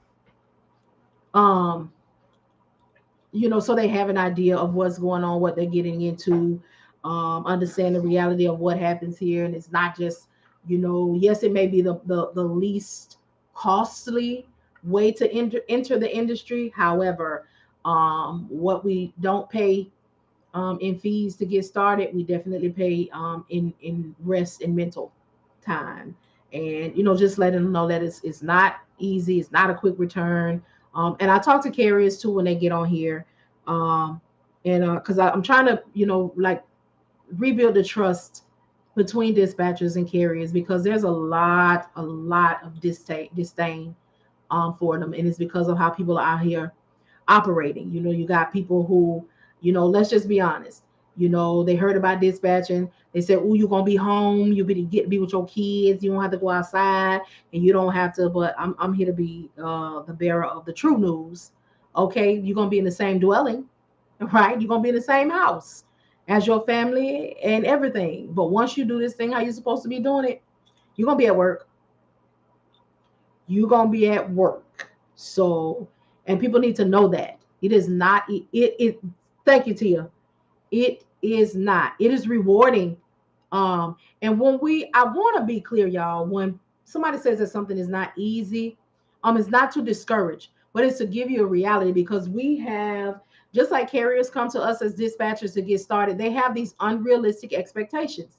Um, so they have an idea of what's going on, what they're getting into, understand the reality of what happens here. And it's not just, yes, it may be the least costly way to enter the industry. However, what we don't pay in fees to get started, we definitely pay in rest and mental time. And just letting them know that it's not easy, it's not a quick return. And I talk to carriers too when they get on here, um, and because I'm trying to like rebuild the trust between dispatchers and carriers, because there's a lot of disdain for them, and it's because of how people are out here operating. You got people who, let's just be honest. They heard about dispatching. They said, "Oh, you're gonna be home. You get to be with your kids. You don't have to go outside, and you don't have to." But I'm here to be the bearer of the true news. Okay, you're gonna be in the same dwelling, right? You're gonna be in the same house as your family and everything. But once you do this thing how you're supposed to be doing it, you're gonna be at work. You're gonna be at work. So, and people need to know that it is not it. Thank you, Tia. It is not. It is rewarding. And I want to be clear, y'all. When somebody says that something is not easy, it's not to discourage, but it's to give you a reality, because we have, just like carriers come to us as dispatchers to get started, they have these unrealistic expectations.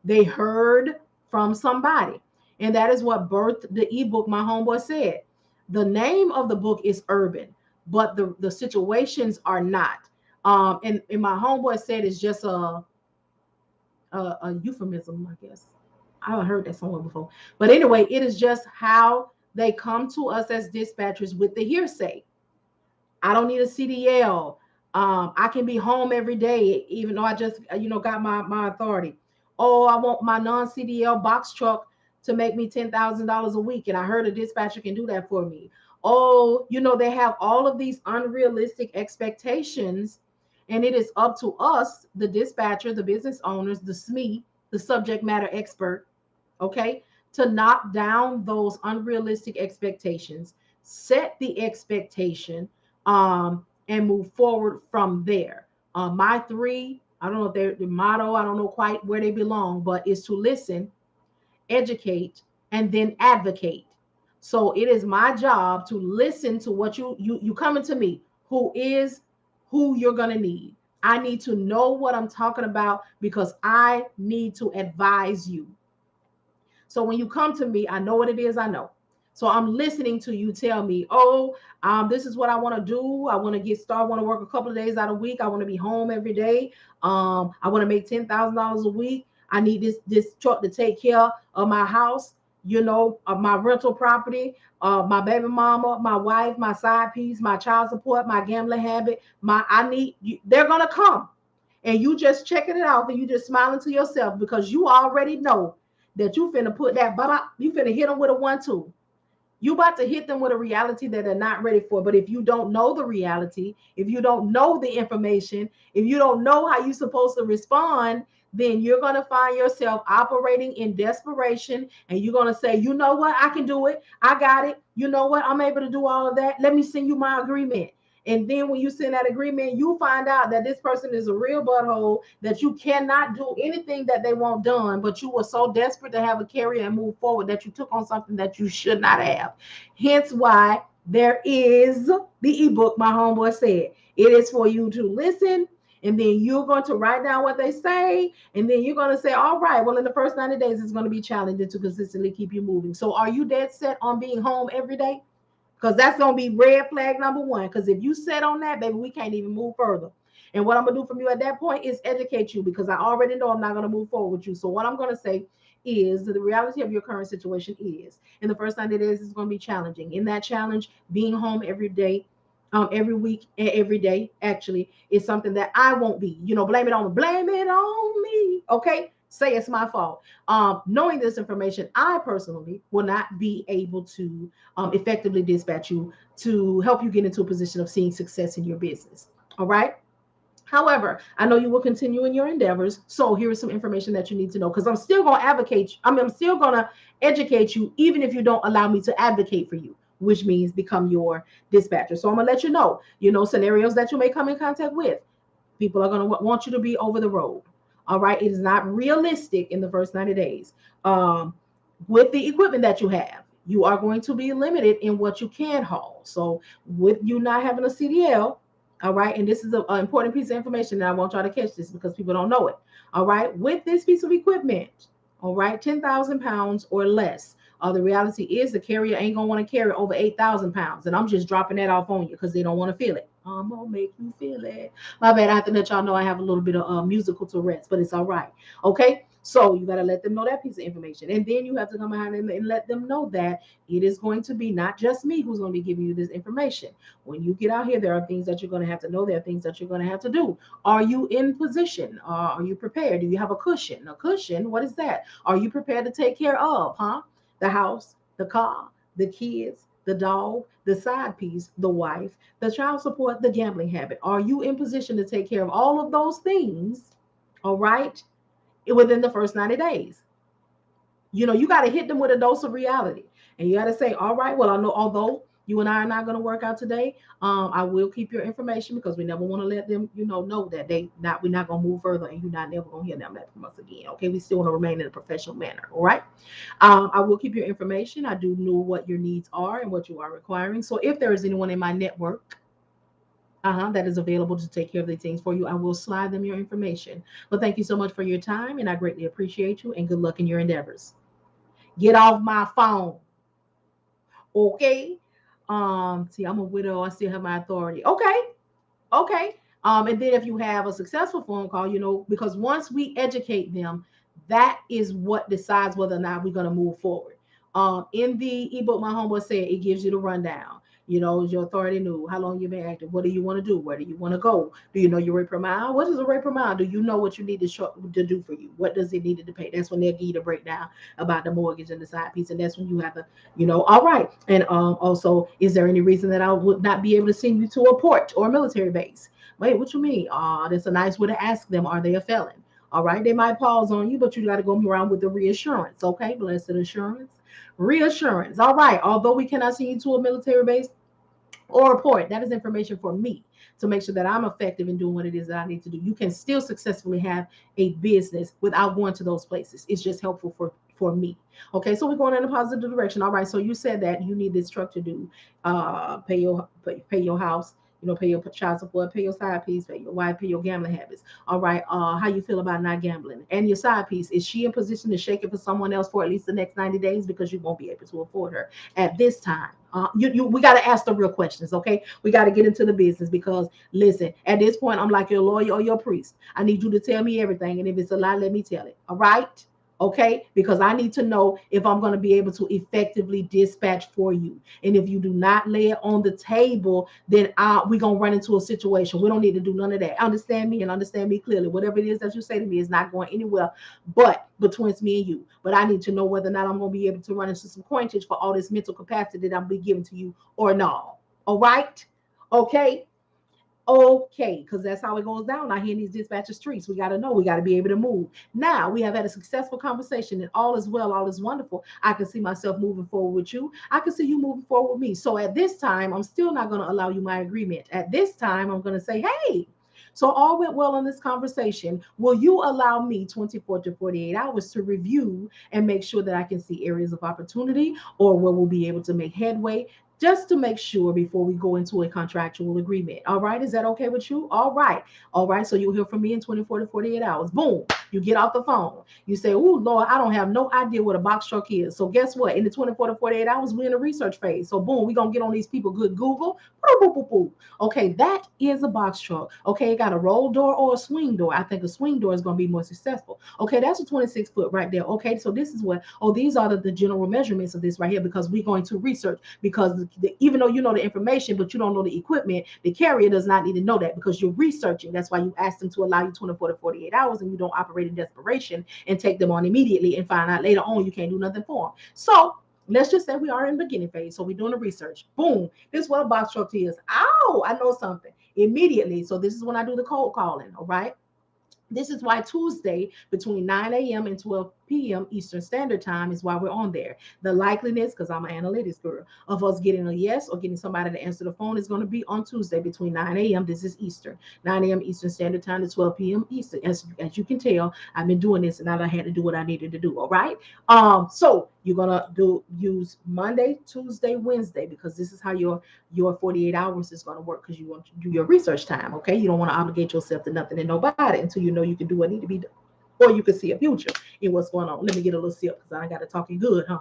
They heard from somebody. And that is what birthed the ebook my homeboy said. The name of the book is Urban, but the situations are not. And my homeboy said it's just a euphemism, I guess. I heard that somewhere before. But anyway, it is just how they come to us as dispatchers with the hearsay. I don't need a CDL. I can be home every day, even though I just, got my authority. Oh, I want my non-CDL box truck to make me $10,000 a week, and I heard a dispatcher can do that for me. Oh, they have all of these unrealistic expectations, and it is up to us, the dispatcher, the business owners, the SME, the subject matter expert, okay, to knock down those unrealistic expectations, set the expectation, and move forward from there. My three, I don't know if they're the motto, I don't know quite where they belong, but is to listen, educate, and then advocate. So it is my job to listen to what you coming to me, who you're gonna need. I need to know what I'm talking about, because I need to advise you. So when you come to me, I know what it is. I know. So I'm listening to you tell me, oh, this is what I want to do. I want to get started. I want to work a couple of days out of the week. I want to be home every day. I want to make $10,000 a week. I need this truck to take care of my house, of my rental property, my baby mama, my wife, my side piece, my child support, my gambling habit. They're gonna come, and you just checking it out, and you just smiling to yourself, because you already know that you finna put that, you finna hit them with a 1-2. You about to hit them with a reality that they're not ready for. But if you don't know the reality, if you don't know the information, if you don't know how you're supposed to respond, then you're going to find yourself operating in desperation, and you're going to say, you know what, I can do it. I got it. You know what, I'm able to do all of that. Let me send you my agreement. And then when you send that agreement, you find out that this person is a real butthole, that you cannot do anything that they want done, but you were so desperate to have a carrier and move forward that you took on something that you should not have. Hence why there is the ebook, my homeboy said. It is for you to listen, and then you're going to write down what they say, and then you're going to say, all right, well, in the first 90 days, it's going to be challenging to consistently keep you moving. So are you dead set on being home every day? Because that's going to be red flag number one. Because if you set on that, baby, we can't even move further. And what I'm going to do from you at that point is educate you, because I already know I'm not going to move forward with you. So what I'm going to say is the reality of your current situation is in the first 90 days, it's going to be challenging. In that challenge, being home every day, every week and every day actually is something that I won't be. Blame it on me. Okay. Say it's my fault. Knowing this information, I personally will not be able to effectively dispatch you to help you get into a position of seeing success in your business. All right. However, I know you will continue in your endeavors. So here is some information that you need to know, because I'm still going to advocate. I'm still going to educate you, even if you don't allow me to advocate for you, which means become your dispatcher. So I'm going to let you know, scenarios that you may come in contact with. People are going to want you to be over the road. All right. It is not realistic in the first 90 days. With the equipment that you have, you are going to be limited in what you can haul. So with you not having a CDL, all right, and this is an important piece of information, and I want y'all to catch this because people don't know it. All right, with this piece of equipment, all right, 10,000 pounds or less. The reality is the carrier ain't gonna want to carry over 8,000 pounds, and I'm just dropping that off on you because they don't want to feel it. I'm gonna make you feel it. My bad. I have to let y'all know I have a little bit of musical Tourette's, but it's all right. Okay, so you gotta let them know that piece of information, and then you have to come behind them and let them know that it is going to be not just me who's going to be giving you this information. When you get out here, there are things that you're going to have to know. There are things that you're going to have to do. Are you in position? Are you prepared? Do you have a cushion? A cushion? What is that? Are you prepared to take care of, the house, the car, the kids, the dog, the side piece, the wife, the child support, the gambling habit? Are you in position to take care of all of those things, all right, within the first 90 days? You got to hit them with a dose of reality. And you got to say, all right, well, I know, although you and I are not going to work out today, I will keep your information, because we never want to let them, know that we're not going to move further, and you're not never going to hear them that from us again. Okay. We still want to remain in a professional manner. All right. I will keep your information. I do know what your needs are and what you are requiring. So if there is anyone in my network, that is available to take care of these things for you, I will slide them your information. But thank you so much for your time, and I greatly appreciate you, and good luck in your endeavors. Get off my phone. Okay. See, I'm a widow. I still have my authority. Okay. Okay. And then if you have a successful phone call, because once we educate them, that is what decides whether or not we're going to move forward. In the ebook, my homeboy said, it gives you the rundown. Your authority knew how long you've been active. What do you want to do? Where do you want to go? Do you know your rate per mile? What is a rate per mile? Do you know what you need to do for you? What does it need to pay? That's when they'll give you the breakdown about the mortgage and the side piece. And that's when you have to, all right. And also, is there any reason that I would not be able to send you to a port or a military base? Wait, what you mean? That's a nice way to ask them, are they a felon? All right, they might pause on you, but you got to go around with the reassurance. Okay, blessed assurance. Reassurance. All right, although we cannot send you to a military base or a port, that is information for me to make sure that I'm effective in doing what it is that I need to do. You can still successfully have a business without going to those places. It's just helpful for me. Okay, so we're going in a positive direction. All right, so you said that you need this truck to do pay your house, pay your child support, pay your side piece, pay your wife, pay your gambling habits. All right, how you feel about not gambling? And your side piece, is she in position to shake it for someone else for at least the next 90 days, because you won't be able to afford her at this time? We got to ask the real questions. Okay, we got to get into the business, because listen, at this point, I'm like your lawyer or your priest. I need you to tell me everything, and if it's a lie, let me tell it. All right. Okay, because I need to know if I'm going to be able to effectively dispatch for you. And if you do not lay it on the table, then we're going to run into a situation. We don't need to do none of that. Understand me, and understand me clearly. Whatever it is that you say to me is not going anywhere but between me and you. But I need to know whether or not I'm going to be able to run into some coinage for all this mental capacity that I'm be giving to you or not. All right. Okay. Okay, because that's how it goes down out here in these dispatcher streets. We got to know, we got to be able to move. Now we have had a successful conversation and all is well, all is wonderful. I can see myself moving forward with you. I can see you moving forward with me. So at this time, I'm still not going to allow you my agreement. At this time, I'm going to say, hey, so all went well in this conversation. Will you allow me 24 to 48 hours to review and make sure that I can see areas of opportunity or where we'll be able to make headway? Just to make sure before we go into a contractual agreement. All right. Is that okay with you? All right. All right. So you'll hear from me in 24 to 48 hours. Boom. You get off the phone. You say, oh, Lord, I don't have no idea what a box truck is. So guess what? In the 24 to 48 hours, we're in the research phase. So boom, we're going to get on these people. Good Google. Boop, boop, boop, boop. Okay. That is a box truck. Okay. It got a roll door or a swing door. I think a swing door is going to be more successful. Okay. That's a 26 foot right there. Okay. So this is what, oh, these are the general measurements of this right here because we're going to research because even though you know the information, but you don't know the equipment, the carrier does not need to know that because you're researching. That's why you ask them to allow you 24 to 48 hours and you don't operate in desperation and take them on immediately and find out later on you can't do nothing for them. So let's just say we are in the beginning phase. So we're doing the research. Boom. This is what a box truck is. Oh, I know something immediately. So this is when I do the cold calling. All right. This is why Tuesday between 9 a.m. and 12 p.m. Eastern Standard Time is why we're on there. The likeliness, because I'm an analytics girl, of us getting a yes or getting somebody to answer the phone is going to be on Tuesday between 9 a.m. This is Eastern, 9 a.m. Eastern Standard Time to 12 p.m. Eastern. As you can tell, I've been doing this and I had to do what I needed to do. All right. So you're gonna use Monday, Tuesday, Wednesday because this is how your 48 hours is going to work because you want to do your research time. Okay. You don't want to obligate yourself to nothing and nobody until you know you can do what need to be done. Or you can see a future in what's going on. Let me get a little sip because I got to talking good, huh?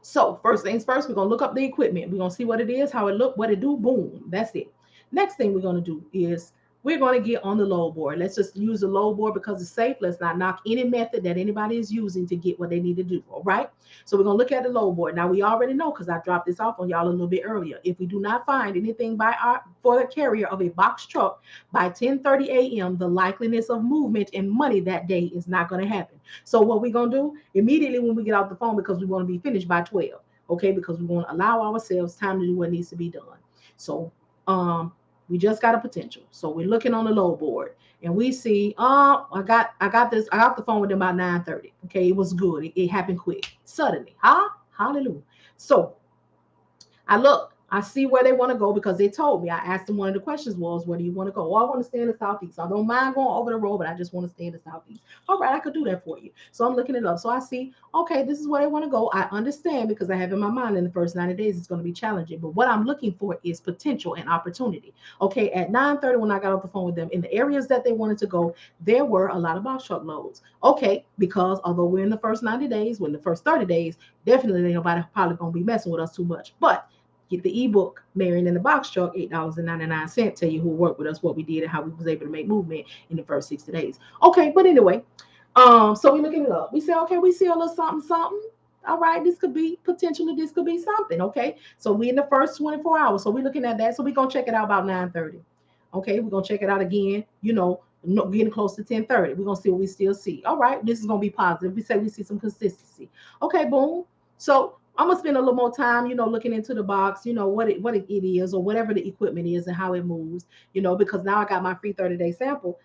So first things first, we're going to look up the equipment. We're going to see what it is, how it look, what it do. Boom. That's it. Next thing we're going to do is we're going to get on the load board. Let's just use the load board because it's safe. Let's not knock any method that anybody is using to get what they need to do. All right. So we're going to look at the load board. Now we already know because I dropped this off on y'all a little bit earlier. If we do not find anything for the carrier of a box truck by 10:30 a.m., the likeliness of movement and money that day is not going to happen. So what we're going to do immediately when we get off the phone because we want to be finished by 12. Okay. Because we want to allow ourselves time to do what needs to be done. So, we just got a potential. So we're looking on the load board and we see, I got this. I got the phone with them about 9:30. Okay. It was good. It happened quick. Suddenly. Huh? Hallelujah. So I look, I see where they want to go because they told me. I asked them one of the questions was, where do you want to go? Well, I want to stay in the southeast. I don't mind going over the road, but I just want to stay in the southeast. All right, I could do that for you. So I'm looking it up. So I see, okay, this is where they want to go. I understand because I have in my mind in the first 90 days it's going to be challenging. But what I'm looking for is potential and opportunity. Okay, at 9:30 when I got off the phone with them, in the areas that they wanted to go, there were a lot of box truck loads. Okay, because although we're in the first 90 days, we're in the first 30 days, definitely nobody probably going to be messing with us too much. But get the ebook, Marian in the Box Truck, $8.99. Tell you who worked with us, what we did, and how we was able to make movement in the first 60 days. Okay, but anyway, so we looking it up. We say, okay, we see a little something, something. All right, this could be potentially, this could be something. Okay, so we in the first 24 hours. So we're looking at that. So we're gonna check it out about 9:30. Okay, we're gonna check it out again, getting close to 10:30. We're gonna see what we still see. All right, this is gonna be positive. We say we see some consistency. Okay, boom. So I'm gonna spend a little more time, looking into the box, what it is or whatever the equipment is and how it moves, because now I got my free 30-day sample,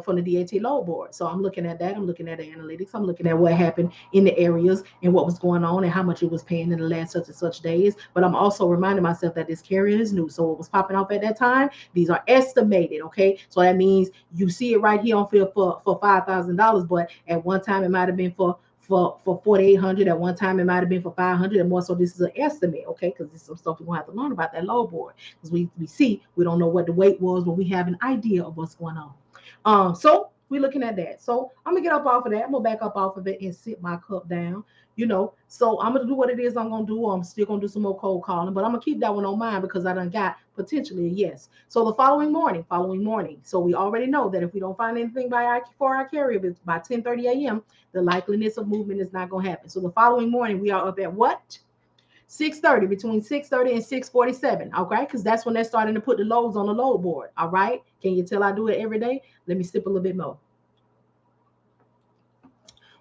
from the DAT load board. So I'm looking at that. I'm looking at the analytics. I'm looking at what happened in the areas and what was going on and how much it was paying in the last such and such days. But I'm also reminding myself that this carrier is new. So what was popping off at that time, these are estimated. Okay. So that means you see it right here on field for $5,000, but at one time it might have been for 4,800. At one time it might have been for 500 and more. So this is an estimate, okay? Because this is some stuff we're gonna have to learn about that load board. Because we don't know what the weight was, but we have an idea of what's going on. So we're looking at that. So I'm gonna get up off of that. I'm gonna back up off of it and sit my cup down. So I'm gonna do what it is I'm gonna do. I'm still gonna do some more cold calling, but I'm gonna keep that one on mine because I done got potentially a yes. So the following morning. So we already know that if we don't find anything for our carrier by 10:30 a.m., the likeliness of movement is not gonna happen. So the following morning we are up at what? 6:30, between 6:30 and 6:47. Okay, because that's when they're starting to put the loads on the load board. All right. Can you tell I do it every day? Let me sip a little bit more.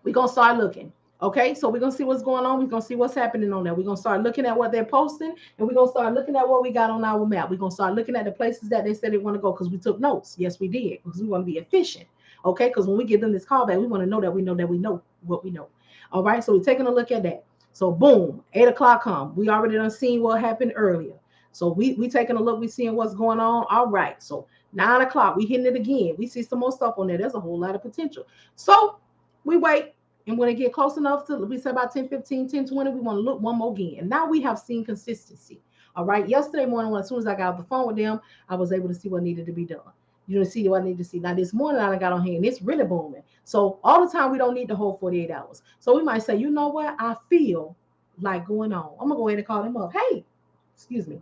We're gonna start looking. Okay, so we're gonna see what's going on. We're gonna see what's happening on there. We're gonna start looking at what they're posting, and we're gonna start looking at what we got on our map. We're gonna start looking at the places that they said they want to go because we took notes. Yes, we did, because we want to be efficient. Okay, because when we give them this call back, we want to know that we know what we know. All right, so we're taking a look at that. So boom, 8 o'clock come. We already done seen what happened earlier. So we taking a look, we seeing what's going on. All right, so 9 o'clock, we hitting it again. We see some more stuff on there. There's a whole lot of potential. So we wait. And when it get close enough to, we say about 10:15, 10:20, we want to look one more again. And now we have seen consistency. All right. Yesterday morning, as soon as I got off the phone with them, I was able to see what needed to be done. You know, see what I need to see. Now this morning I got on here and it's really booming. So all the time we don't need the whole 48 hours. So we might say, you know what? I feel like going on. I'm gonna go ahead and call them up. Hey, excuse me.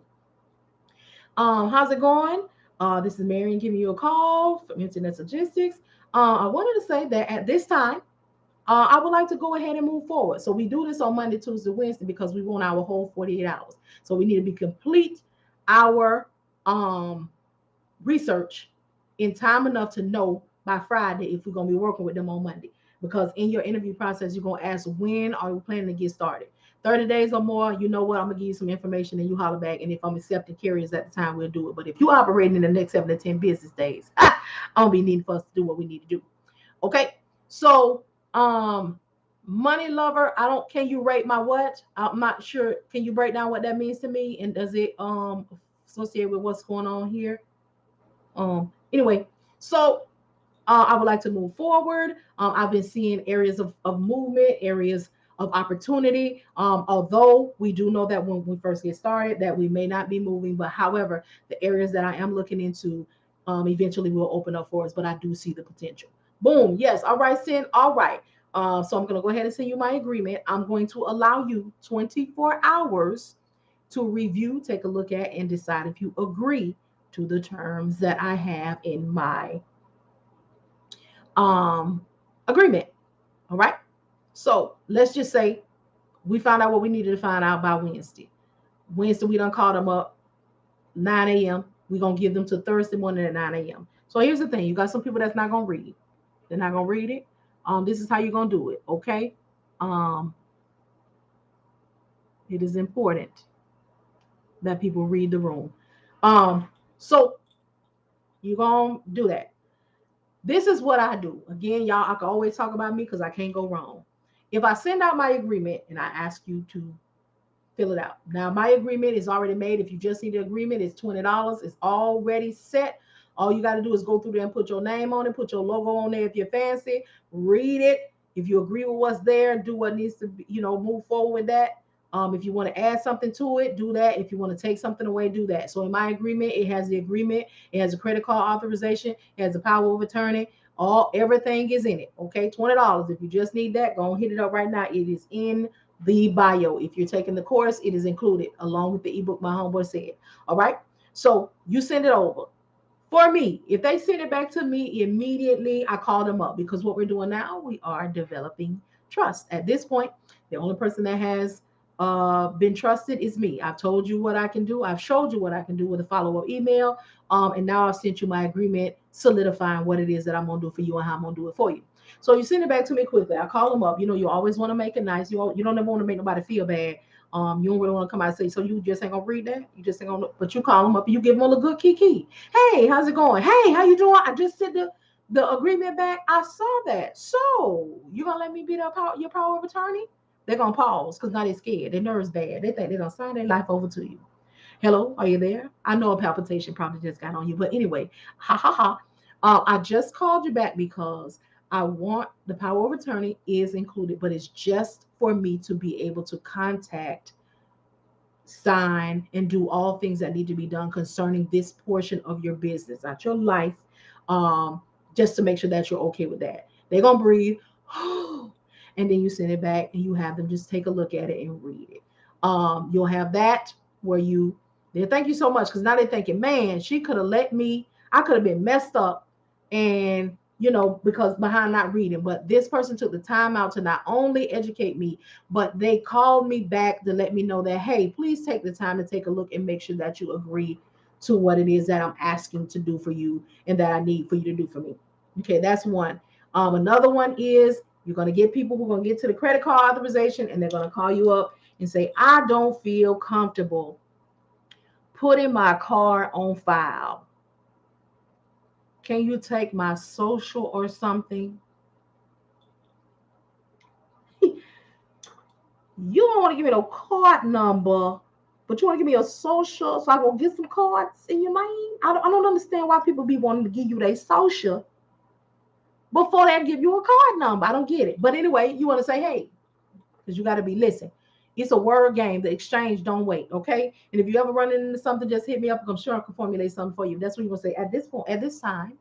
How's it going? This is Marian giving you a call from Internet Logistics. I wanted to say that at this time, I would like to go ahead and move forward. So we do this on Monday, Tuesday, Wednesday because we want our whole 48 hours. So we need to be complete our research in time enough to know by Friday if we're going to be working with them on Monday. Because in your interview process, you're going to ask when are we planning to get started. 30 days or more, you know what, I'm going to give you some information and you holler back. And if I'm accepting carriers at the time, we'll do it. But if you're operating in the next 7 to 10 business days, I'm going to be needing for us to do what we need to do. Okay, so money lover, I don't, can you rate my what? I'm not sure. Can you break down what that means to me? And does it associate with what's going on here? Anyway, so I would like to move forward. I've been seeing areas of movement, areas of opportunity. Although we do know that when we first get started, that we may not be moving, but however, the areas that I am looking into eventually will open up for us. But I do see the potential. Boom. Yes. All right, Sin. All right. So I'm going to go ahead and send you my agreement. I'm going to allow you 24 hours to review, take a look at, and decide if you agree to the terms that I have in my agreement. All right. So let's just say we found out what we needed to find out by Wednesday. Wednesday, we done called them up 9 a.m. We're going to give them to Thursday morning at 9 a.m. So here's the thing. You got some people that's not going to read. They're not going to read it. This is how you're going to do it. Okay. It is important that people read the room. So you're going to do that. This is what I do. Again, y'all, I can always talk about me because I can't go wrong. If I send out my agreement and I ask you to fill it out. Now, my agreement is already made. If you just need the agreement, it's $20. It's already set. All you got to do is go through there and put your name on it, put your logo on there if you're fancy, read it. If you agree with what's there, do what needs to be, move forward with that. If you want to add something to it, do that. If you want to take something away, do that. So in my agreement, it has the agreement, it has a credit card authorization, it has the power of attorney. Everything is in it. Okay, $20. If you just need that, go and hit it up right now. It is in the bio. If you're taking the course, it is included along with the ebook my homeboy said. All right. So you send it over. For me, if they send it back to me immediately, I call them up because what we're doing now, we are developing trust. At this point, the only person that has been trusted is me. I've told you what I can do. I've showed you what I can do with a follow-up email. And now I've sent you my agreement solidifying what it is that I'm going to do for you and how I'm going to do it for you. So you send it back to me quickly. I call them up. You always want to make it nice. You don't ever want to make nobody feel bad. You don't really want to come out and say, so you just ain't gonna read that. You just ain't gonna. But you call them up and you give them a good key. Hey, how's it going? Hey, how you doing? I just sent the agreement back. I saw that. So you gonna let me be your power of attorney? They're gonna pause because now they're scared. Their nerves bad. They think they're gonna sign their life over to you. Hello, are you there? I know a palpitation probably just got on you, but anyway, ha ha ha. I just called you back because I want the power of attorney is included, but it's just for me to be able to contact, sign, and do all things that need to be done concerning this portion of your business, not your life, just to make sure that you're okay with that. They're gonna breathe, and then you send it back, and you have them just take a look at it and read it. You'll have that where they thank you so much because now they're thinking, man, she could have let me. I could have been messed up, and because behind not reading, but this person took the time out to not only educate me, but they called me back to let me know that, hey, please take the time to take a look and make sure that you agree to what it is that I'm asking to do for you and that I need for you to do for me. Okay, that's one. Another one is You're going to get people who are going to get to the credit card authorization, and they're going to call you up and say, I don't feel comfortable putting my card on file. Can you take my social or something? You don't want to give me no card number, but you want to give me a social so I go get some cards in your name? I don't understand why people be wanting to give you their social before they give you a card number. I don't get it. But anyway, you want to say, hey, because you got to be, listen, it's a word game. The exchange don't wait, okay? And if you ever run into something, just hit me up. I'm sure I can formulate something for you. That's what you're going to say. At this point, at this time,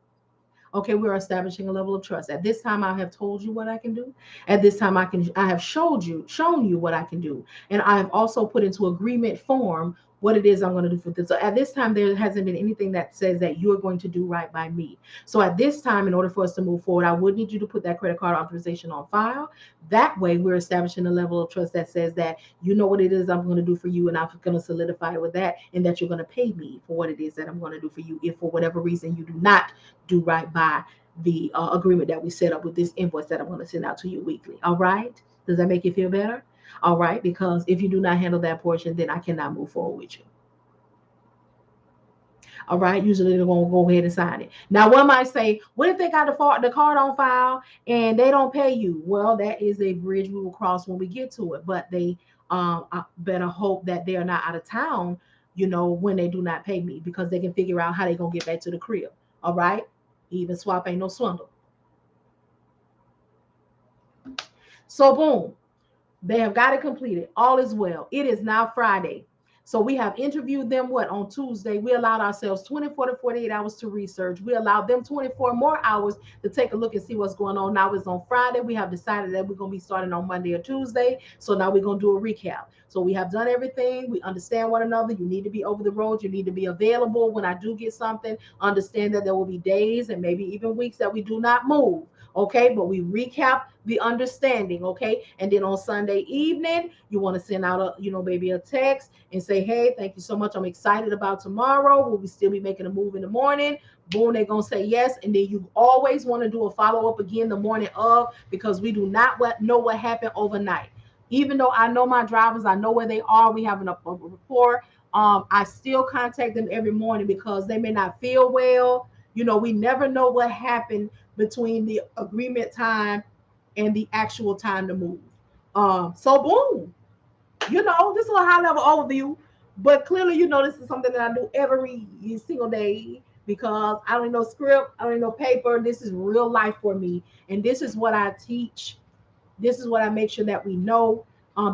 okay, we're establishing a level of trust. At this time, I have told you what I can do. At this time, I have shown you what I can do. And I have also put into agreement form what it is I'm going to do for this. So at this time, there hasn't been anything that says that you're going to do right by me. So at this time, in order for us to move forward, I would need you to put that credit card authorization on file. That way, we're establishing a level of trust that says that you know what it is I'm going to do for you, and I'm going to solidify it with that, and that you're going to pay me for what it is that I'm going to do for you if for whatever reason you do not do right by the agreement that we set up with this invoice that I'm going to send out to you weekly. All right? Does that make you feel better? All right, because if you do not handle that portion, then I cannot move forward with you. All right, usually they're going to go ahead and sign it. Now, one might say, what if they got the card on file and they don't pay you? Well, that is a bridge we will cross when we get to it. But they better hope that they are not out of town, when they do not pay me, because they can figure out how they're going to get back to the crib. All right? Even swap ain't no swindle. So, boom. They have got it completed. All is well. It is now Friday. So we have interviewed them on Tuesday. We allowed ourselves 24 to 48 hours to research. We allowed them 24 more hours to take a look and see what's going on. Now it's on Friday. We have decided that we're going to be starting on Monday or Tuesday. So now we're going to do a recap. So we have done everything. We understand one another. You need to be over the road. You need to be available when I do get something. Understand that there will be days and maybe even weeks that we do not move. Okay, but we recap the understanding. Okay, and then on Sunday evening, you want to send out maybe a text and say, hey, thank you so much, I'm excited about tomorrow, will we still be making a move in the morning? Boom, they're gonna say yes. And then you always want to do a follow-up again the morning of, because we do not know what happened overnight. Even though I know my drivers, I know where they are, we have a rapport, I still contact them every morning because they may not feel well. We never know what happened between the agreement time and the actual time to move. So boom, this is a high level overview, but clearly, this is something that I do every single day because I don't need no script, I don't need no paper. This is real life for me, and this is what I teach. This is what I make sure that we know.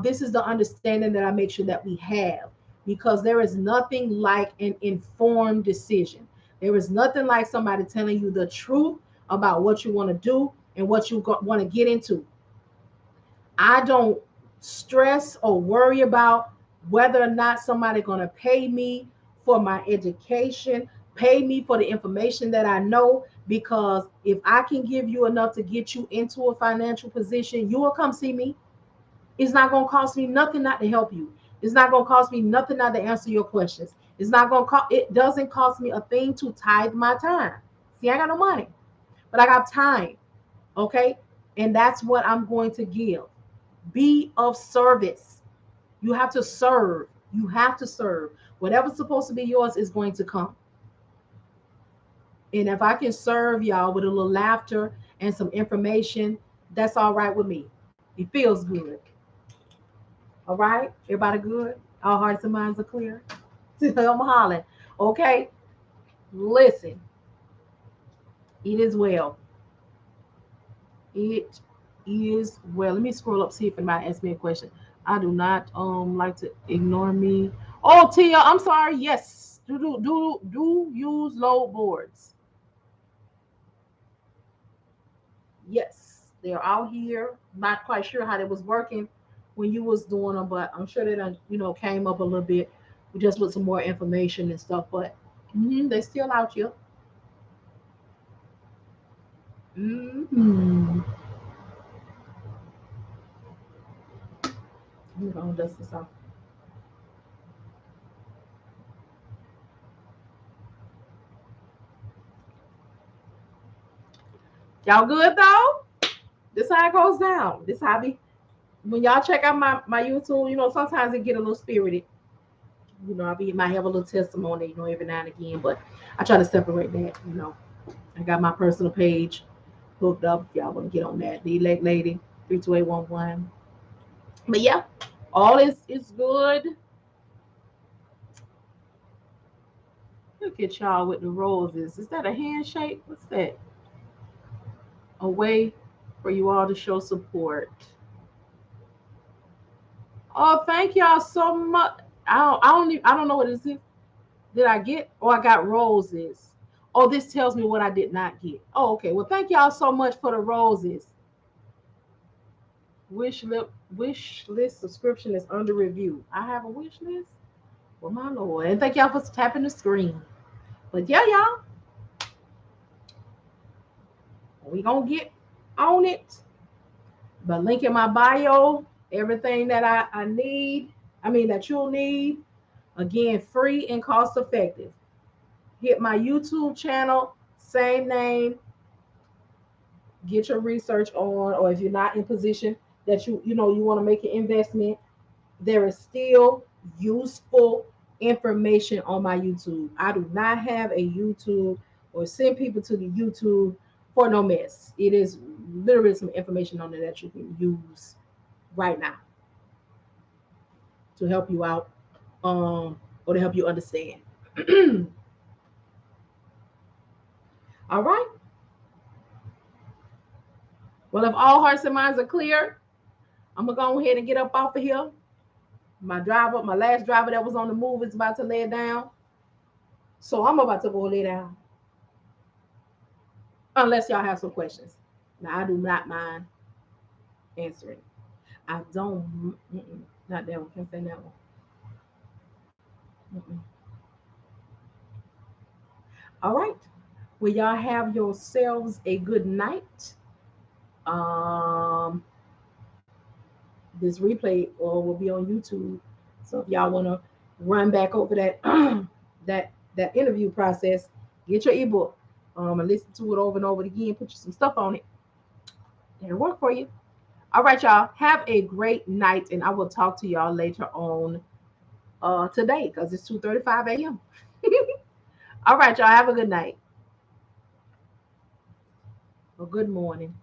This is the understanding that I make sure that we have, because there is nothing like an informed decision. There is nothing like somebody telling you the truth about what you want to do and what you want to get into. I don't stress or worry about whether or not somebody's going to pay me for my education, pay me for the information that I know, because if I can give you enough to get you into a financial position, you will come see me. It's not going to cost me nothing not to help you. It's not going to cost me nothing not to answer your questions. It doesn't cost me a thing to tithe my time. See, I got no money, but I got time. Okay. And that's what I'm going to give. Be of service. You have to serve. You have to serve. Whatever's supposed to be yours is going to come. And if I can serve y'all with a little laughter and some information, that's all right with me. It feels good. All right? Everybody good? All hearts and minds are clear? I'm hollering. Okay? Listen. It is well. It is well. Let me scroll up, see if anybody asks me a question. I do not like to ignore me. Oh, Tia, I'm sorry. Yes, do use load boards. Yes, they're out here. Not quite sure how they was working when you was doing them, but I'm sure they done came up a little bit just with some more information and stuff. But they still out here. Mm-hmm. I'm gonna dust this off. Y'all good though? This how it goes down. This how I be when y'all check out my YouTube, sometimes it get a little spirited. Might have a little testimony, every now and again, but I try to separate that. I got my personal page hooked up. If y'all want to get on that, the elect lady 32811. But yeah, all is good. Look at y'all with the roses. Is that a handshake? What's that? A way for you all to show support. Oh, thank y'all so much. I don't know what this is. Did I get? Oh, I got roses. Oh, this tells me what I did not get. Oh, okay. Well, thank y'all so much for the roses. Wish list subscription is under review. I have a wish list. Well, my lord, and thank y'all for tapping the screen. But yeah, y'all, we gonna get on it. But link in my bio, everything that I need. I mean that you'll need. Again, free and cost effective. Hit my YouTube channel, same name. Get your research on, or if you're not in position that you want to make an investment, there is still useful information on my YouTube. I do not have a YouTube or send people to the YouTube for no mess. It is literally some information on there that you can use right now to help you out, or to help you understand. All right. Well, if all hearts and minds are clear, I'm gonna go ahead and get up off of here. My last driver that was on the move is about to lay it down. So I'm about to go lay down. Unless y'all have some questions. Now I do not mind answering. I don't. Not that one. Can't say that one. Mm-mm. All right. Well, y'all have yourselves a good night. Um, this replay will be on YouTube. So if y'all want to run back over that that interview process, get your ebook. And listen to it over and over again. Put some stuff on it. It'll work for you. All right, y'all. Have a great night, and I will talk to y'all later on today because it's 2:35 a.m. All right, y'all. Have a good night or good morning.